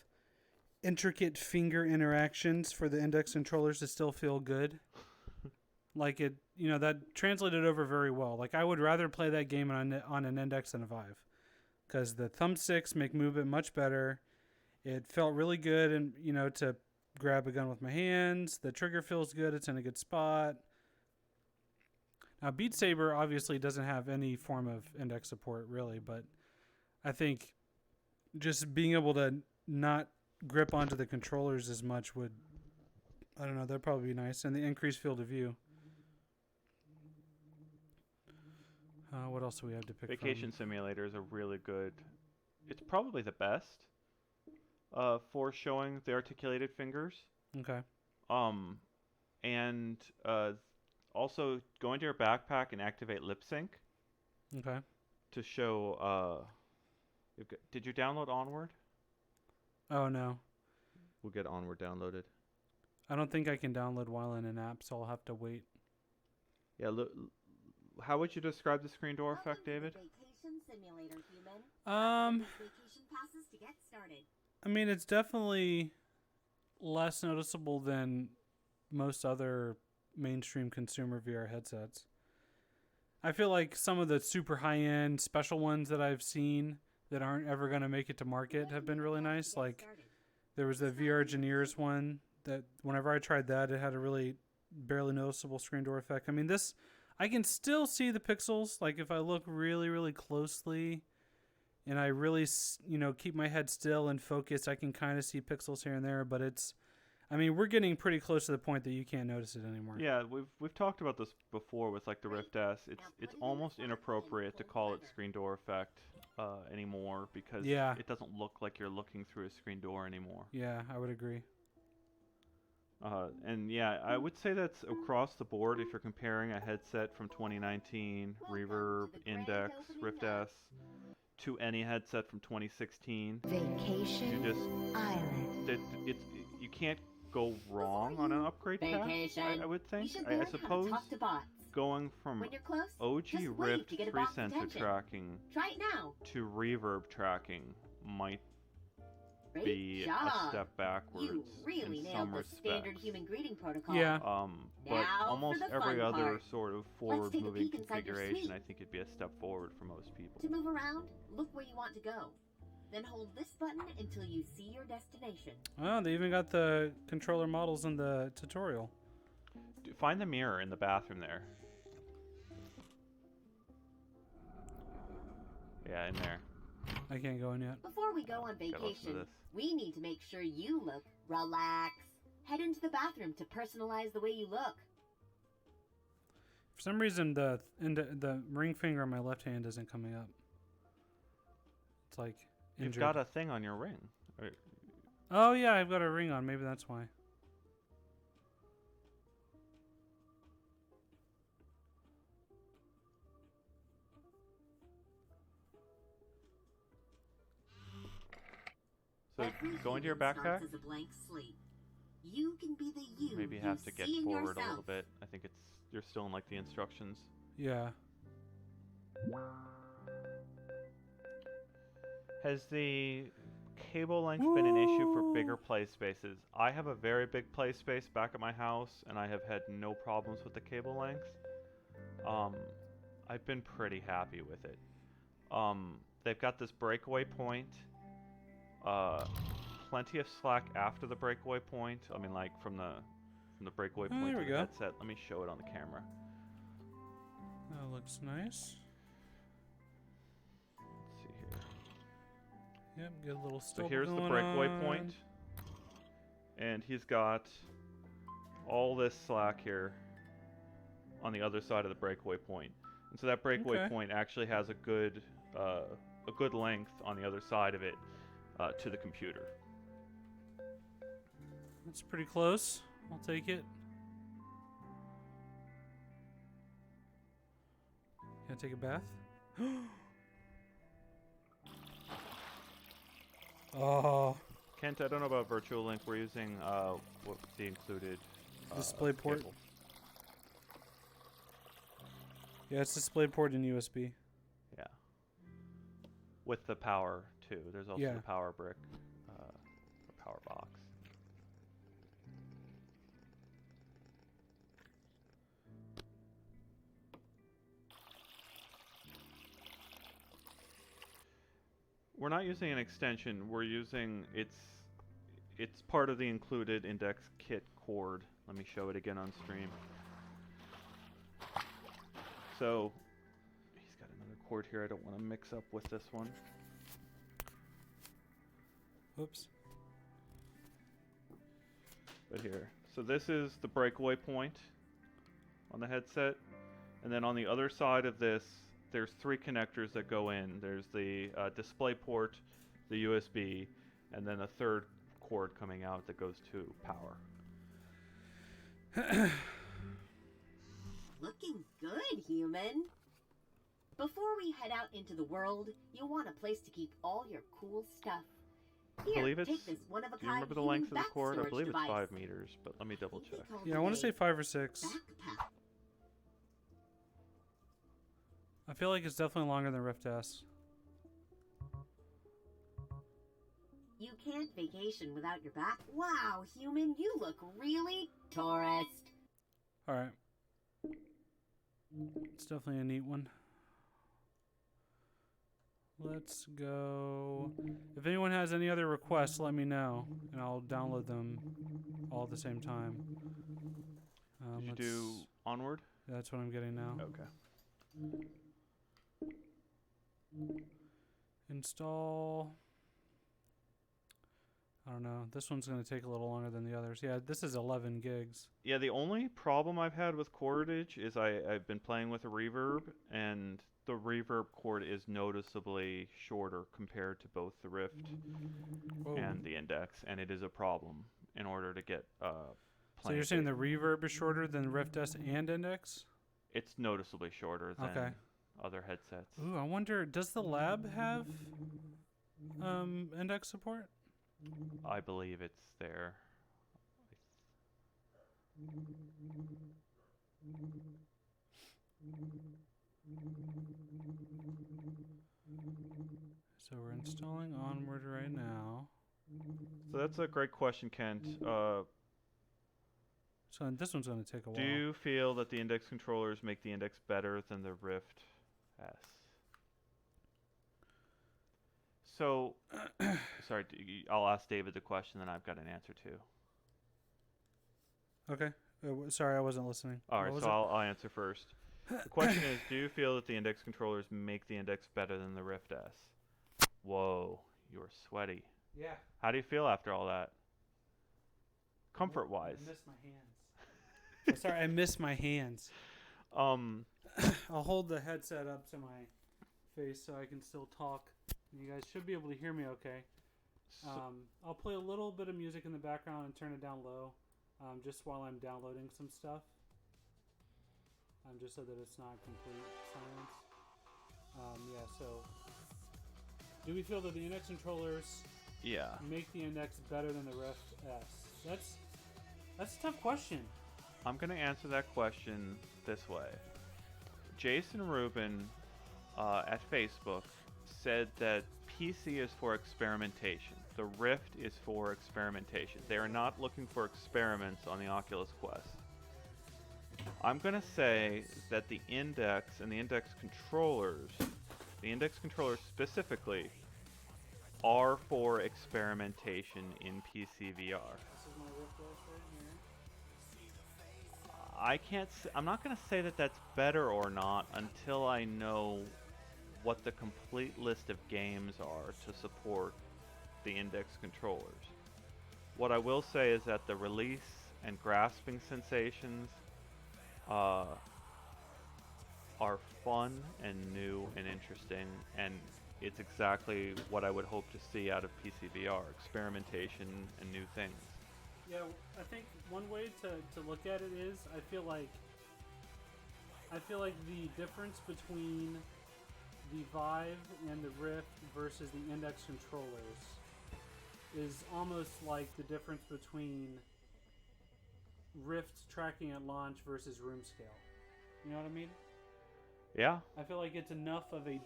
Speaker 1: intricate finger interactions for the index controllers to still feel good. Like it, that translated over very well. Like I would rather play that game on an index than a Vive, because the thumbsticks make movement much better. It felt really good, and to grab a gun with my hands. The trigger feels good. It's in a good spot. Now, Beat Saber obviously doesn't have any form of index support, really, but I think just being able to not grip onto the controllers as much would, I don't know, that'd probably be nice. And the increased field of view. What else do we have to pick
Speaker 2: Vacation Simulator is a really good. It's probably the best for showing the articulated fingers.
Speaker 1: from? Okay.
Speaker 2: And also go into your backpack and activate lip sync
Speaker 1: Okay.
Speaker 2: to show. Did you download Onward?
Speaker 1: Oh, no.
Speaker 2: We'll get Onward downloaded.
Speaker 1: I don't think I can download while in an app, so I'll have to wait.
Speaker 2: Yeah, how would you describe the screen door effect, David?
Speaker 11: Vacation simulator, human. Vacation passes to get started.
Speaker 1: I mean, it's definitely less noticeable than most other mainstream consumer VR headsets. I feel like some of the super high-end special ones that I've seen that aren't ever going to make it to market have been really nice. Like, there was the VR Engineers one that whenever I tried that, it had a really barely noticeable screen door effect. I mean, this, I can still see the pixels. Like, if I look really, really closely and I really, keep my head still and focus, I can kind of see pixels here and there, but it's, I mean, we're getting pretty close to the point that you can't notice it anymore.
Speaker 2: Yeah, we've talked about this before with like the Rift S. It's almost inappropriate to call it screen door effect anymore because it doesn't look like you're looking through a screen door anymore.
Speaker 1: Yeah, I would agree.
Speaker 2: And yeah, I would say that's across the board if you're comparing a headset from 2019, Reverb, Index, Rift S, to any headset from 2016.
Speaker 11: Vacation Island.
Speaker 2: You can't go wrong on an upgrade path, I would think. I suppose going from OG Rift 3 sensor tracking to Reverb tracking might be a step backwards in some respects.
Speaker 1: Yeah.
Speaker 2: But almost every other sort of forward-moving configuration, I think it'd be a step forward for most people.
Speaker 11: To move around, look where you want to go. Then hold this button until you see your destination.
Speaker 1: Oh, they even got the controller models in the tutorial.
Speaker 2: Find the mirror in the bathroom there. Yeah, in there.
Speaker 1: I can't go in yet.
Speaker 11: Before we go on vacation, we need to make sure you look relaxed. Head into the bathroom to personalize the way you look.
Speaker 1: For some reason, the ring finger on my left hand isn't coming up. It's like injured.
Speaker 2: You've got a thing on your ring.
Speaker 1: Oh yeah, I've got a ring on. Maybe that's why.
Speaker 2: So go into your backpack.
Speaker 11: As a blank slate. You can be the you.
Speaker 2: Maybe you have to get forward a little bit. I think you're still in like the instructions.
Speaker 1: Yeah.
Speaker 2: Has the cable length been an issue for bigger play spaces? I have a very big play space back at my house, and I have had no problems with the cable length. I've been pretty happy with it. They've got this breakaway point. Plenty of slack after the breakaway point. I mean, like from the breakaway point to the headset. Let me show it on the camera.
Speaker 1: That looks nice.
Speaker 2: Let's see here.
Speaker 1: Yep, get a little
Speaker 2: So here's the breakaway point, and he's got all this slack here on the other side of the breakaway point. And so that breakaway point actually has a good length on the other side of it to the computer.
Speaker 1: That's pretty close. I'll take it. Can I take a bath? Oh.
Speaker 2: Kent, I don't know about Virtual Link. We're using what's the included
Speaker 1: display port.
Speaker 2: Cable.
Speaker 1: Yeah, it's display port and USB.
Speaker 2: Yeah. With the power too. There's also the power brick, or power box. We're not using an extension. We're using it's part of the included Index kit cord. Let me show it again on stream. So he's got another cord here I don't want to mix up with this one.
Speaker 1: Oops.
Speaker 2: But here. So this is the breakaway point on the headset. And then on the other side of this there's 3 connectors that go in. There's the display port, the USB, and then a third cord coming out that goes to power.
Speaker 11: Looking good, human. Before we head out into the world, you'll want a place to keep all your cool stuff. Here,
Speaker 2: I believe it's.
Speaker 11: take this one-of-a-kind
Speaker 2: Do you remember the
Speaker 11: human
Speaker 2: length of the
Speaker 11: back
Speaker 2: cord? I
Speaker 11: storage
Speaker 2: believe
Speaker 11: device.
Speaker 2: it's 5 meters, but let me double check.
Speaker 1: Yeah, I want to say 5 or 6.
Speaker 11: Backpack.
Speaker 1: I feel like it's definitely longer than Rift S.
Speaker 11: You can't vacation without your back. Wow, human, you look really tourist.
Speaker 1: All right. It's definitely a neat one. Let's go. If anyone has any other requests, let me know, and I'll download them all at the same time.
Speaker 2: Did you do Onward?
Speaker 1: Yeah, that's what I'm getting now.
Speaker 2: Okay.
Speaker 1: Install. I don't know. This one's going to take a little longer than the others. Yeah, this is 11 gigs.
Speaker 2: Yeah, the only problem I've had with cordage is I've been playing with a reverb, and the reverb cord is noticeably shorter compared to both the Rift and the Index, and it is a problem in order to get
Speaker 1: So you're saying the reverb is shorter than Rift S and Index?
Speaker 2: It's noticeably shorter than other headsets.
Speaker 1: Ooh, I wonder, does the Lab have Index support?
Speaker 2: I believe it's there.
Speaker 1: So we're installing Onward right now.
Speaker 2: So that's a great question, Kent.
Speaker 1: So this one's going to take a while.
Speaker 2: Do you feel that the Index controllers make the Index better than the Rift S? So, sorry, I'll ask David the question, then I've got an answer too.
Speaker 1: Okay. Sorry, I wasn't listening.
Speaker 2: All right, so I'll answer first. The question is, do you feel that the Index controllers make the Index better than the Rift S? Whoa, you're sweaty.
Speaker 1: Yeah.
Speaker 2: How do you feel after all that? Comfort-wise.
Speaker 1: I missed my hands. Sorry, I missed my hands. I'll hold the headset up to my face so I can still talk. You guys should be able to hear me okay. I'll play a little bit of music in the background and turn it down low, just while I'm downloading some stuff. Just so that it's not complete silence. Yeah, so do we feel that the Index controllers make the Index better than the Rift S? That's a tough question.
Speaker 2: I'm going to answer that question this way. Jason Rubin at Facebook said that PC is for experimentation. The Rift is for experimentation. They are not looking for experiments on the Oculus Quest. I'm going to say that the Index and the Index controllers specifically, are for experimentation in PC VR.
Speaker 1: This is my Rift S right here.
Speaker 2: I can't. I'm not going to say that that's better or not until I know what the complete list of games are to support the Index controllers. What I will say is that the release and grasping sensations are fun and new and interesting, and it's exactly what I would hope to see out of PC VR: experimentation and new things.
Speaker 1: Yeah, I think one way to look at it is I feel like the difference between the Vive and the Rift versus the Index controllers is almost like the difference between Rift tracking at launch versus room scale. You know what I mean?
Speaker 2: Yeah.
Speaker 1: I feel like it's enough of a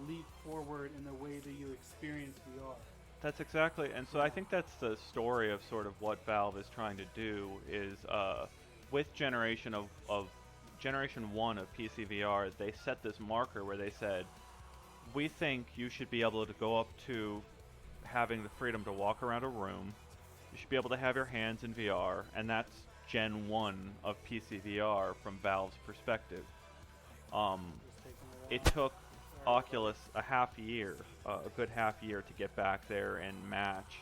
Speaker 1: leap forward in the way that you experience VR.
Speaker 2: That's exactly, and so I think that's the story of sort of what Valve is trying to do is with Generation 1 of PC VR, they set this marker where they said, we think you should be able to go up to having the freedom to walk around a room, you should be able to have your hands in VR, and that's Gen 1 of PC VR from Valve's perspective. It took Oculus a good half year to get back there and match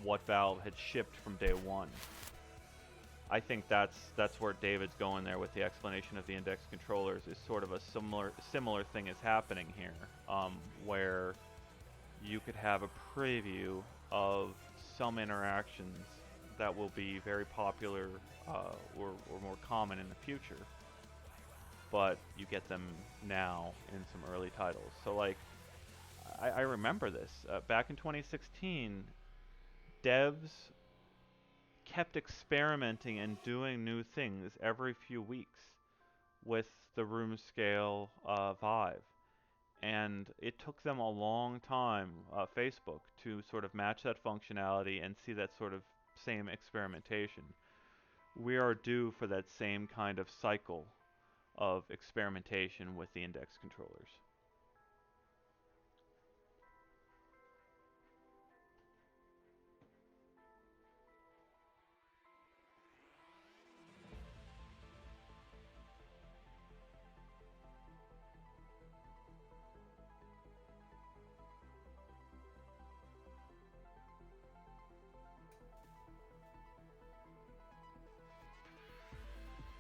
Speaker 2: what Valve had shipped from day one. I think that's where David's going there with the explanation of the index controllers. Is sort of a similar thing is happening here, where you could have a preview of some interactions that will be very popular or more common in the future, but you get them now in some early titles. So like, I remember this back in 2016, devs kept experimenting and doing new things every few weeks with the room scale Vive. And it took them a long time, Facebook, to sort of match that functionality and see that sort of same experimentation. We are due for that same kind of cycle of experimentation with the index controllers.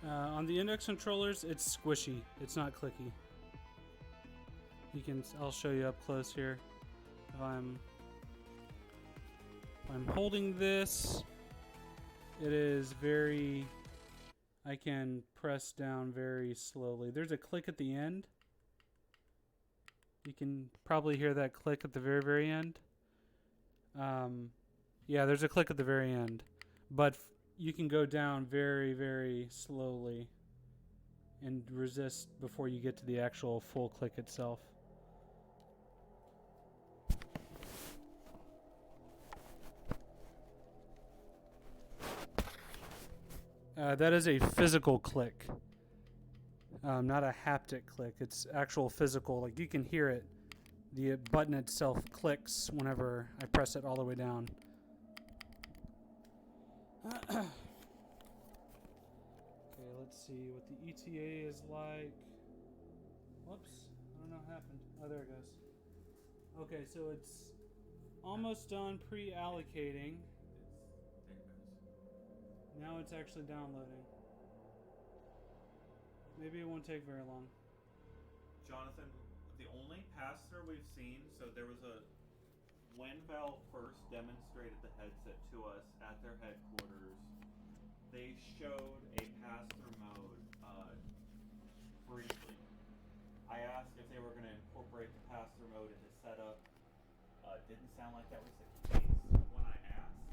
Speaker 1: On the index controllers, it's squishy. It's not clicky. I'll show you up close here. If I'm holding this, it is very, I can press down very slowly. There's a click at the end. You can probably hear that click at the very, very end. Yeah, there's a click at the very end. But you can go down very, very slowly and resist before you get to the actual full click itself. That is a physical click, not a haptic click. It's actual physical. Like, you can hear it. The button itself clicks whenever I press it all the way down. Okay, let's see what the ETA is like. Whoops, I don't know what happened. Oh, there it goes. Okay, so it's almost done pre-allocating. Now it's actually downloading. Maybe it won't take very long.
Speaker 2: Jonathan, the only pass-through we've seen, so there was when Valve first demonstrated the headset to us at their headquarters, they showed a pass-through mode briefly. I asked if they were going to incorporate the pass-through mode into setup. Didn't sound like that was the case when I asked.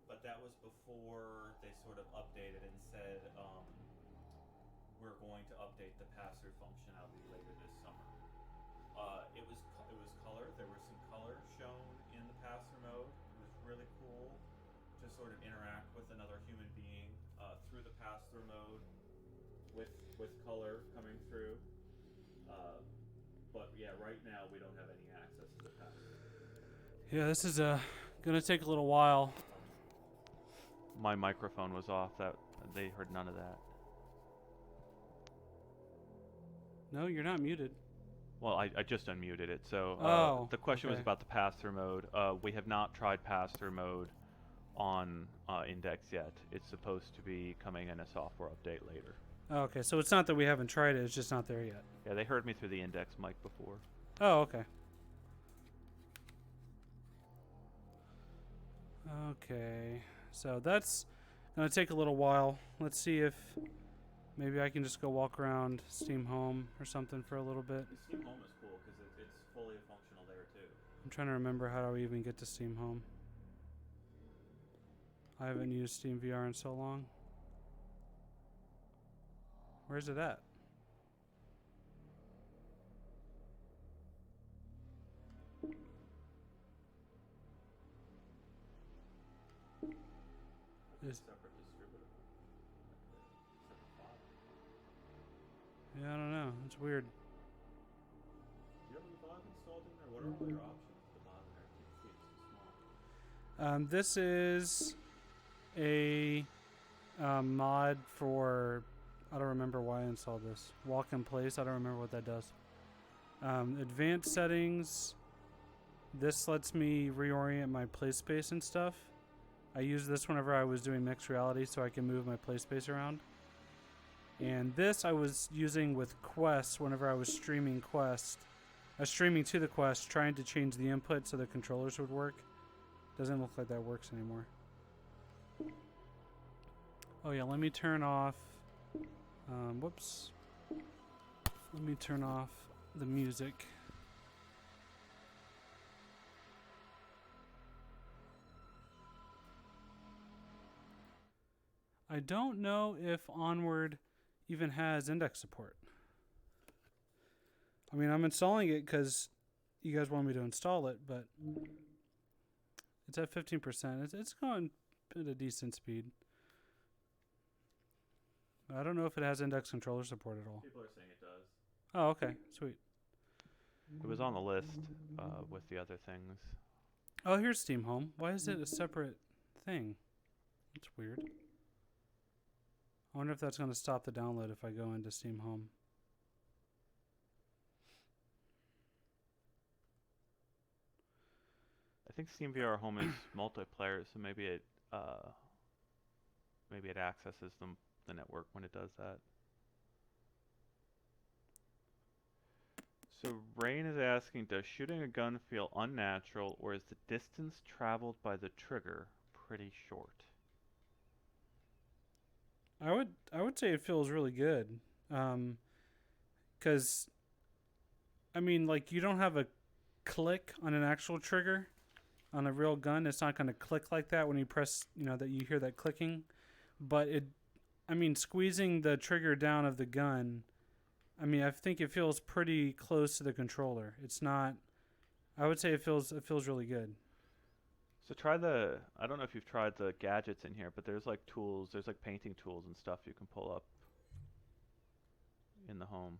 Speaker 2: But that was before they sort of updated and said, we're going to update the pass-through functionality later this summer. It was color. There was some color shown in the pass-through mode. It was really cool to sort of interact with another human being through the pass-through mode with color coming through. But yeah, right now we don't have any access to the pass-through.
Speaker 1: Yeah, this is gonna take a little while.
Speaker 2: My microphone was off. That they heard none of that.
Speaker 1: No, you're not muted.
Speaker 2: Well, I just unmuted it. So the question was
Speaker 1: okay.
Speaker 2: about the pass-through mode. We have not tried pass-through mode on Index yet. It's supposed to be coming in a software update later.
Speaker 1: Okay, so it's not that we haven't tried it, it's just not there yet.
Speaker 2: Yeah, they heard me through the Index mic before.
Speaker 1: Oh, okay. Okay, so that's going to take a little while. Let's see if maybe I can just go walk around Steam Home or something for a little bit.
Speaker 2: Steam Home is cool because it's fully functional there too.
Speaker 1: I'm trying to remember how do I even get to Steam Home. I haven't used Steam VR in so long. Where's it at?
Speaker 2: Separate distributor. Separate file.
Speaker 1: Yeah, I don't know. It's weird.
Speaker 2: Do you have the Vive installed in there? What are all your options at the bottom there? I can't see, it's too small.
Speaker 1: This is a mod for, I don't remember why I installed this. Walk in place, I don't remember what that does. Advanced settings. This lets me reorient my play space and stuff. I used this whenever I was doing mixed reality so I can move my play space around. And this I was using with Quest whenever I was streaming Quest. I was streaming to the Quest, trying to change the input so the controllers would work. Doesn't look like that works anymore. Oh yeah, let me turn off... whoops. Let me turn off the music. I don't know if Onward even has index support. I mean, I'm installing it because you guys want me to install it, but it's at 15%. It's going at a decent speed. I don't know if it has index controller support at all.
Speaker 2: People are saying it does.
Speaker 1: Oh, okay. Sweet.
Speaker 2: It was on the list with the other things.
Speaker 1: Oh, here's Steam Home. Why is it a separate thing? That's weird. I wonder if that's going to stop the download if I go into Steam Home.
Speaker 2: I think SteamVR Home is multiplayer, so maybe it accesses the network when it does that. So Rain is asking, does shooting a gun feel unnatural, or is the distance traveled by the trigger pretty short?
Speaker 1: I would say it feels really good, 'cause I mean, like, you don't have a click on an actual trigger. On a real gun, it's not going to click like that when you press, that you hear that clicking. But squeezing the trigger down of the gun, I think it feels pretty close to the controller. It's not. I would say it feels really good.
Speaker 2: So try I don't know if you've tried the gadgets in here, but there's like tools, there's like painting tools and stuff you can pull up in the home.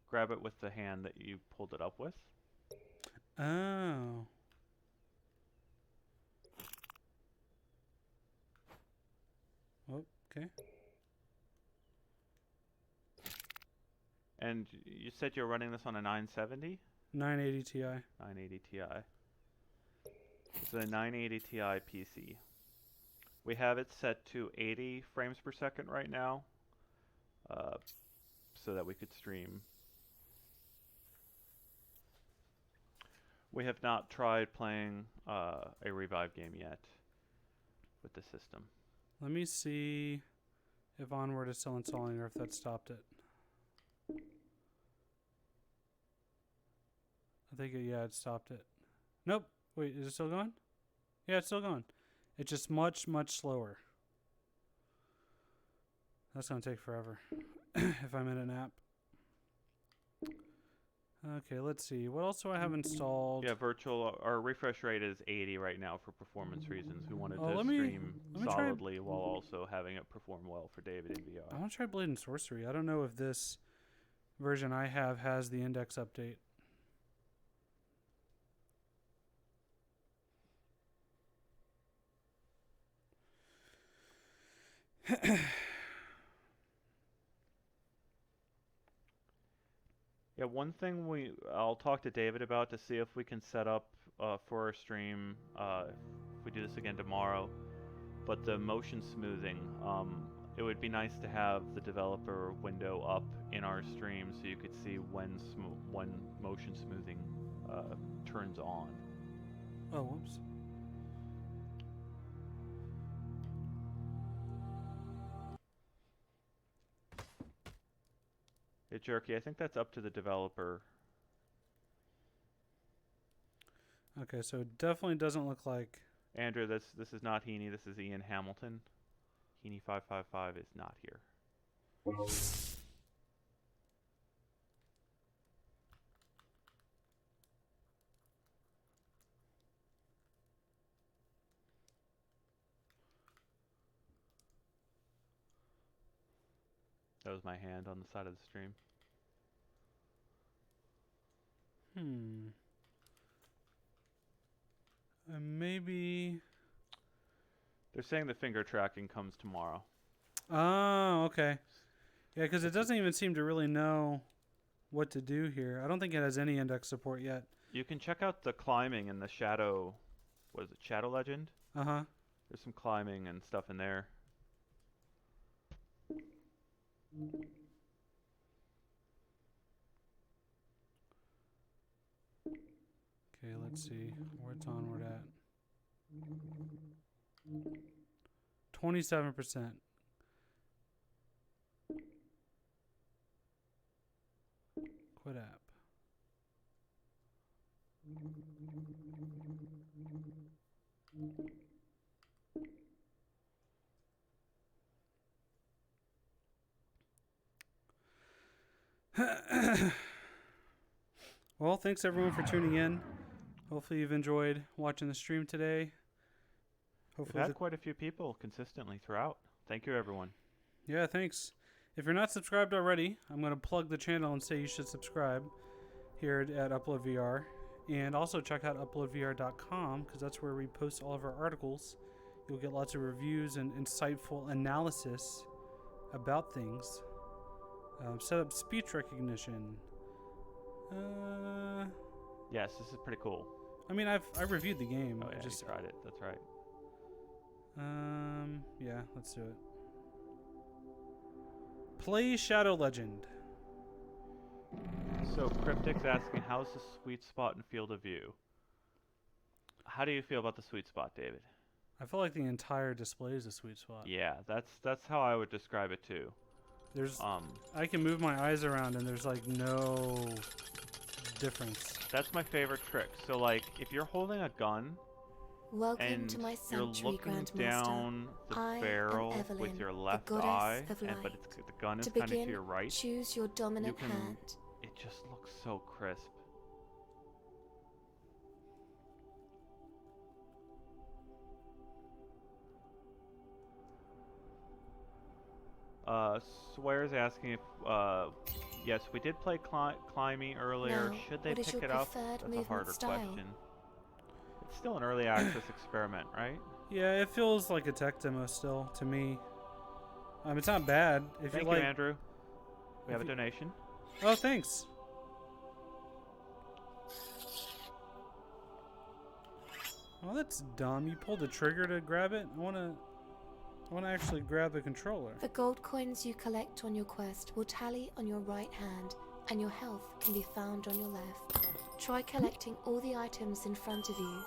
Speaker 2: Grab it with the hand that you pulled it up with.
Speaker 1: Oh. Okay.
Speaker 2: And you said you're running this on a 970?
Speaker 1: 980 Ti.
Speaker 2: 980 Ti. It's a 980 Ti PC. We have it set to 80 frames per second right now, so that we could stream. We have not tried playing a Revive game yet with the system.
Speaker 1: Let me see if Onward is still installing or if that stopped it. I think it stopped it. Nope. Wait, is it still going? Yeah, it's still going. It's just much, much slower. That's going to take forever if I'm in an app. Okay, let's see. What else do I have installed?
Speaker 2: Yeah, our refresh rate is 80 right now for performance reasons. We wanted to
Speaker 1: let me
Speaker 2: stream solidly
Speaker 1: try.
Speaker 2: while also having it perform well for David in VR.
Speaker 1: I want to try Blade and Sorcery. I don't know if this version I have has the index update.
Speaker 2: Yeah, one thing I'll talk to David about to see if we can set up for our stream, if we do this again tomorrow, but the motion smoothing, it would be nice to have the developer window up in our stream so you could see when motion smoothing turns on.
Speaker 1: Oh, whoops.
Speaker 2: Hey, Jerky, I think that's up to the developer.
Speaker 1: Okay, so it definitely doesn't look like...
Speaker 2: Andrew, this is not Heaney, this is Ian Hamilton. Heaney555 is not here. That was my hand on the side of the stream.
Speaker 1: Maybe...
Speaker 2: They're saying the finger tracking comes tomorrow.
Speaker 1: Oh, okay. Yeah, because it doesn't even seem to really know what to do here. I don't think it has any index support yet.
Speaker 2: You can check out the climbing in the Shadow. What is it? Shadow Legend.
Speaker 1: Uh-huh.
Speaker 2: There's some climbing and stuff in there.
Speaker 1: Okay, let's see. Where's Onward at? 27%. Quit app. Well, thanks everyone for tuning in. Hopefully you've enjoyed watching the stream today.
Speaker 2: We've had quite a few people consistently throughout. Thank you, everyone.
Speaker 1: Yeah, thanks. If you're not subscribed already, I'm going to plug the channel and say you should subscribe here at Upload VR. And also check out uploadvr.com because that's where we post all of our articles. You'll get lots of reviews and insightful analysis about things. Set up speech recognition.
Speaker 2: Yes, this is pretty cool.
Speaker 1: I mean, I've reviewed the game.
Speaker 2: Oh, yeah, you tried it. That's right.
Speaker 1: Yeah, let's do it. Play Shadow Legend.
Speaker 2: So Cryptic's asking, how's the sweet spot in field of view? How do you feel about the sweet spot, David?
Speaker 1: I feel like the entire display is a sweet spot.
Speaker 2: Yeah, that's how I would describe it too.
Speaker 1: There's I can move my eyes around and there's like no difference.
Speaker 2: That's my favorite trick. So like if you're holding a gun and
Speaker 12: to my
Speaker 2: you're looking down the barrel with your left eye, but the gun is kind of to your right,
Speaker 12: choose your dominant hand.
Speaker 2: It just looks so crisp. Swear's asking if, yes, we did play Climby earlier.
Speaker 12: Now,
Speaker 2: should they pick it up? That's a harder question. It's still an early access experiment, right?
Speaker 1: Yeah, it feels like a tech demo still to me. It's not bad.
Speaker 2: Thank you, Andrew. We have a donation.
Speaker 1: Oh, thanks. Oh, that's dumb. You pulled the trigger to grab it? I wanna actually grab the controller.
Speaker 12: The gold coins you collect on your quest will tally on your right hand, and your health can be found on your left. Try collecting all the items in front of you.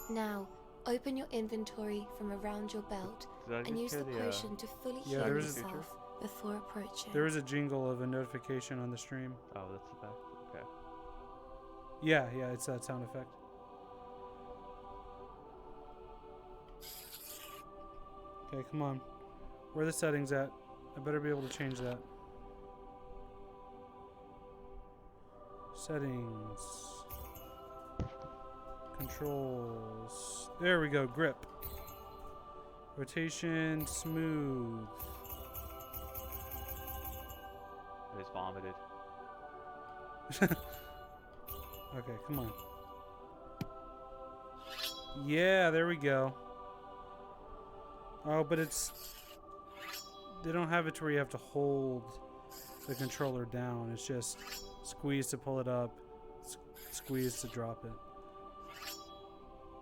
Speaker 12: Now, open your inventory from around your belt and use the potion to fully heal yourself before approaching.
Speaker 1: There was a jingle of a notification on the stream.
Speaker 2: Oh, that's the back. Okay.
Speaker 1: Yeah, it's that sound effect. Okay, come on. Where are the settings at? I better be able to change that. Settings. Controls. There we go. Grip. Rotation. Smooth.
Speaker 2: I just vomited.
Speaker 1: Okay, come on. Yeah, there we go. Oh, but they don't have it to where you have to hold the controller down. It's just squeeze to pull it up, squeeze to drop it.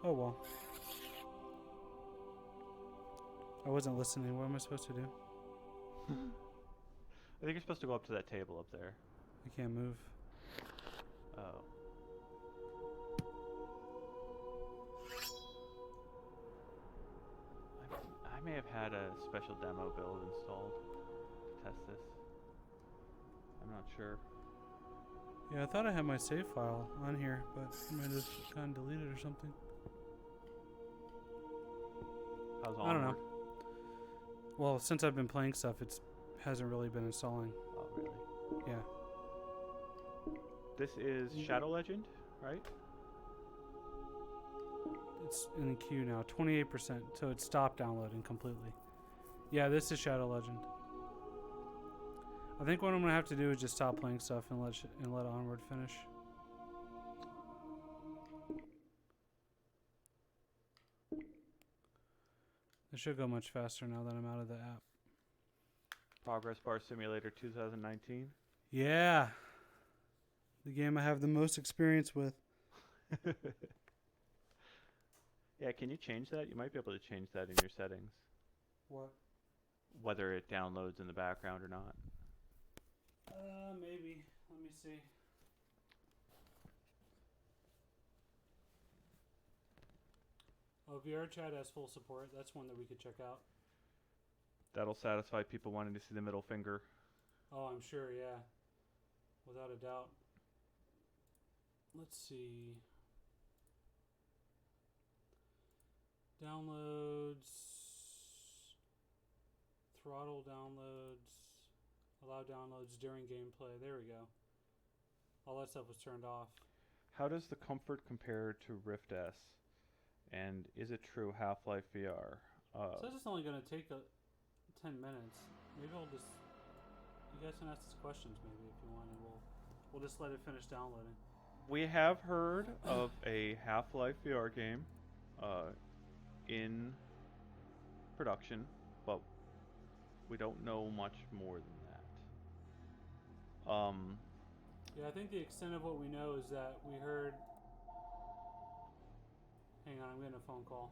Speaker 1: Oh well. I wasn't listening. What am I supposed to do?
Speaker 2: I think you're supposed to go up to that table up there.
Speaker 1: I can't move.
Speaker 2: Oh. I may have had a special demo build installed to test this. I'm not sure.
Speaker 1: Yeah, I thought I had my save file on here, but I might have gotten deleted or something.
Speaker 2: How's Onward?
Speaker 1: I don't know. Well, since I've been playing stuff, it hasn't really been installing.
Speaker 2: Oh, really?
Speaker 1: Yeah.
Speaker 2: This is Shadow Legend, right?
Speaker 1: It's in the queue now, 28%, so it stopped downloading completely. Yeah, this is Shadow Legend. I think what I'm gonna have to do is just stop playing stuff and let Onward finish. It should go much faster now that I'm out of the app.
Speaker 2: Progress Bar Simulator 2019.
Speaker 1: Yeah. The game I have the most experience with.
Speaker 2: Yeah, can you change that? You might be able to change that in your settings.
Speaker 1: What?
Speaker 2: Whether it downloads in the background or not.
Speaker 1: Maybe. Let me see. Oh, VR Chat has full support. That's one that we could check out.
Speaker 2: That'll satisfy people wanting to see the middle finger.
Speaker 1: Oh, I'm sure, yeah. Without a doubt. Let's see. Downloads. Throttle downloads. Allow downloads during gameplay. There we go. All that stuff was turned off.
Speaker 2: How does the comfort compare to Rift S? And is it true Half-Life VR?
Speaker 1: So this is only going to take 10 minutes. Maybe I'll just... You guys can ask us questions maybe if you want, and we'll just let it finish downloading.
Speaker 2: We have heard of a Half-Life VR game in production, but we don't know much more than that.
Speaker 1: Yeah, I think the extent of what we know is that we heard... Hang on, I'm getting a phone call.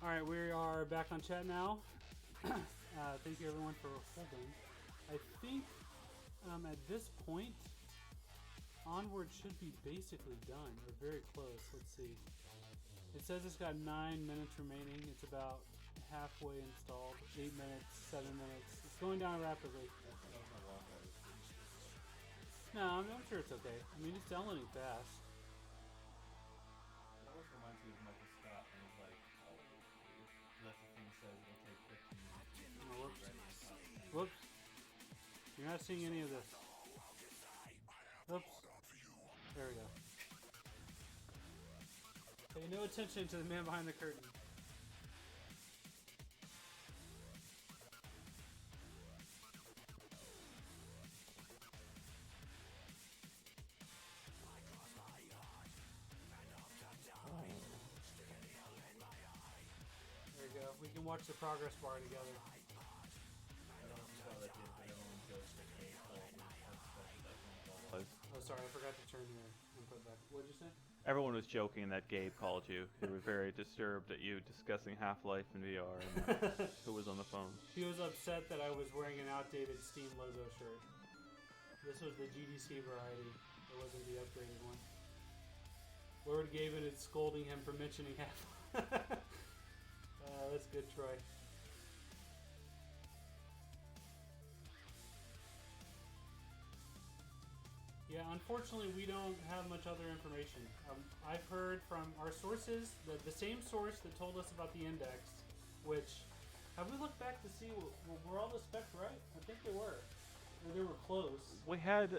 Speaker 1: All right, we are back on chat now. Thank you everyone for holding. I think at this point, Onward should be basically done, or very close. Let's see. It says it's got 9 minutes remaining. It's about halfway installed. 8 minutes, 7 minutes. It's going down rapidly. No, I'm sure it's okay. I mean, it's downloading fast.
Speaker 13: It always reminds me of Michael Scott and he's like, unless the thing says it'll take 15 minutes.
Speaker 1: Oh, whoops. Whoops. You're not seeing any of this. Oops. There we go. Pay no attention to the man behind the curtain. There we go. We can watch the progress bar together. Oh, sorry, I forgot to turn your input back. What did you say?
Speaker 2: Everyone was joking that Gabe called you. They were very disturbed at you discussing Half-Life in VR and who was on the phone.
Speaker 1: He was upset that I was wearing an outdated Steam logo shirt. This was the GDC variety. It wasn't the upgraded one. Lord Gaben is scolding him for mentioning Half-Life. That's good, Troy. Yeah, unfortunately, we don't have much other information. I've heard from our sources, the same source that told us about the index, which, have we looked back to see, were all the specs right? I think they were. Or they were close.
Speaker 2: We had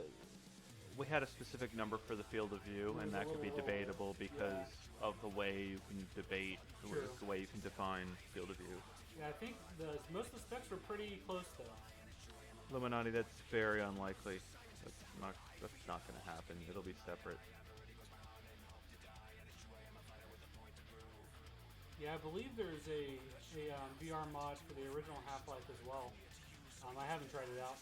Speaker 2: a specific number for the field of view, and that could be debatable because of the way you can debate, the way you can define field of view.
Speaker 1: Yeah, I think most of the specs were pretty close, though.
Speaker 2: Illuminati, that's very unlikely. That's not going to happen. It'll be separate.
Speaker 1: Yeah, I believe there's a VR mod for the original Half-Life as well. I haven't tried it out.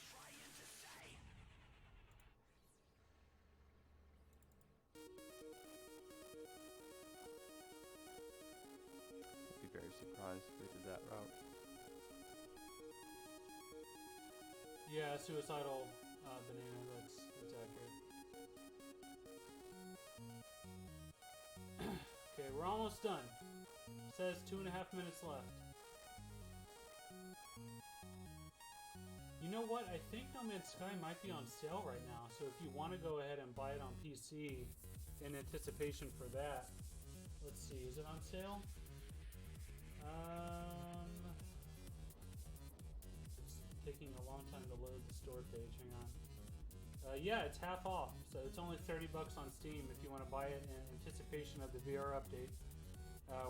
Speaker 2: I'd be very surprised if they did that route.
Speaker 1: Yeah, suicidal banana, that's accurate. Okay, we're almost done. It says 2.5 minutes left. You know what? I think No Man's Sky might be on sale right now, so if you want to go ahead and buy it on PC in anticipation for that, let's see, is it on sale? It's taking a long time to load the store page. Hang on. Yeah, it's half off, so it's only $30 on Steam if you want to buy it in anticipation of the VR update.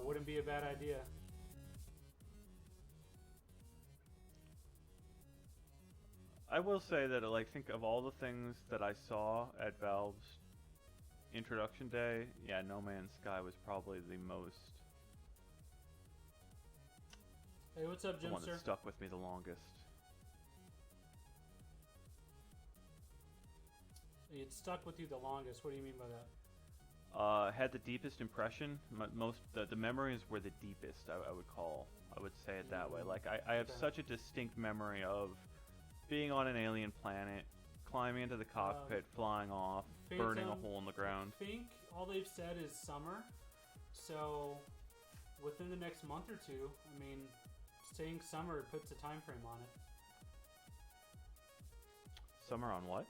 Speaker 1: Wouldn't be a bad idea.
Speaker 2: I will say that I think of all the things that I saw at Valve's introduction day, yeah, No Man's Sky was probably the most.
Speaker 1: Hey, what's up, Jim,
Speaker 2: the one
Speaker 1: sir?
Speaker 2: that stuck with me the longest.
Speaker 1: It stuck with you the longest. What do you mean by that?
Speaker 2: Had the deepest impression. The memories were the deepest. I would say it that way. Like I have such a distinct memory of being on an alien planet, climbing into the cockpit, flying off, burning a hole in the ground.
Speaker 1: I think all they've said is summer. So within the next month or two, I mean, saying summer puts a time frame on it.
Speaker 2: Summer on what?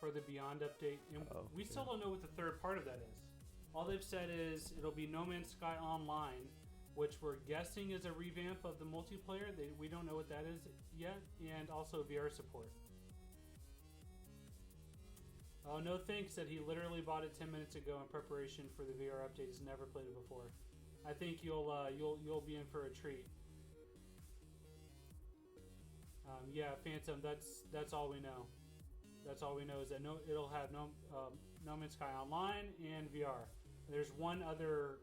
Speaker 1: For the Beyond update. And we still don't know what the third part of that is. All they've said is it'll be No Man's Sky Online, which we're guessing is a revamp of the multiplayer. We don't know what that is yet, and also VR support. Oh, no thanks, said he literally bought it 10 minutes ago in preparation for the VR update. He's never played it before. I think you'll be in for a treat. Yeah, Phantom, that's all we know. That's all we know is that it'll have No Man's Sky Online and VR. There's one other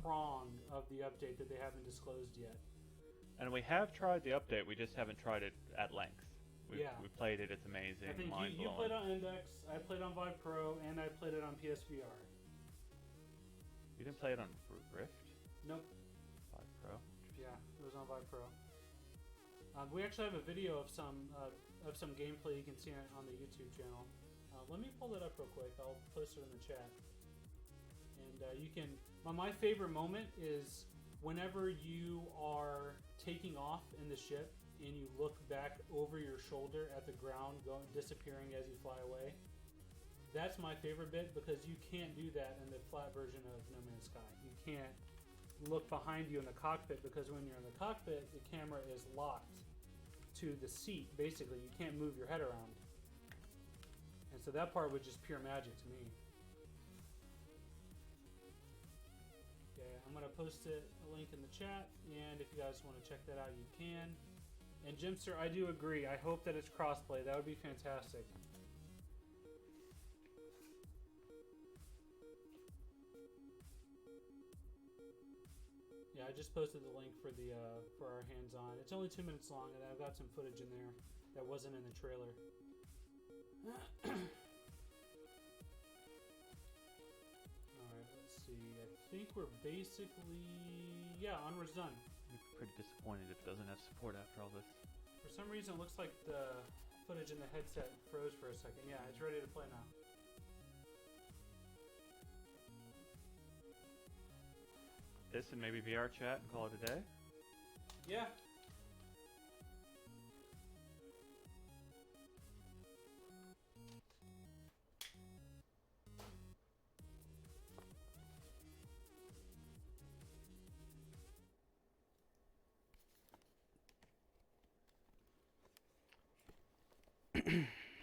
Speaker 1: prong of the update that they haven't disclosed yet.
Speaker 2: And we have tried the update, we just haven't tried it at length. We played it, it's amazing.
Speaker 1: I think you played on Index, I played on Vive Pro, and I played it on PSVR.
Speaker 2: You didn't play it on Rift?
Speaker 1: Nope.
Speaker 2: Vive Pro?
Speaker 1: Yeah, it was on Vive Pro. We actually have a video of some gameplay you can see on the YouTube channel. Let me pull it up real quick. I'll post it in the chat. And you can. My favorite moment is whenever you are taking off in the ship and you look back over your shoulder at the ground, disappearing as you fly away. That's my favorite bit because you can't do that in the flat version of No Man's Sky. You can't look behind you in the cockpit because when you're in the cockpit, the camera is locked to the seat. Basically, you can't move your head around. And so that part was just pure magic to me. Okay, I'm going to post a link in the chat, and if you guys want to check that out, you can. And Jimster, I do agree. I hope that it's crossplay. That would be fantastic. Yeah, I just posted the link for the for our hands-on. It's only 2 minutes long, and I've got some footage in there that wasn't in the trailer. Alright, let's see. I think we're basically... Yeah, Onward's done.
Speaker 2: I'm pretty disappointed if it doesn't have support after all this.
Speaker 1: For some reason, it looks like the footage in the headset froze for a second. Yeah, it's ready to play now.
Speaker 2: This and maybe VR chat and call it a day?
Speaker 1: Yeah.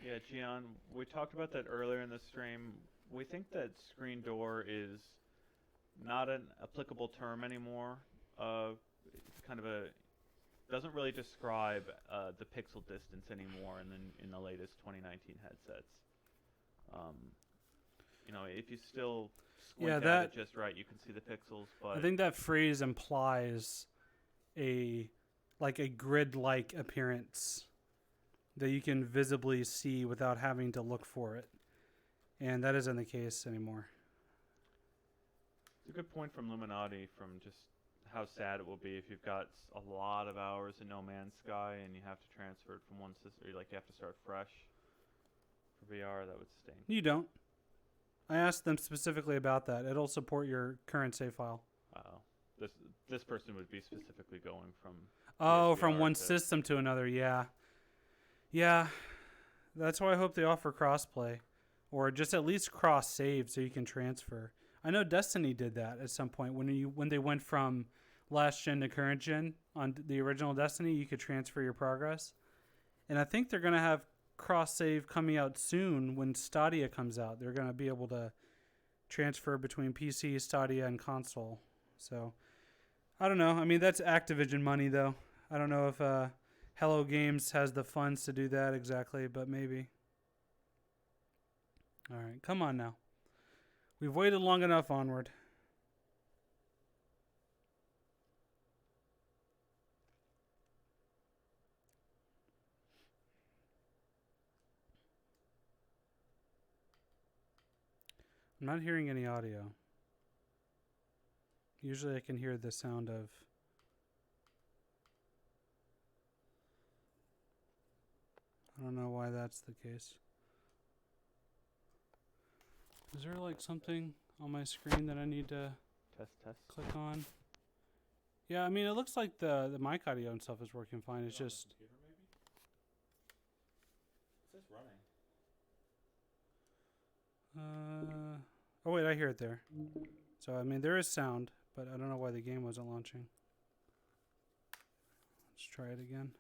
Speaker 2: Yeah, Gian, we talked about that earlier in the stream. We think that screen door is not an applicable term anymore. It's kind of doesn't really describe the pixel distance anymore in the latest 2019 headsets. You know, if you still squint at it just right, you can see the pixels. But
Speaker 1: I think that phrase implies a grid-like appearance that you can visibly see without having to look for it, and that isn't the case anymore.
Speaker 2: It's a good point from Illuminati, from just how sad it will be if you've got a lot of hours in No Man's Sky and you have to transfer it from one system, like you have to start fresh for VR. That would sting.
Speaker 1: You don't. I asked them specifically about that. It'll support your current save file.
Speaker 2: This person would be specifically going from
Speaker 1: from one system to another. Yeah, that's why I hope they offer crossplay, or just at least cross save so you can transfer. I know Destiny did that at some point when they went from last gen to current gen on the original Destiny. You could transfer your progress, and I think they're gonna have cross save coming out soon when Stadia comes out. They're gonna be able to transfer between PC, Stadia, and console. So I don't know. I mean, that's Activision money, though. I don't know if Hello Games has the funds to do that exactly, but maybe. All right, come on now. We've waited long enough. Onward. I'm not hearing any audio. Usually I can hear the sound of... I don't know why that's the case. Is there like something on my screen that I need to click on? Yeah, I mean, it looks like the mic audio and stuff is working fine. It's just...
Speaker 2: Computer, maybe? It says running.
Speaker 1: Oh wait, I hear it there. So I mean, there is sound, but I don't know why the game wasn't launching. Let's try it again.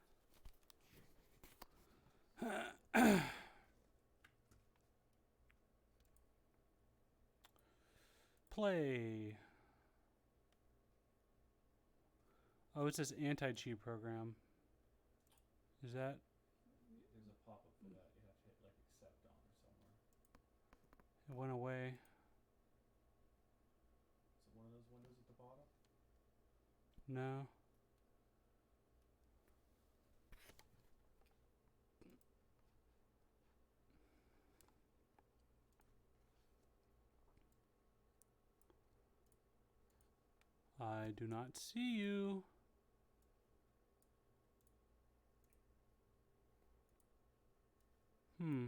Speaker 1: Play. Oh, it says anti-cheat program. Is that?
Speaker 13: There's a pop-up for that. You have to hit like accept on or somewhere.
Speaker 1: It went away.
Speaker 13: Is it one of those windows at the bottom?
Speaker 1: No. I do not see you. Hmm.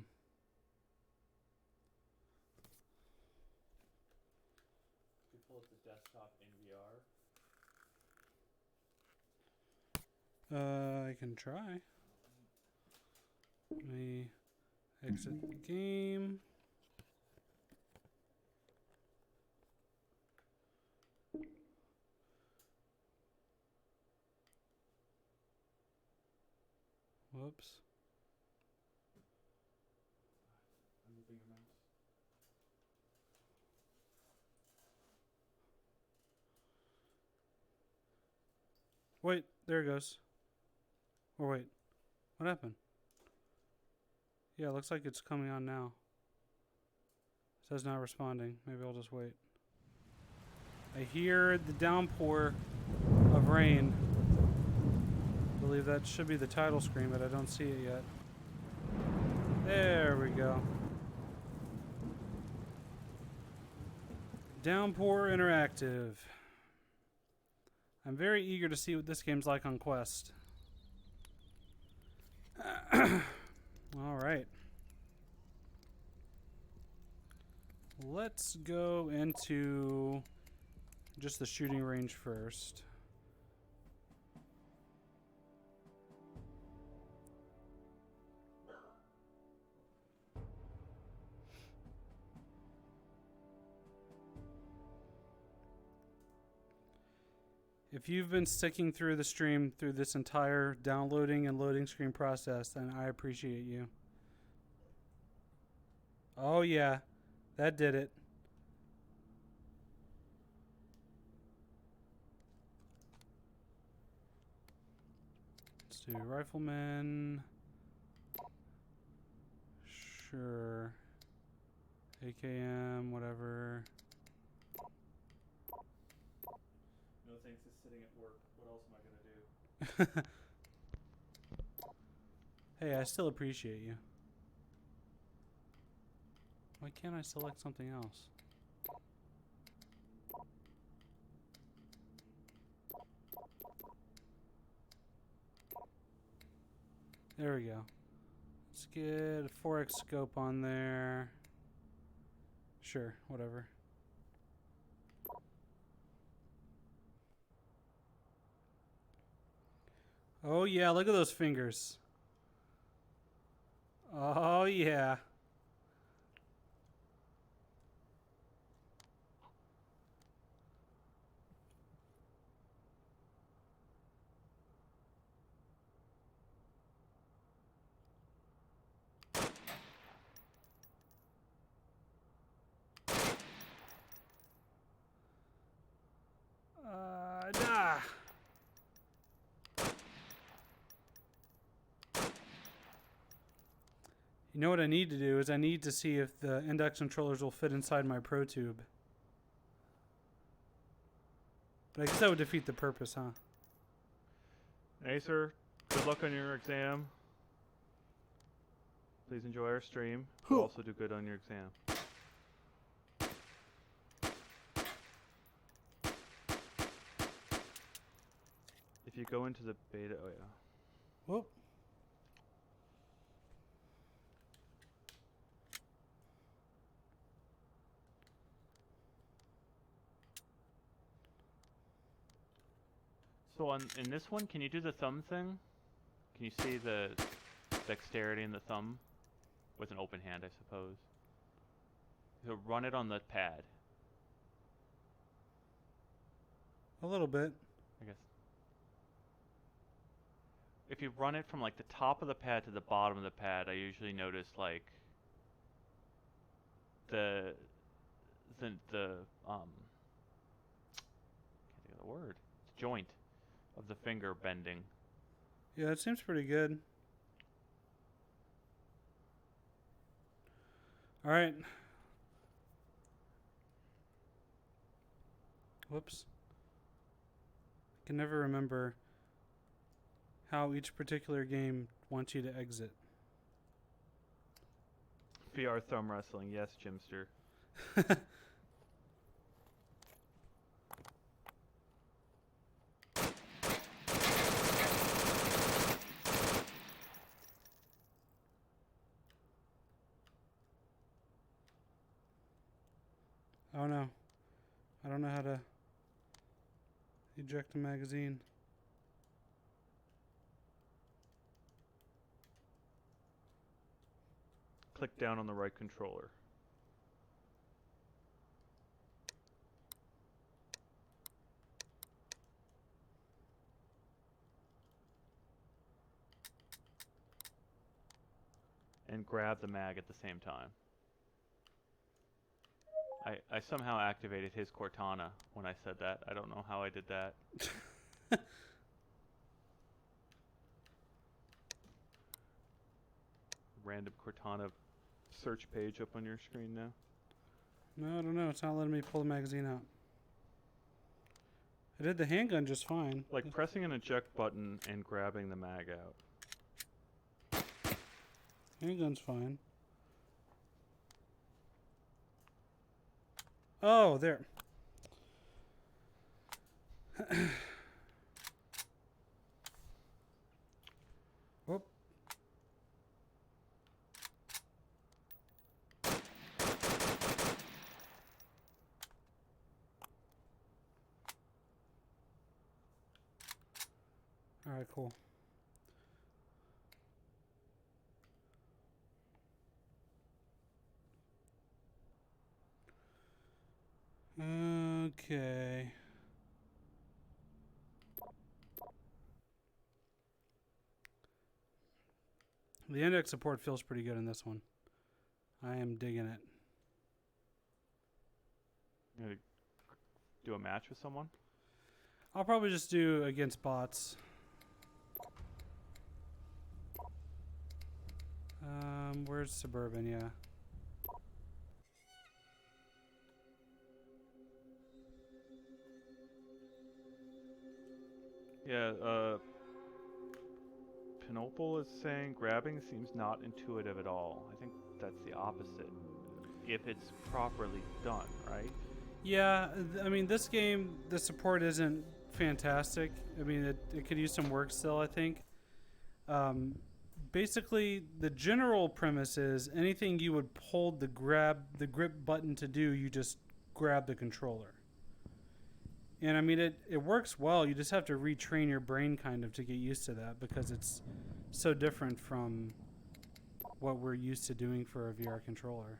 Speaker 2: You pull up the desktop in VR.
Speaker 1: I can try. Let me exit the game. Whoops.
Speaker 2: I'm moving your mouse.
Speaker 1: Wait, there it goes. Or wait, what happened? Yeah, it looks like it's coming on now. It says not responding. Maybe I'll just wait. I hear the downpour of rain. I believe that should be the title screen, but I don't see it yet. There we go. Downpour Interactive. I'm very eager to see what this game's like on Quest. All right. Let's go into just the shooting range first. If you've been sticking through the stream through this entire downloading and loading screen process, then I appreciate you. Oh yeah, that did it. Let's do Rifleman. Sure. AKM, whatever.
Speaker 2: No thanks to sitting at work. What else am I gonna do?
Speaker 1: Hey, I still appreciate you. Why can't I select something else? There we go. Let's get a 4x scope on there. Sure, whatever. Oh yeah, look at those fingers. Oh yeah. Nah. You know what I need to do is I need to see if the index controllers will fit inside my Pro Tube. But I guess that would defeat the purpose, huh?
Speaker 2: Acer, good luck on your exam. Please enjoy our stream. You'll also do good on your exam. If you go into the beta, oh yeah.
Speaker 1: Whoop.
Speaker 2: So in this one, can you do the thumb thing? Can you see the dexterity in the thumb? With an open hand, I suppose. So run it on the pad.
Speaker 1: A little bit.
Speaker 2: I guess. If you run it from like the top of the pad to the bottom of the pad, I usually notice like the can't think of the word. Joint of the finger bending.
Speaker 1: Yeah, it seems pretty good. All right. Whoops. I can never remember how each particular game wants you to exit.
Speaker 2: VR thumb wrestling, yes, Jimster.
Speaker 1: don't know how to eject a magazine.
Speaker 2: Click down on the right controller. And grab the mag at the same time. I somehow activated his Cortana when I said that. I don't know how I did that. Random Cortana search page up on your screen now.
Speaker 1: No, I don't know. It's not letting me pull the magazine out. I did the handgun just fine.
Speaker 2: Like pressing an eject button and grabbing the mag out.
Speaker 1: Handgun's fine. Oh, there. Whoop. All right, cool. Okay. The index support feels pretty good in this one. I am digging it.
Speaker 2: You gonna do a match with someone?
Speaker 1: I'll probably just do against bots. Where's Suburban? Yeah.
Speaker 2: Yeah, Pinopal is saying grabbing seems not intuitive at all. I think that's the opposite. If it's properly done, right?
Speaker 1: Yeah, I mean, this game, the support isn't fantastic. I mean, it could use some work still, I think. Basically, the general premise is anything you would hold the grip button to do, you just grab the controller. And I mean, it works well. You just have to retrain your brain kind of to get used to that because it's so different from what we're used to doing for a VR controller.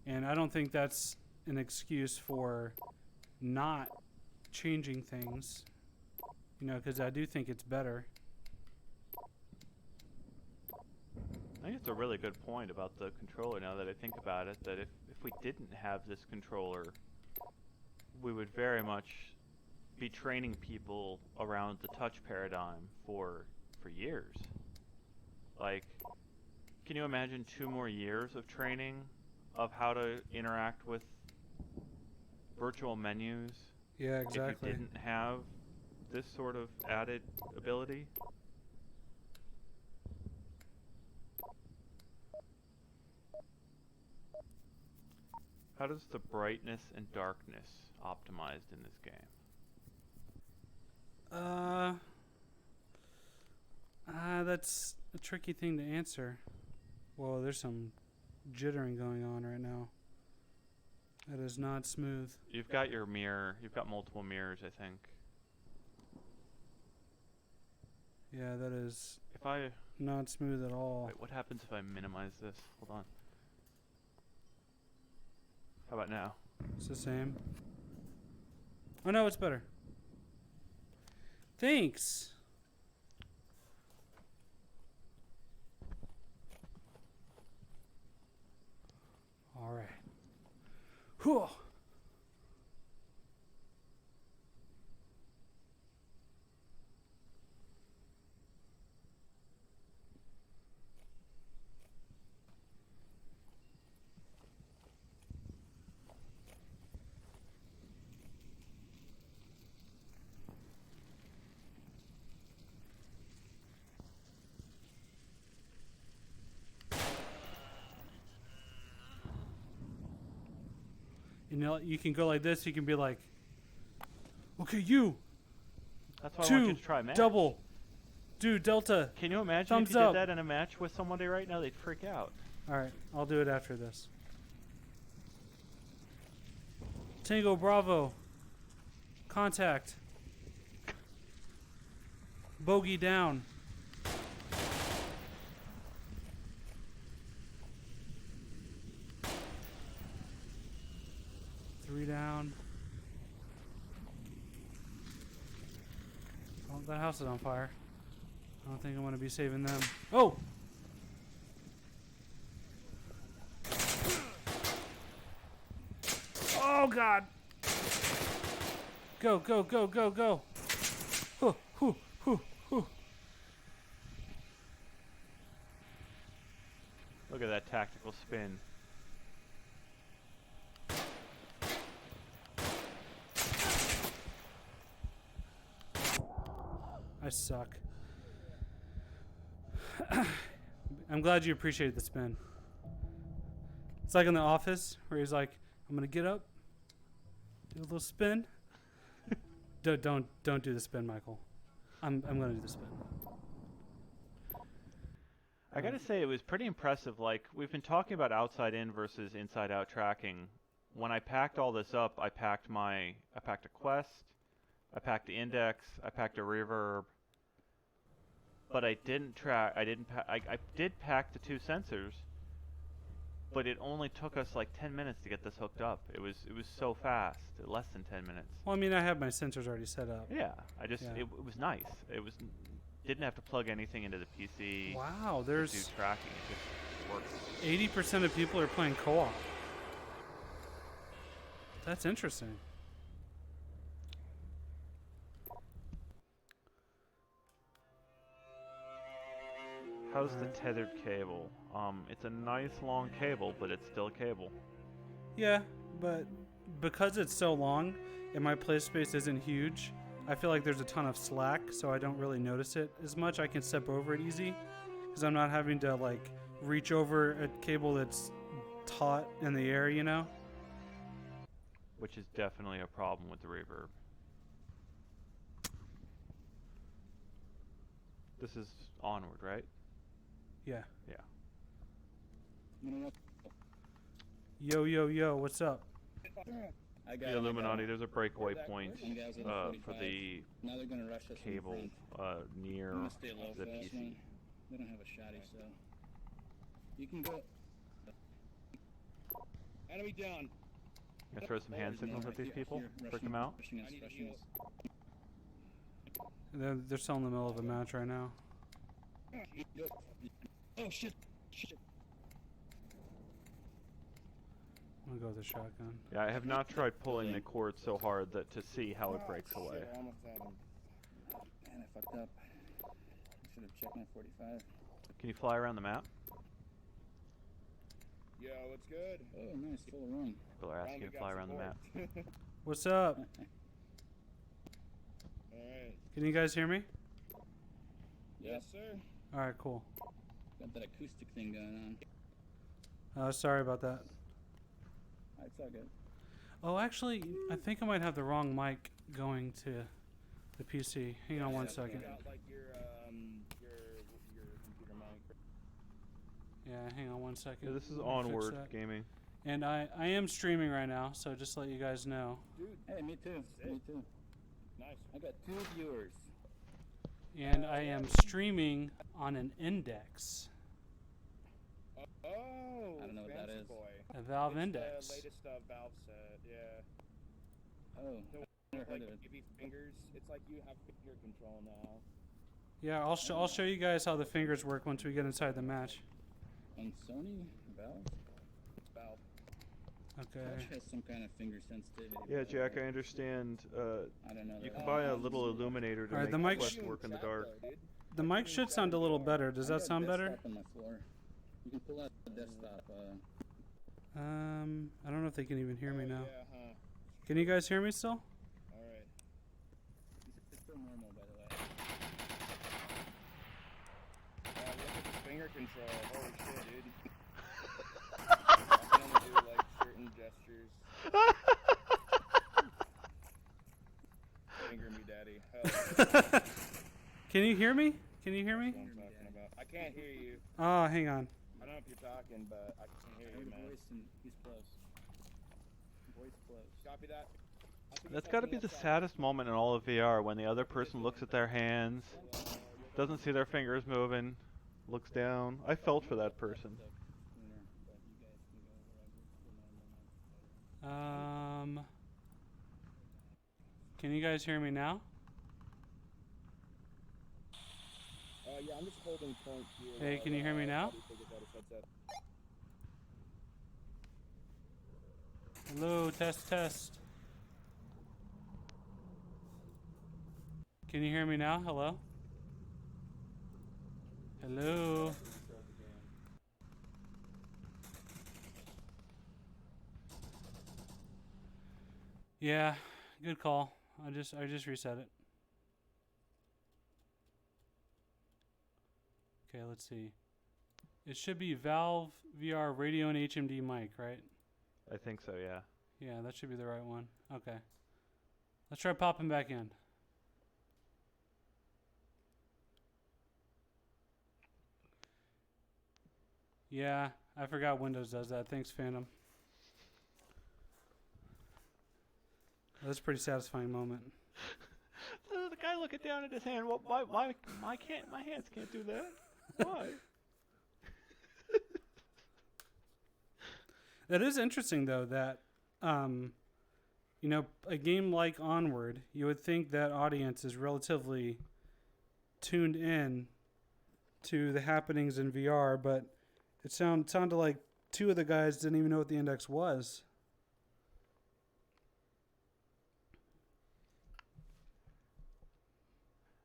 Speaker 1: And I don't think that's an excuse for not changing things, you know, because I do think it's better.
Speaker 2: I think it's a really good point about the controller now that I think about it, that if we didn't have this controller, we would very much be training people around the touch paradigm for years. Like, can you imagine 2 more years of training of how to interact with virtual menus?
Speaker 1: Yeah, exactly.
Speaker 2: If you didn't have this sort of added ability? How does the brightness and darkness optimized in this game?
Speaker 1: That's a tricky thing to answer. Whoa, there's some jittering going on right now. That is not smooth.
Speaker 2: You've got your mirror. You've got multiple mirrors, I think.
Speaker 1: Yeah, that is
Speaker 2: If I...
Speaker 1: not smooth at all.
Speaker 2: Wait, what happens if I minimize this? Hold on. How about now?
Speaker 1: It's the same. Oh no, it's better. Thanks. All right. Whew. You know, you can go like this. You can be like, okay, you.
Speaker 2: That's why I want you to try match.
Speaker 1: Double. Do delta.
Speaker 2: Can you imagine
Speaker 1: Thumbs
Speaker 2: if you
Speaker 1: up.
Speaker 2: did that in a match with somebody right now? They'd freak out.
Speaker 1: All right, I'll do it after this. Tango Bravo. Contact. Bogey down. Three down. Oh, that house is on fire. I don't think I'm going to be saving them. Oh! Oh, God! Go, go, go, go, go! Hoo, hoo, hoo, hoo.
Speaker 2: Look at that tactical spin.
Speaker 1: I suck. I'm glad you appreciated the spin. It's like in The Office where he's like, I'm gonna get up, do a little spin. Don't do the spin, Michael. I'm gonna do the spin.
Speaker 2: I gotta say, it was pretty impressive. Like, we've been talking about outside in versus inside out tracking. When I packed all this up, I packed a quest, I packed the index, I packed a reverb, but I didn't track. I did pack the 2 sensors, but it only took us like 10 minutes to get this hooked up. It was so fast, less than 10 minutes.
Speaker 1: Well, I mean, I have my sensors already set up.
Speaker 2: Yeah, it was nice. It was didn't have to plug anything into the PC.
Speaker 1: Wow,
Speaker 2: to
Speaker 1: there's
Speaker 2: do tracking. It just works.
Speaker 1: 80% of people are playing co-op. That's interesting.
Speaker 2: How's the tethered cable? It's a nice long cable, but it's still a cable.
Speaker 1: Yeah, but because it's so long and my play space isn't huge, I feel like there's a ton of slack, so I don't really notice it as much. I can step over it easy because I'm not having to like reach over a cable that's taut in the air, you know?
Speaker 2: Which is definitely a problem with the reverb. This is Onward, right?
Speaker 1: Yeah.
Speaker 2: Yeah.
Speaker 1: Yo, yo, yo, what's up?
Speaker 2: The Illuminati, there's a breakaway point for the cable near the PC.
Speaker 14: They don't have a shotty, so you can go. Enemy down.
Speaker 2: Gonna throw some hand signals at these people, freak them out.
Speaker 1: They're still in the middle of a match right now.
Speaker 14: Oh shit!
Speaker 1: I'm gonna go with the shotgun.
Speaker 2: Yeah, I have not tried pulling the cord so hard that to see how it breaks away.
Speaker 14: Shit, I almost had him. Man, I fucked up. I should have checked my 45.
Speaker 2: Can you fly around the map?
Speaker 14: Yo, what's good? Oh, nice, full run.
Speaker 2: People are asking you to fly around the map.
Speaker 1: What's up?
Speaker 14: Alright.
Speaker 1: Can you guys hear me?
Speaker 14: Yes, sir.
Speaker 1: Alright, cool.
Speaker 14: Got that acoustic thing going on.
Speaker 1: Sorry about that.
Speaker 14: It's all good.
Speaker 1: Oh, actually, I think I might have the wrong mic going to the PC. Hang on one second.
Speaker 14: Like your computer mic.
Speaker 1: Yeah, hang on one second.
Speaker 2: Yeah, this is
Speaker 1: Let me fix
Speaker 2: Onward
Speaker 1: that.
Speaker 2: Gaming.
Speaker 1: And I am streaming right now, so just to let you guys know.
Speaker 14: Dude, hey, me too. Me too. Nice. I got 2 viewers.
Speaker 1: And I am streaming on an index.
Speaker 14: Oh, I don't know what that is.
Speaker 1: A Valve
Speaker 14: it's
Speaker 1: Index.
Speaker 14: The latest Valve set, yeah. Oh,
Speaker 1: Never heard
Speaker 14: like
Speaker 1: of it.
Speaker 14: baby fingers. It's like you have finger control now.
Speaker 1: Yeah, I'll show you guys how the fingers work once we get inside the match.
Speaker 14: On Sony Valve. Valve.
Speaker 1: Okay.
Speaker 14: Touch has some kind of finger sensitivity.
Speaker 2: Yeah, Jack, I understand.
Speaker 14: I don't know.
Speaker 2: You can buy a little illuminator to
Speaker 1: Alright,
Speaker 2: make
Speaker 1: the mic
Speaker 2: Quest work in the dark.
Speaker 1: The mic should sound a little better. Does that sound better?
Speaker 14: On my floor. You can pull out the desktop.
Speaker 1: I don't know if they can even hear me now.
Speaker 14: Yeah, huh.
Speaker 1: Can you guys hear me still?
Speaker 14: Alright. It's still normal, by the way. Look at the finger control. Holy shit, dude. I can only do like certain gestures. Finger me, daddy. Hell.
Speaker 1: Can you hear me? Can you hear me?
Speaker 14: That's what I'm talking about. I can't hear you.
Speaker 1: Oh, hang on.
Speaker 14: I don't know if you're talking, but I can hear you, man. He's close. Voice close. Copy that.
Speaker 2: That's got to be the saddest moment in all of VR when the other person looks at their hands, doesn't see their fingers moving, looks down. I felt for that person.
Speaker 1: Can you guys hear me now?
Speaker 14: Yeah, I'm just holding point here.
Speaker 1: Hey, can you hear me now? Hello, test, test. Can you hear me now? Hello? Hello? Yeah, good call. I just reset it. Okay, let's see. It should be Valve VR radio and HMD mic, right?
Speaker 2: I think so, yeah.
Speaker 1: Yeah, that should be the right one. Okay. Let's try popping back in. Yeah, I forgot Windows does that. Thanks, Phantom. That's a pretty satisfying moment.
Speaker 2: The guy looking down at his hand. Well, my hands can't do that. Why?
Speaker 1: That is interesting, though, that, you know, a game like Onward, you would think that audience is relatively tuned in to the happenings in VR, but it sounded like two of the guys didn't even know what the index was.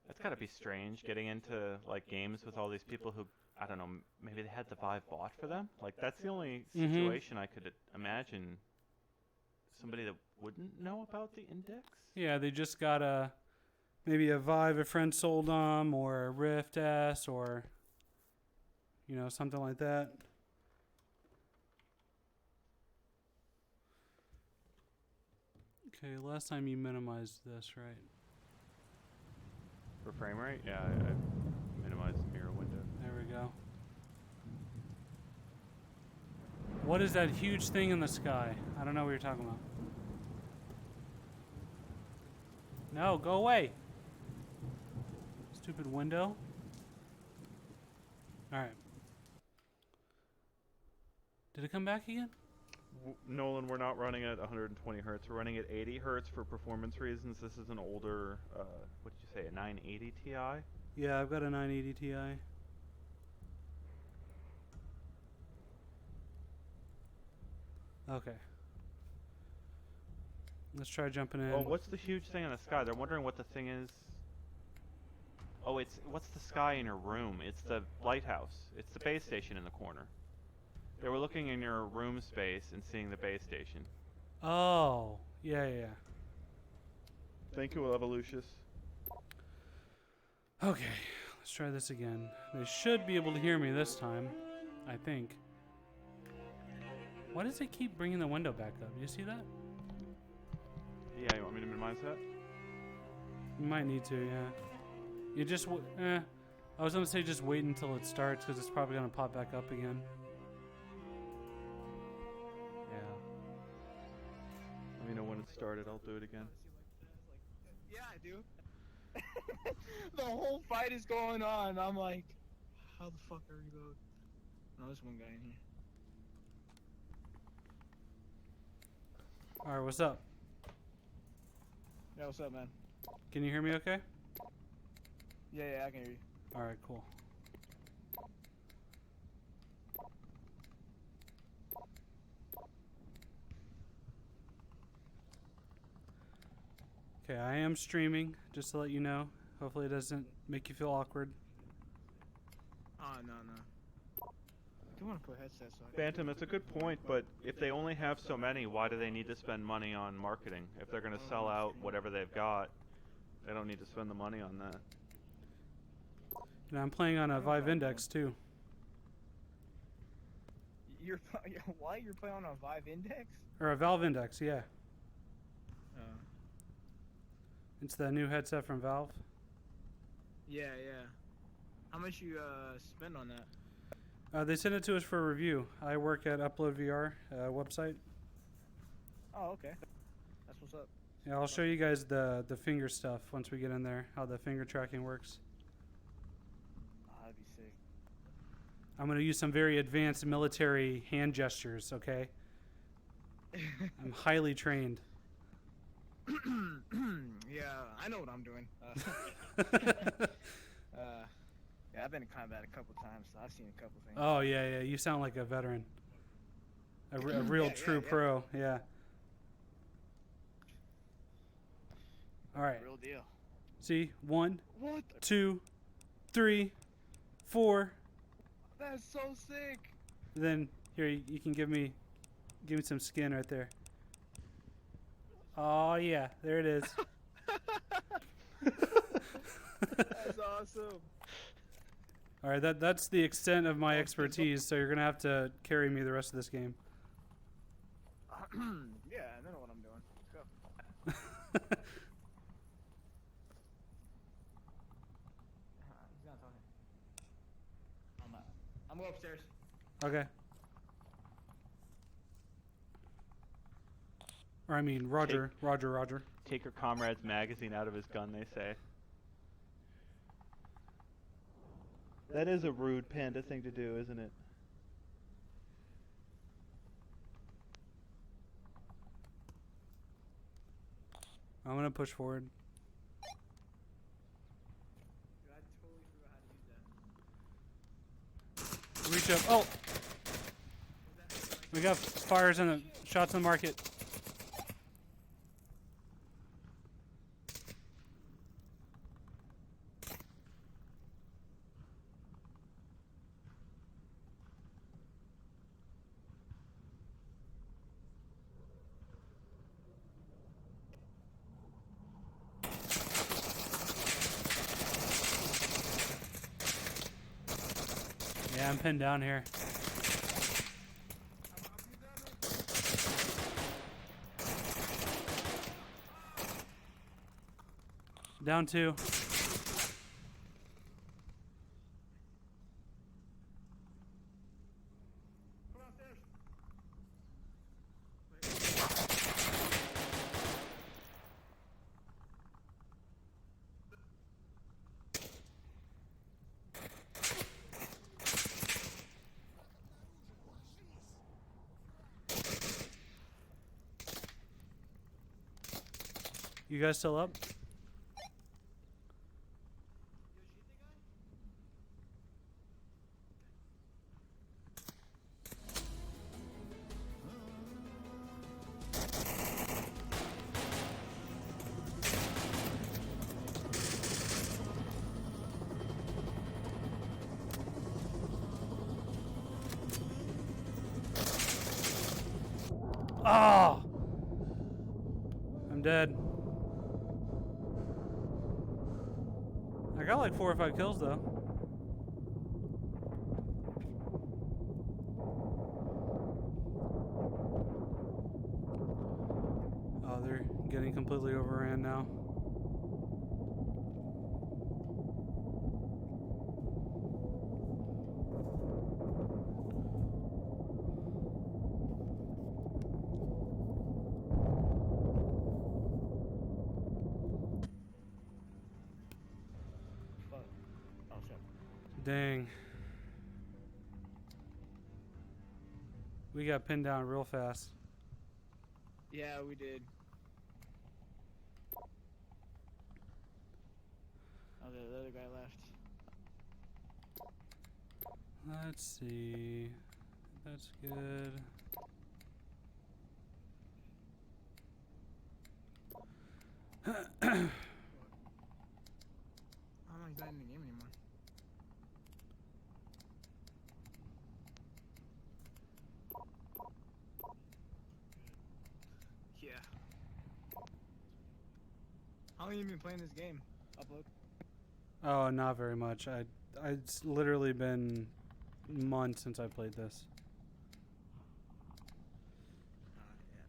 Speaker 2: That's gotta be strange getting into like games with all these people who, I don't know, maybe they had the Vive bought for them. Like that's the only situation I could imagine. Somebody that wouldn't know about the index.
Speaker 1: Yeah, they just got maybe a Vive a friend sold them, or a Rift S, or you know, something like that. Okay, last time you minimized this, right?
Speaker 2: For frame rate? Yeah, I minimized the mirror window.
Speaker 1: There we go. What is that huge thing in the sky? I don't know what you're talking about. No, go away. Stupid window. Alright. Did it come back again?
Speaker 2: Nolan, we're not running at 120 hertz. We're running at 80 hertz for performance reasons. This is an older, what did you say, a 980 Ti?
Speaker 1: Yeah, I've got a 980 Ti. Okay. Let's try jumping in.
Speaker 2: Oh, what's the huge thing in the sky? They're wondering what the thing is. Oh, what's the sky in your room? It's the lighthouse. It's the base station in the corner. They were looking in your room space and seeing the base station.
Speaker 1: Oh, yeah.
Speaker 2: Thank you, Evolucious.
Speaker 1: Okay, let's try this again. They should be able to hear me this time, I think. Why does it keep bringing the window back up? You see that?
Speaker 2: Yeah, you want me to minimize that?
Speaker 1: You might need to, yeah. You just, I was gonna say just wait until it starts, because it's probably gonna pop back up again.
Speaker 2: Let me know when it started, I'll do it again.
Speaker 14: Yeah, I do. The whole fight is going on. I'm like, how the fuck are we reload? No, there's one guy in here.
Speaker 1: Alright, what's up?
Speaker 14: Yeah, what's up, man?
Speaker 1: Can you hear me okay?
Speaker 14: Yeah, I can hear you.
Speaker 1: Alright, cool. Okay, I am streaming, just to let you know. Hopefully it doesn't make you feel awkward.
Speaker 14: Oh, no. I do want to put headsets on.
Speaker 2: Phantom, it's a good point, but if they only have so many, why do they need to spend money on marketing? If they're going to sell out whatever they've got, they don't need to spend the money on that.
Speaker 1: And I'm playing on a Vive Index too.
Speaker 14: Why? You're playing on a Vive Index?
Speaker 1: Or a Valve Index, yeah. It's the new headset from Valve.
Speaker 14: Yeah. How much you spend on that?
Speaker 1: They sent it to us for review. I work at Upload VR website.
Speaker 14: Oh, okay. That's what's up.
Speaker 1: Yeah, I'll show you guys the finger stuff once we get in there, how the finger tracking works.
Speaker 14: Oh, that'd be sick.
Speaker 1: I'm going to use some very advanced military hand gestures, okay? I'm highly trained.
Speaker 14: Yeah, I know what I'm doing. Yeah, I've been in combat a couple times, so I've seen a couple things.
Speaker 1: Oh, yeah, yeah. You sound like a veteran. A real true pro, yeah. All right.
Speaker 14: Real deal.
Speaker 1: See, 1,
Speaker 14: What?
Speaker 1: 2, 3, 4.
Speaker 14: That's so sick.
Speaker 1: Then here you can give me some skin right there. Oh yeah, there it is.
Speaker 14: That's awesome.
Speaker 1: All right, that's the extent of my expertise. So you're gonna have to carry me the rest of this game.
Speaker 14: Yeah, I know what I'm doing. Let's go. He's not talking. I'm going upstairs.
Speaker 1: Okay. Or I mean, Roger.
Speaker 2: Take your comrade's magazine out of his gun, they say. That is a rude panda thing to do, isn't it?
Speaker 1: I'm gonna push forward.
Speaker 14: Dude, I totally forgot how to use that.
Speaker 1: Reach up. Oh! We got fires and shots in the market. Yeah, I'm pinned down here. Down 2. You guys still up? Oh! I'm dead. I got like 4 or 5 kills though. Oh, they're getting completely overran now. Dang. We got pinned down real fast.
Speaker 14: Yeah, we did. Oh, the other guy left.
Speaker 1: Let's see. That's good.
Speaker 14: I'm not in the game anymore. Yeah. How long have you been playing this game? Upload?
Speaker 1: Oh, not very much. It's literally been months since I played this.
Speaker 14: Yeah.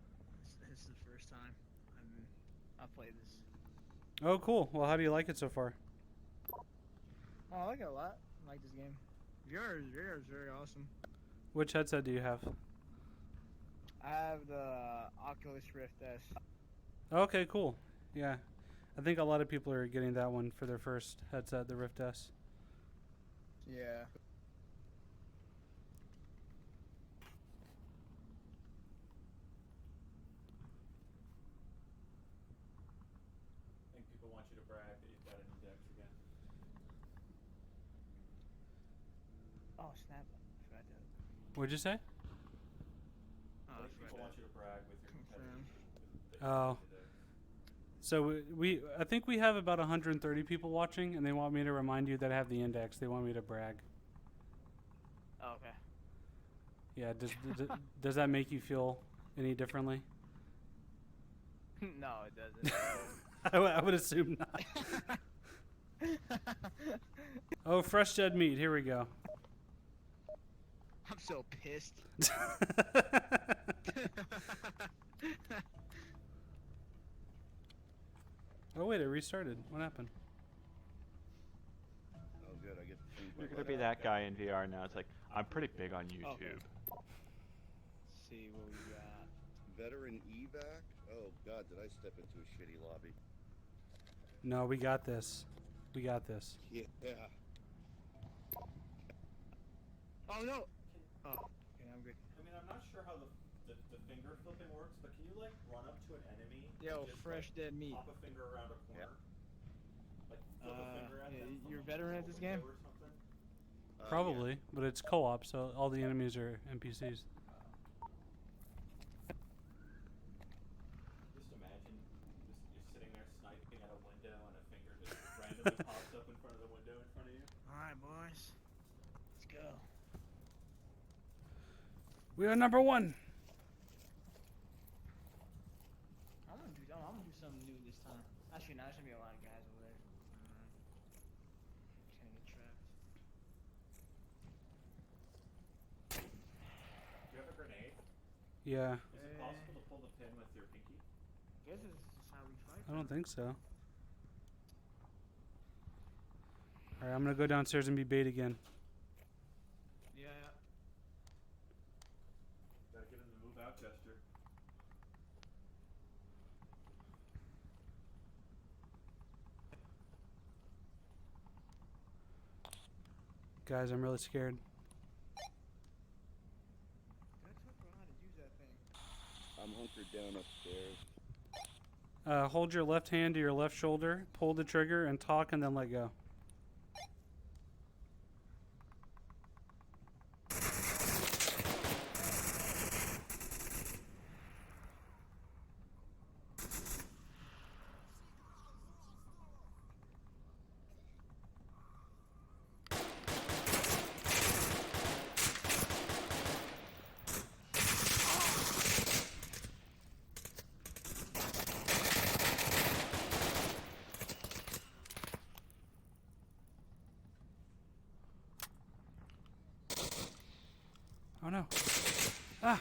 Speaker 14: This is the first time I've played this.
Speaker 1: Oh, cool. Well, how do you like it so far?
Speaker 14: Oh, I like it a lot. I like this game. VR is very awesome.
Speaker 1: Which headset do you have?
Speaker 14: I have the Oculus Rift S.
Speaker 1: Okay, cool. Yeah. I think a lot of people are getting that one for their first headset, the Rift S.
Speaker 14: Yeah.
Speaker 13: I think people want you to brag that you've got an index again.
Speaker 14: Oh snap! I forgot to
Speaker 1: What'd you say?
Speaker 14: Oh,
Speaker 13: I think people want you to brag with your
Speaker 14: confirm.
Speaker 1: Oh. So I think we have about 130 people watching, and they want me to remind you that I have the index. They want me to brag.
Speaker 14: Oh, okay.
Speaker 1: Yeah. Does that make you feel any differently?
Speaker 14: No, it doesn't.
Speaker 1: I would assume not. Oh, fresh dead meat. Here we go.
Speaker 14: I'm so pissed.
Speaker 1: Oh wait, it restarted. What happened?
Speaker 15: Oh, good. I get the food.
Speaker 2: You're gonna be that guy in VR now. It's like, I'm pretty big on YouTube.
Speaker 14: Let's see what we got.
Speaker 15: Veteran evac. Oh God, did I step into a shitty lobby?
Speaker 1: No, we got this. We got this.
Speaker 15: Yeah.
Speaker 14: Oh no. Oh, okay, I'm good.
Speaker 13: I mean, I'm not sure how the finger flipping works, but can you like run up to an enemy?
Speaker 14: Yo,
Speaker 13: and just,
Speaker 14: fresh dead meat.
Speaker 13: Pop a finger around a corner. Like flip a finger at them.
Speaker 14: You're a veteran at this game?
Speaker 13: Or something?
Speaker 1: Probably, but it's co-op, so all the enemies are NPCs.
Speaker 13: Just imagine you're sitting there sniping at a window and a finger just randomly pops up in front of the window in front of you.
Speaker 14: Alright, boys. Let's go.
Speaker 1: We are number one.
Speaker 14: I'm gonna do something new this time. Actually, now there's gonna be a lot of guys over there. Just gonna get trapped.
Speaker 13: Do you have a grenade?
Speaker 1: Yeah.
Speaker 13: Is it possible to pull the pin with your pinky?
Speaker 14: I guess this is just how we fight.
Speaker 1: I don't think so. All right, I'm gonna go downstairs and be bait again.
Speaker 14: Yeah.
Speaker 13: Gotta get him to move out gesture.
Speaker 1: Guys, I'm really scared.
Speaker 15: I'm hunkered down upstairs.
Speaker 1: Hold your left hand to your left shoulder, pull the trigger, and talk, and then let go. Oh no. Ah!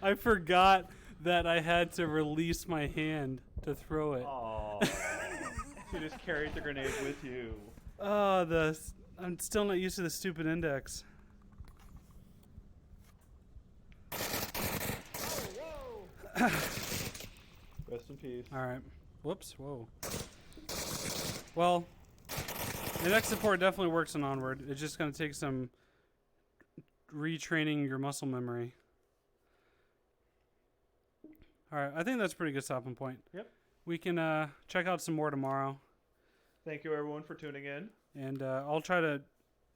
Speaker 1: I forgot that I had to release my hand to throw it.
Speaker 2: Oh, you just carried the grenade with you.
Speaker 1: Oh, I'm still not used to the stupid index.
Speaker 2: Rest in peace.
Speaker 1: All right. Whoops. Whoa. Well, index support definitely works on Onward. It's just going to take some retraining your muscle memory. All right. I think that's a pretty good stopping point.
Speaker 2: Yep.
Speaker 1: We can check out some more tomorrow.
Speaker 2: Thank you, everyone, for tuning in.
Speaker 1: And I'll try to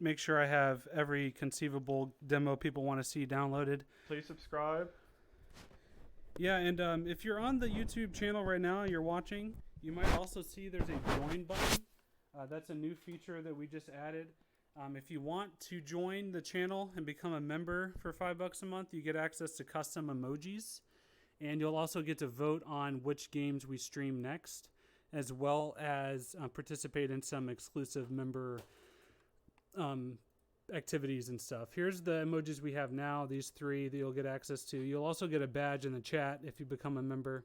Speaker 1: make sure I have every conceivable demo people want to see downloaded.
Speaker 2: Please subscribe.
Speaker 1: Yeah, and if you're on the YouTube channel right now and you're watching, you might also see there's a join button. That's a new feature that we just added. If you want to join the channel and become a member for $5 a month, you get access to custom emojis. And you'll also get to vote on which games we stream next, as well as participate in some exclusive member activities and stuff. Here's the emojis we have now, these 3 that you'll get access to. You'll also get a badge in the chat if you become a member.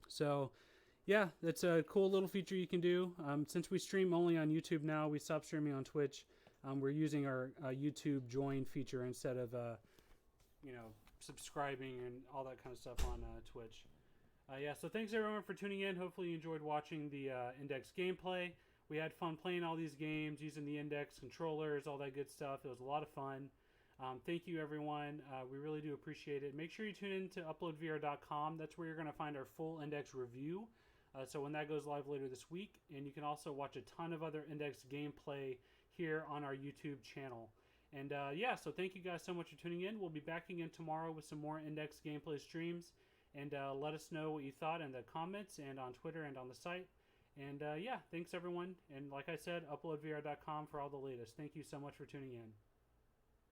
Speaker 1: So yeah, that's a cool little feature you can do. Since we stream only on YouTube now, we stopped streaming on Twitch. We're using our YouTube join feature instead of subscribing and all that kind of stuff on Twitch. Yeah, so thanks everyone for tuning in. Hopefully you enjoyed watching the Index gameplay. We had fun playing all these games, using the Index controllers, all that good stuff. It was a lot of fun. Thank you, everyone. We really do appreciate it. Make sure you tune in to uploadvr.com. That's where you're going to find our full Index review. So when that goes live later this week. And you can also watch a ton of other Index gameplay here on our YouTube channel. And yeah, so thank you guys so much for tuning in. We'll be back again tomorrow with some more Index gameplay streams. And let us know what you thought in the comments and on Twitter and on the site. And yeah, thanks everyone. And like I said, uploadvr.com for all the latest. Thank you so much for tuning in.